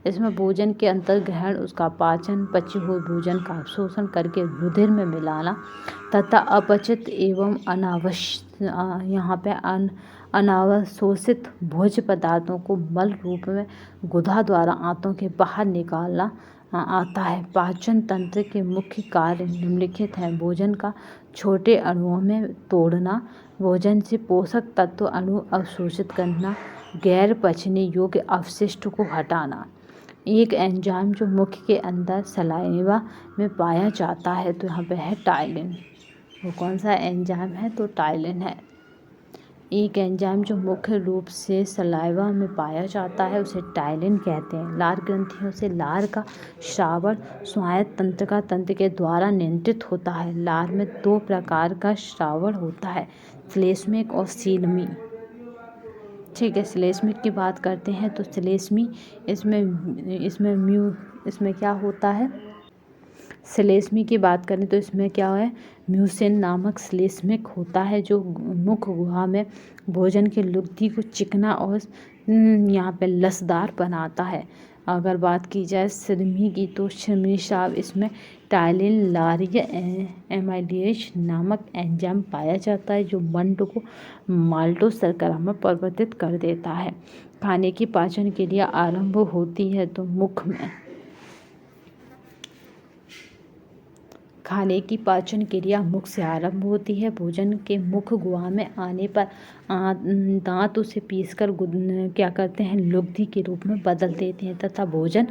इसमें भोजन के अंतर्ग्रहण, उसका पाचन, पचे हुए भोजन का अवशोषण करके रुधिर में मिलाना तथा अपचित एवं अनावशोषित भोज्य पदार्थों को मल रूप में गुदा द्वारा आंतों के बाहर निकालना आता है। पाचन तंत्र के मुख्य कार्य निम्नलिखित हैं। भोजन का छोटे अणुओं में तोड़ना, भोजन से पोषक तत्व अणु अवशोषित करना, गैर पचने योग्य अवशिष्ट को हटाना। एक एंजाइम जो मुख के अंदर सलाइवा में पाया जाता है, तो यहाँ पे है टाइलिन। वो कौन सा एंजाइम है? तो टाइलिन है। एक एंजाइम जो मुख्य रूप से सलाइवा में पाया जाता है, उसे टाइलिन कहते हैं। लार ग्रंथियों से लार का श्रावण स्वायत्त तंत्र के द्वारा नियंत्रित होता है। लार में 2 प्रकार का श्रावण होता है, श्लेष्मिक और सीलमी। ठीक है, श्लेष्मिक की बात करते हैं तो श्लेष्मी इसमें क्या होता है? श्लेष्मी की बात करें तो इसमें क्या है? म्यूसिन नामक श्लेष्मिक होता है, जो मुख गुहा में भोजन के लुगदी को चिकना और यहाँ पे लसदार बनाता है। अगर बात की जाए श्रमी की, तो श्रमी स्राव, इसमें टाइलिन लारीय एमाइलेज नामक एंजाइम पाया जाता है, जो मंड को माल्टोज शर्करा में परिवर्तित कर देता है। खाने की पाचन क्रिया आरंभ होती है तो मुख में। खाने की पाचन क्रिया मुख से आरंभ होती है। भोजन के मुख गुहा में आने पर दांत उसे पीसकर क्या करते हैं? लुगदी के रूप में बदल देते हैं तथा भोजन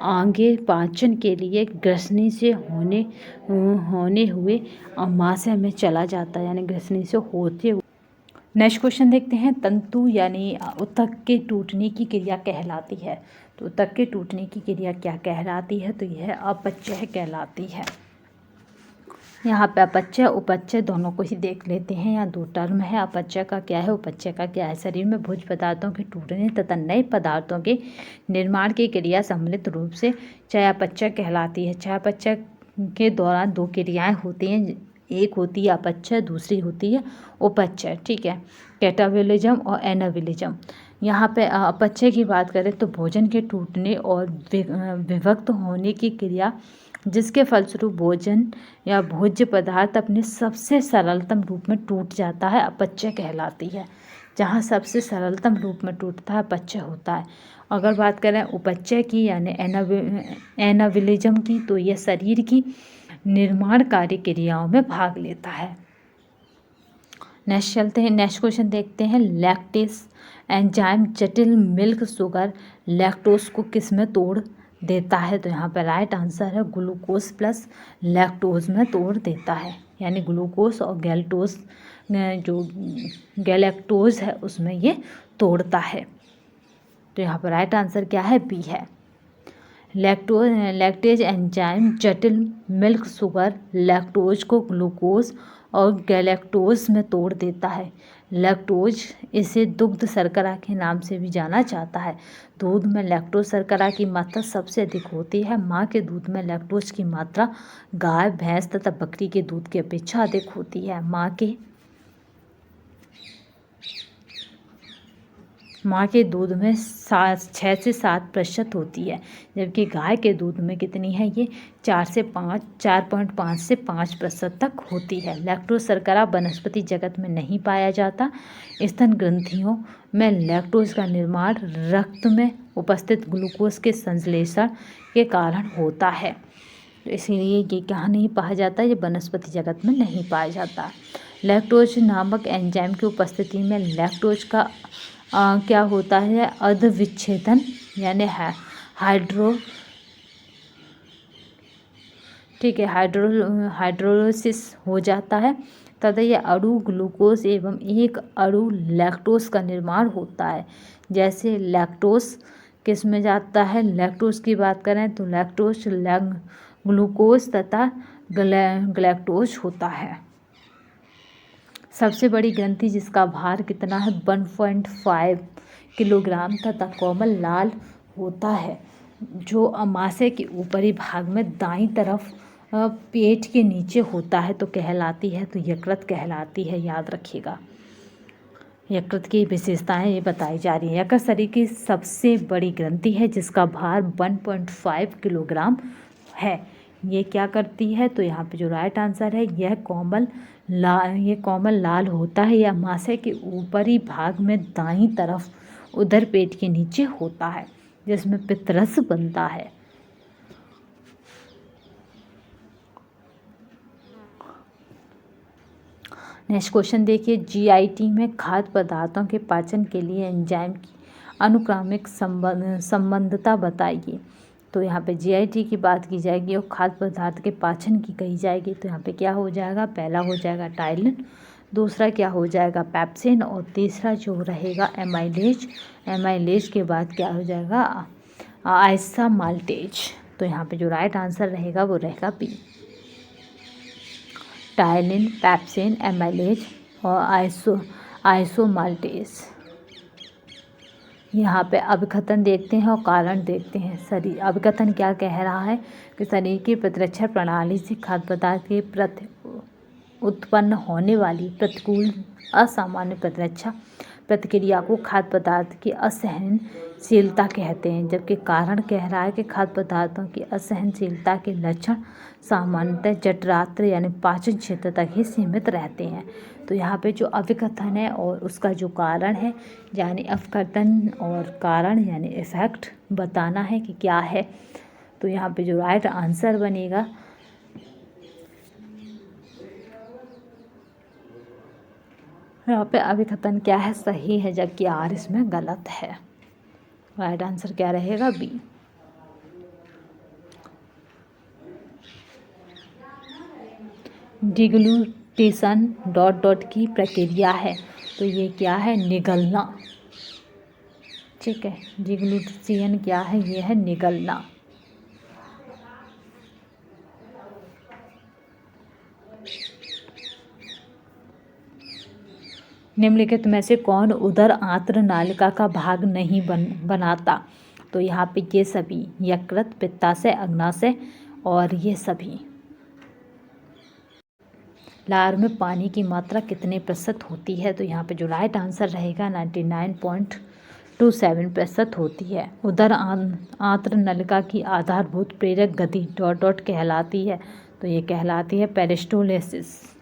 आगे पाचन के लिए ग्रसनी से होने हुए आमाशय में चला जाता है, यानी ग्रसनी से होते हुए। नेक्स्ट क्वेश्चन देखते हैं, तंतु यानी ऊतक के टूटने की क्रिया कहलाती है। तो ऊतक के टूटने की क्रिया क्या कहलाती है? तो यह अपचय कहलाती है। यहाँ पे अपचय उपचय दोनों को ही देख लेते हैं। यहाँ 2 टर्म है। अपचय का क्या है, उपचय का क्या है? शरीर में भोज्य पदार्थों के टूटने तथा नए पदार्थों के निर्माण की क्रिया सम्मिलित रूप से चयापचय कहलाती है। चयापचय के दौरान 2 क्रियाएं होती हैं, एक होती है अपचय, दूसरी होती है उपचय। ठीक है, कैटाबोलिज्म और एनाबोलिज्म। यहाँ पे अपचय की बात करें तो भोजन के टूटने और विभक्त होने की क्रिया, जिसके फलस्वरूप भोजन या भोज्य पदार्थ अपने सबसे सरलतम रूप में टूट जाता है, अपचय कहलाती है। जहाँ सबसे सरलतम रूप में टूटता है, अपचय होता है। अगर बात करें उपचय की यानी एनाबोलिज्म की, तो यह शरीर की निर्माणकारी क्रियाओं में भाग लेता है। नेक्स्ट चलते हैं, नेक्स्ट क्वेश्चन देखते हैं। लैक्टेस एंजाइम जटिल मिल्क शुगर लैक्टोज को किस में तोड़ देता है? तो यहाँ पर राइट आंसर है ग्लूकोज प्लस लैक्टोज में तोड़ देता है, यानी ग्लूकोज और गैल्टोज जो गैलेक्टोज है उसमें ये तोड़ता है। तो यहाँ पर राइट आंसर क्या है? बी है। लैक्टेज एंजाइम जटिल मिल्क शुगर लैक्टोज को ग्लूकोज और गैलेक्टोज में तोड़ देता है। लैक्टोज, इसे दुग्ध शर्करा के नाम से भी जाना जाता है। दूध में लैक्टोज शर्करा की मात्रा सबसे अधिक होती है। माँ के दूध में लैक्टोज की मात्रा गाय, भैंस तथा बकरी के दूध की अपेक्षा अधिक होती है। माँ के दूध में 6 से 7% होती है, जबकि गाय के दूध में कितनी है? ये 4.5 से 5% तक होती है। लैक्टोज शर्करा वनस्पति जगत में नहीं पाया जाता। स्तन ग्रंथियों में लैक्टोज का निर्माण रक्त में उपस्थित ग्लूकोज के संश्लेषण के कारण होता है। तो इसीलिए ये कहाँ नहीं पाया जाता, ये वनस्पति जगत में नहीं पाया जाता। लैक्टोज नामक एंजाइम की उपस्थिति में लैक्टोज का क्या होता है, अर्धविच्छेदन यानी हाइड्रो ठीक है हाइड्रोलिसिस हो जाता है तथा यह अणु ग्लूकोज एवं एक अणु लैक्टोज का निर्माण होता है। जैसे लैक्टोज किस में जाता है, लैक्टोज की बात करें तो लैक्टोज ग्लूकोज तथा ग्लैक्टोज होता है। सबसे बड़ी ग्रंथि जिसका भार कितना है, 1.5 किलोग्राम तथा कोमल लाल होता है, जो अमाशय के ऊपरी भाग में दाईं तरफ पेट के नीचे होता है तो कहलाती है, तो यकृत कहलाती है। याद रखिएगा, यकृत की विशेषताएं ये बताई जा रही है। यकृत शरीर की सबसे बड़ी ग्रंथि है जिसका भार 1.5 किलोग्राम है। ये क्या करती है, तो यहाँ पे जो राइट आंसर है यह कोमल लाल होता है। यह अमाशय के ऊपरी भाग में दाईं तरफ उधर पेट के नीचे होता है, जिसमें पित्तरस बनता है। नेक्स्ट क्वेश्चन देखिए, जीआईटी में खाद्य पदार्थों के पाचन के लिए एंजाइम की अनुक्रमिक संबंधता बताइए। तो यहाँ पे जीआईटी की बात की जाएगी और खाद्य पदार्थ के पाचन की कही जाएगी। तो यहाँ पे क्या हो जाएगा, पहला हो जाएगा टाइलिन, दूसरा क्या हो जाएगा पेप्सिन, और तीसरा जो रहेगा एमाइलेज। एमाइलेज के बाद क्या हो जाएगा आइसोमाल्टेज। तो यहाँ पे जो राइट आंसर रहेगा वो रहेगा बी, टाइलिन, पेप्सिन, एमाइलेज और आइसोमाल्टेज। यहाँ पे अभिकथन देखते हैं और कारण देखते हैं। शरीर अभिकथन क्या कह रहा है कि शरीर की प्रतिरक्षा प्रणाली से खाद्य पदार्थ के प्रति उत्पन्न होने वाली प्रतिकूल असामान्य प्रतिरक्षा प्रतिक्रिया को खाद्य पदार्थ की असहनशीलता कहते हैं। जबकि कारण कह रहा है कि खाद्य पदार्थों की असहनशीलता के लक्षण सामान्यतः जठरांत्र यानी पाचन क्षेत्र तक ही सीमित रहते हैं। तो यहाँ पे जो अभिकथन है और उसका जो कारण है, यानी अभिकथन और कारण यानी इफेक्ट बताना है कि क्या है। तो यहाँ पे जो राइट आंसर बनेगा यहाँ पे अभिकथन क्या है, सही है, जबकि आर इसमें गलत है। राइट आंसर क्या रहेगा, बी। डिग्लूटेशन डॉट की प्रक्रिया है, तो ये क्या है, निगलना। ठीक है, डिग्लूटेशन क्या है, ये है निगलना। निम्नलिखित में से कौन उदर आंत्र नालिका का भाग नहीं बनाता। तो यहाँ पे ये सभी यकृत, पित्ताशय, अग्नाशय और ये सभी। लार में पानी की मात्रा कितने प्रतिशत होती है। तो यहाँ पे जो राइट आंसर रहेगा 99.27% होती है। उदर आंत्र नलिका की आधारभूत प्रेरक गति डॉट कहलाती है। तो ये कहलाती है पेरिस्टोलिसिस।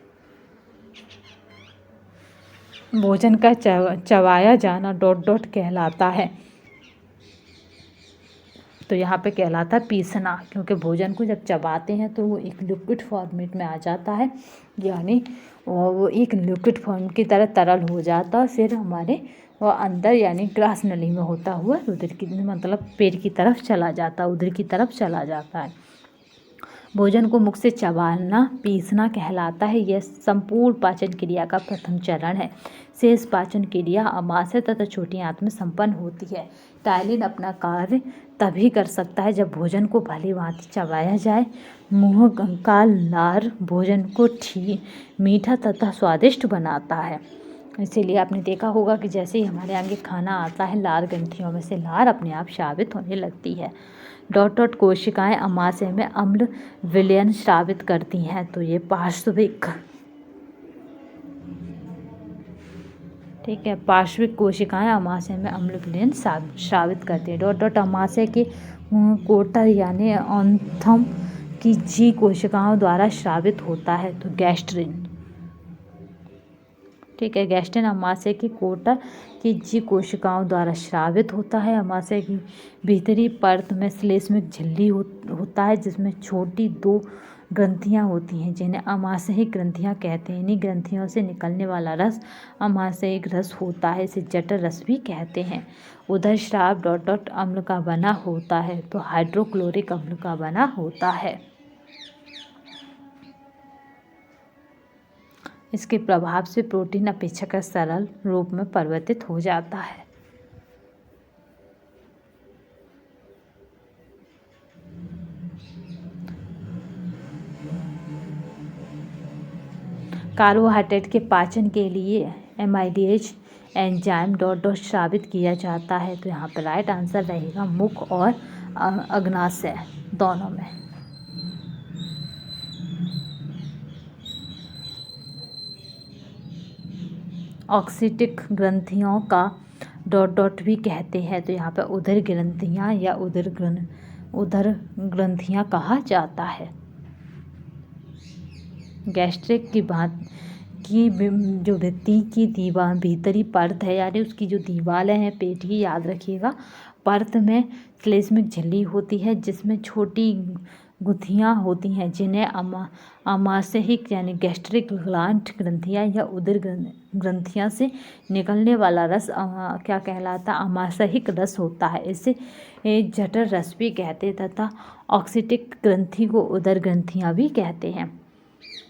भोजन का चबाया जाना डॉट कहलाता है। तो यहाँ पे कहलाता है पीसना, क्योंकि भोजन को जब चबाते हैं तो वो एक लिक्विड फॉर्मेट में आ जाता है, यानी वो एक लिक्विड फॉर्म की तरह तरल हो जाता है, फिर हमारे वो अंदर यानी ग्रास नली में होता हुआ उधर की मतलब पेट की तरफ चला जाता है, उधर की तरफ चला जाता है। भोजन को मुख से चबाना पीसना कहलाता है। यह संपूर्ण पाचन क्रिया का प्रथम चरण है। शेष पाचन क्रिया अमाशय तथा छोटी आंत में संपन्न होती है। टाइलिन अपना कार्य तभी कर सकता है जब भोजन को भली भांति चबाया जाए। मुंह का लार भोजन को मीठा तथा स्वादिष्ट बनाता है। इसीलिए आपने देखा होगा कि जैसे ही हमारे आगे खाना आता है, लार ग्रंथियों में से लार अपने आप स्रावित होने लगती है। डॉट कोशिकाएं अमाशय में अम्ल विलयन स्रावित करती हैं। तो ये पार्श्विक, ठीक है, पार्श्विक कोशिकाएं अमाशय में अम्ल विलयन स्रावित करती हैं। डॉट अमाशय के कोटर यानी ऑन्थम की जी कोशिकाओं द्वारा स्रावित होता है। तो गैस्ट्रिन। ठीक है। गैस्ट्रिन अमाशय की कोटर की जी कोशिकाओं द्वारा स्रावित होता है। अमाशय की भीतरी परत में श्लेष्मिक झिल्ली होता है, जिसमें छोटी 2 ग्रंथियां होती हैं, जिन्हें अमाशयिक ग्रंथियां कहते हैं। इन्हीं ग्रंथियों से निकलने वाला रस अमाशयिक रस होता है। इसे जठर रस भी कहते हैं। उदर स्राव डॉट डॉट अम्ल का बना होता है, तो हाइड्रोक्लोरिक अम्ल का बना होता है। इसके प्रभाव से प्रोटीन अपेक्षाकृत सरल रूप में परिवर्तित हो जाता है। कार्बोहाइड्रेट के पाचन के लिए एमाइलेज एंजाइम डॉट डॉट स्रावित किया जाता है। तो यहाँ पर राइट आंसर रहेगा मुख और अग्नाशय दोनों में। ऑक्सीटिक ग्रंथियों का डॉट डॉट भी कहते हैं। तो यहाँ पर उदर ग्रंथियाँ या उदर ग्रंथियाँ कहा जाता है। गैस्ट्रिक की जो भित्ति की दीवार भीतरी परत है, यानी उसकी जो दीवारें हैं पेट की, याद रखिएगा, परत में श्लेष्मिक झिल्ली होती है, जिसमें छोटी गुत्थियाँ होती हैं, जिन्हें अमाशयिक यानी गैस्ट्रिक ग्रंथियाँ या उदर ग्रंथियाँ से निकलने वाला रस क्या कहलाता है? अमाशयिक रस होता है। इसे जठर रस भी कहते हैं तथा ऑक्सीटिक ग्रंथि को उदर ग्रंथियाँ भी कहते हैं।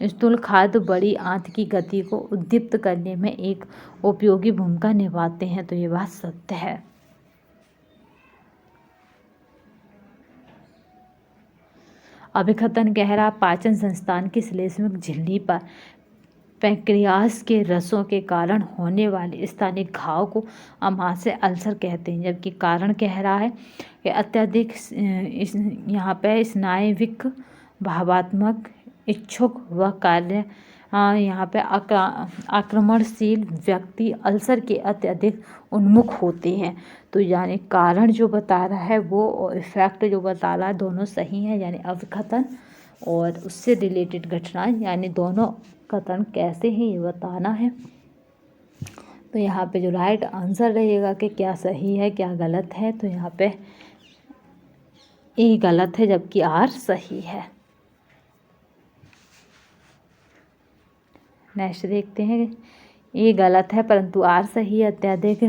स्थूल खाद्य बड़ी आंत की गति को उद्दीप्त करने में एक उपयोगी भूमिका निभाते हैं। तो ये बात सत्य है। अभिकथन गहरा पाचन संस्थान की श्लेष्मिक झिल्ली पर पैंक्रियास के रसों के कारण होने वाले स्थानीय घाव को अमाशय अल्सर कहते हैं। जबकि कारण कह रहा है कि अत्यधिक यहाँ पे स्नायविक भावात्मक इच्छुक व कार्य यहाँ पे आक्रमणशील व्यक्ति अल्सर के अत्यधिक उन्मुख होते हैं। तो यानी कारण जो बता रहा है वो इफेक्ट जो बता रहा है दोनों सही है, यानी अवकथन और उससे रिलेटेड घटनाएं, यानी दोनों कथन कैसे हैं ये बताना है। तो यहाँ पे जो राइट आंसर रहेगा कि क्या सही है क्या गलत है, तो यहाँ पे ए गलत है जबकि आर सही है। नेक्स्ट देखते हैं। ए गलत है परंतु आर सही है। अत्यधिक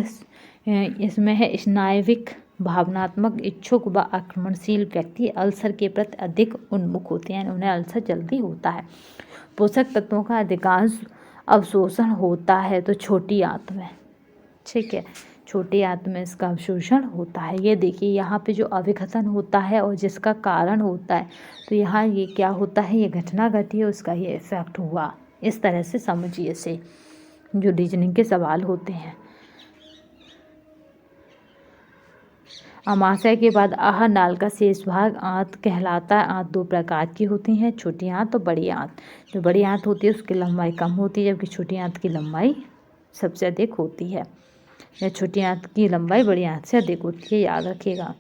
इसमें है स्नायविक भावनात्मक इच्छुक व आक्रमणशील व्यक्ति अल्सर के प्रति अधिक उन्मुख होते हैं, उन्हें अल्सर जल्दी होता है। पोषक तत्वों का अधिकांश अवशोषण होता है तो छोटी आंत में, ठीक है, छोटी आंत में इसका अवशोषण होता है। ये देखिए यहाँ पे जो अभिकथन होता है और जिसका कारण होता है, तो यहाँ ये क्या होता है, ये घटना घटी है, उसका ये इफेक्ट हुआ। इस तरह से समझिए इसे, जो रीजनिंग के सवाल होते हैं। अमाशय के बाद आहार नाल का शेष भाग आंत कहलाता है। आंत 2 प्रकार की होती हैं, छोटी आंत और बड़ी आंत। जो बड़ी आंत होती है उसकी लंबाई कम होती है, जबकि छोटी आंत की लंबाई सबसे अधिक होती है। या छोटी आंत की लंबाई बड़ी आंत से अधिक होती है, याद रखिएगा।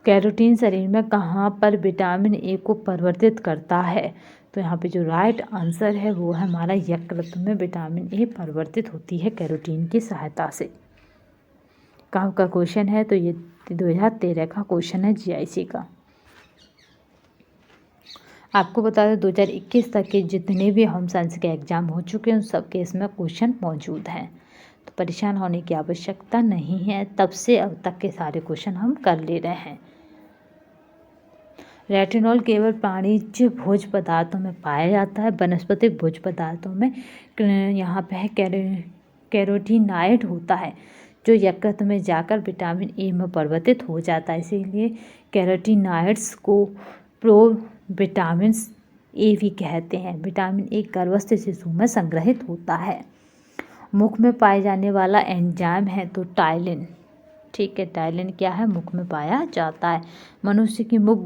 कैरोटीन शरीर में कहाँ पर विटामिन ए को परिवर्तित करता है? तो यहाँ पे जो राइट आंसर है वो है हमारा यकृत में विटामिन ए परिवर्तित होती है कैरोटीन की सहायता से। कहाँ का क्वेश्चन है? तो ये 2013 का क्वेश्चन है जीआईसी का। आपको बता दें 2021 तक के जितने भी होम साइंस के एग्जाम हो चुके हैं उन सबके इसमें क्वेश्चन मौजूद हैं, तो परेशान होने की आवश्यकता नहीं है। तब से अब तक के सारे क्वेश्चन हम कर ले रहे हैं। रेटिनॉल केवल प्राणीज भोज्य पदार्थों में पाया जाता है, वनस्पतिक भोज्य पदार्थों में यहाँ पे है कैरोटीनॉइड होता है, जो यकृत में जाकर विटामिन ए में परिवर्तित हो जाता है। इसीलिए कैरोटीनॉइड्स को प्रोविटामिन ए भी कहते हैं। विटामिन ए गर्भस्थ शिशु में संग्रहित होता है। मुख में पाए जाने वाला एंजाइम है तो टाइलिन, ठीक है, टाइलिन क्या है, मुख में पाया जाता है। मनुष्य की मुख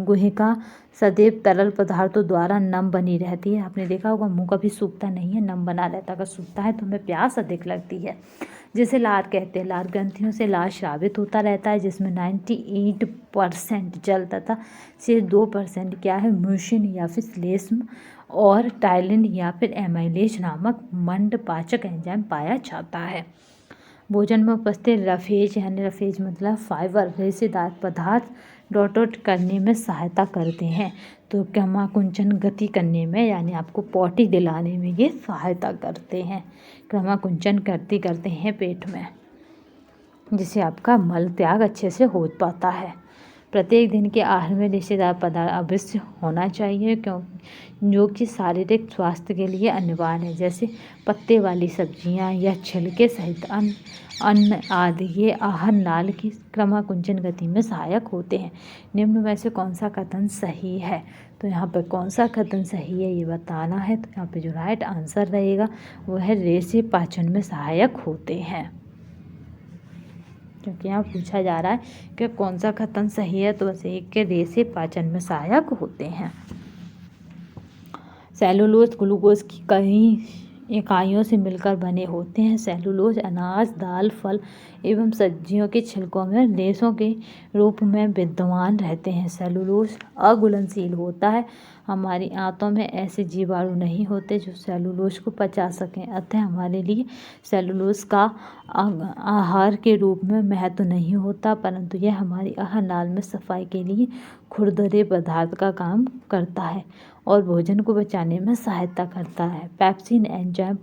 गुहिका सदैव तरल पदार्थों द्वारा नम बनी रहती है। आपने देखा होगा मुंह कभी सूखता नहीं है, नम बना रहता है। अगर सूखता है तो हमें प्यास अधिक लगती है, जिसे लार कहते हैं। लार ग्रंथियों से लार स्रावित होता रहता है, जिसमें 98% जल तथा सिर्फ 2% क्या है, म्यूसिन या फिर श्लेष्म और टाइलिन या फिर एमाइलेज नामक मंदपाचक एंजाइम पाया जाता है। भोजन में उपस्थित रफेज यानी रफेज मतलब फाइबर रेशेदार पदार्थ डॉट करने में सहायता करते हैं, तो क्रमाकुंचन गति करने में यानी आपको पॉटी दिलाने में ये सहायता करते हैं। क्रमाकुंचन करते हैं पेट में, जिससे आपका मल त्याग अच्छे से हो पाता है। प्रत्येक दिन के आहार में रेशेदार पदार्थ अवश्य होना चाहिए, जो कि शारीरिक स्वास्थ्य के लिए अनिवार्य है, जैसे पत्ते वाली सब्जियां या छिलके सहित अन्न आदि। ये आहार नाल की क्रमाकुंचन गति में सहायक होते हैं। निम्न में से कौन सा कथन सही है? तो यहाँ पर कौन सा कथन सही है ये बताना है। तो यहाँ पे जो राइट आंसर रहेगा वो है रेशे पाचन में सहायक होते हैं, क्योंकि यहाँ पूछा जा रहा है कि कौन सा कथन सही है, तो बस एक के रेशे पाचन में सहायक होते हैं। सेलुलोज ग्लूकोज की कई इकाइयों से मिलकर बने होते हैं। सेलुलोज अनाज, दाल, फल एवं सब्जियों के छिलकों में रेशों के रूप में विद्यमान रहते हैं। सेलुलोज अघुलनशील होता है। हमारी आंतों में ऐसे जीवाणु नहीं होते जो सेलुलोज को पचा सकें, अतः हमारे लिए सेलुलोज का आहार के रूप में महत्व नहीं होता, परंतु यह हमारी आहार नाल में सफाई के लिए खुरदरे पदार्थ का काम करता है और भोजन को बचाने में सहायता करता है। पेप्सिन एंजाइम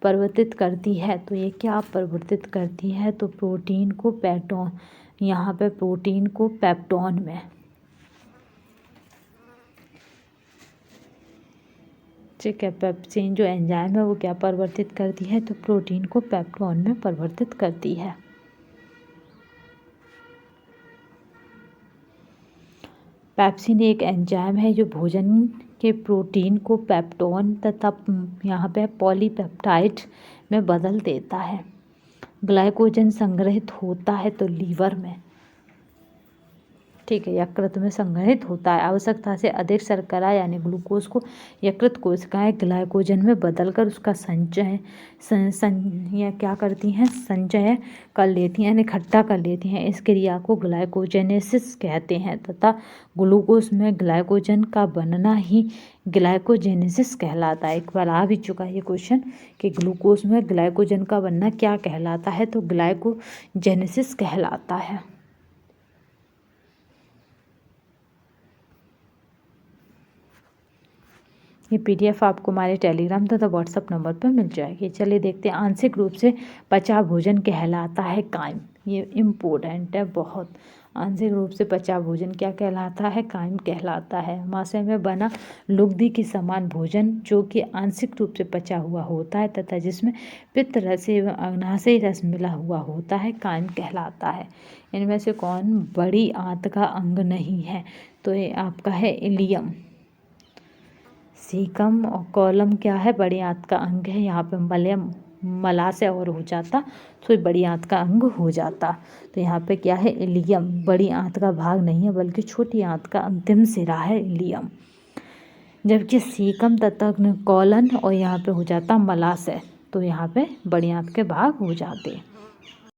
परिवर्तित करती है, तो ये क्या परिवर्तित करती है? तो प्रोटीन को पेप्टोन, यहाँ पे प्रोटीन को पेप्टोन में, ठीक है। पेप्सिन जो एंजाइम है वो क्या परिवर्तित करती है? तो प्रोटीन को पेप्टोन में परिवर्तित करती है। पेप्सिन एक एंजाइम है जो भोजन के प्रोटीन को पेप्टोन तथा यहाँ पे पॉलीपेप्टाइड में बदल देता है। ग्लाइकोजन संग्रहित होता है तो लीवर में, ठीक है, यकृत में संग्रहित होता है। आवश्यकता से अधिक शर्करा यानी ग्लूकोज को यकृत कोशिकाएं ग्लाइकोजन में बदलकर उसका क्या करती हैं? संचय कर लेती हैं, यानी इकट्ठा कर लेती हैं। इस क्रिया को ग्लाइकोजेनेसिस कहते हैं तथा ग्लूकोज में ग्लाइकोजन का बनना ही ग्लाइकोजेनेसिस कहलाता है। एक बार आ भी चुका है ये क्वेश्चन कि ग्लूकोज में ग्लाइकोजन का बनना क्या कहलाता है? तो ग्लाइकोजेनेसिस कहलाता है। ये पीडीएफ आपको हमारे टेलीग्राम तथा व्हाट्सएप नंबर पर मिल जाएगी। चलिए देखते हैं। आंशिक रूप से पचा भोजन कहलाता है कायम। ये इम्पोर्टेंट है बहुत। आंशिक रूप से पचा भोजन क्या कहलाता है? कायम कहलाता है। आमाशय में बना लुगदी के समान भोजन जो कि आंशिक रूप से पचा हुआ होता है तथा जिसमें पित्त रस एवं अग्नाशयी रस मिला हुआ होता है, कायम कहलाता है। इनमें से कौन बड़ी आंत का अंग नहीं है? तो ये आपका है इलियम। सीकम और कॉलम क्या है? बड़ी आंत का अंग है। यहाँ पे मलाशय और हो जाता तो बड़ी आंत का अंग हो जाता। तो यहाँ पे क्या है? इलियम। बड़ी आंत का भाग नहीं है बल्कि छोटी आंत का अंतिम सिरा है इलियम। जबकि सीकम तथा कॉलन और यहाँ पे हो जाता मलाशय, तो यहाँ पे बड़ी आंत के भाग हो जाते।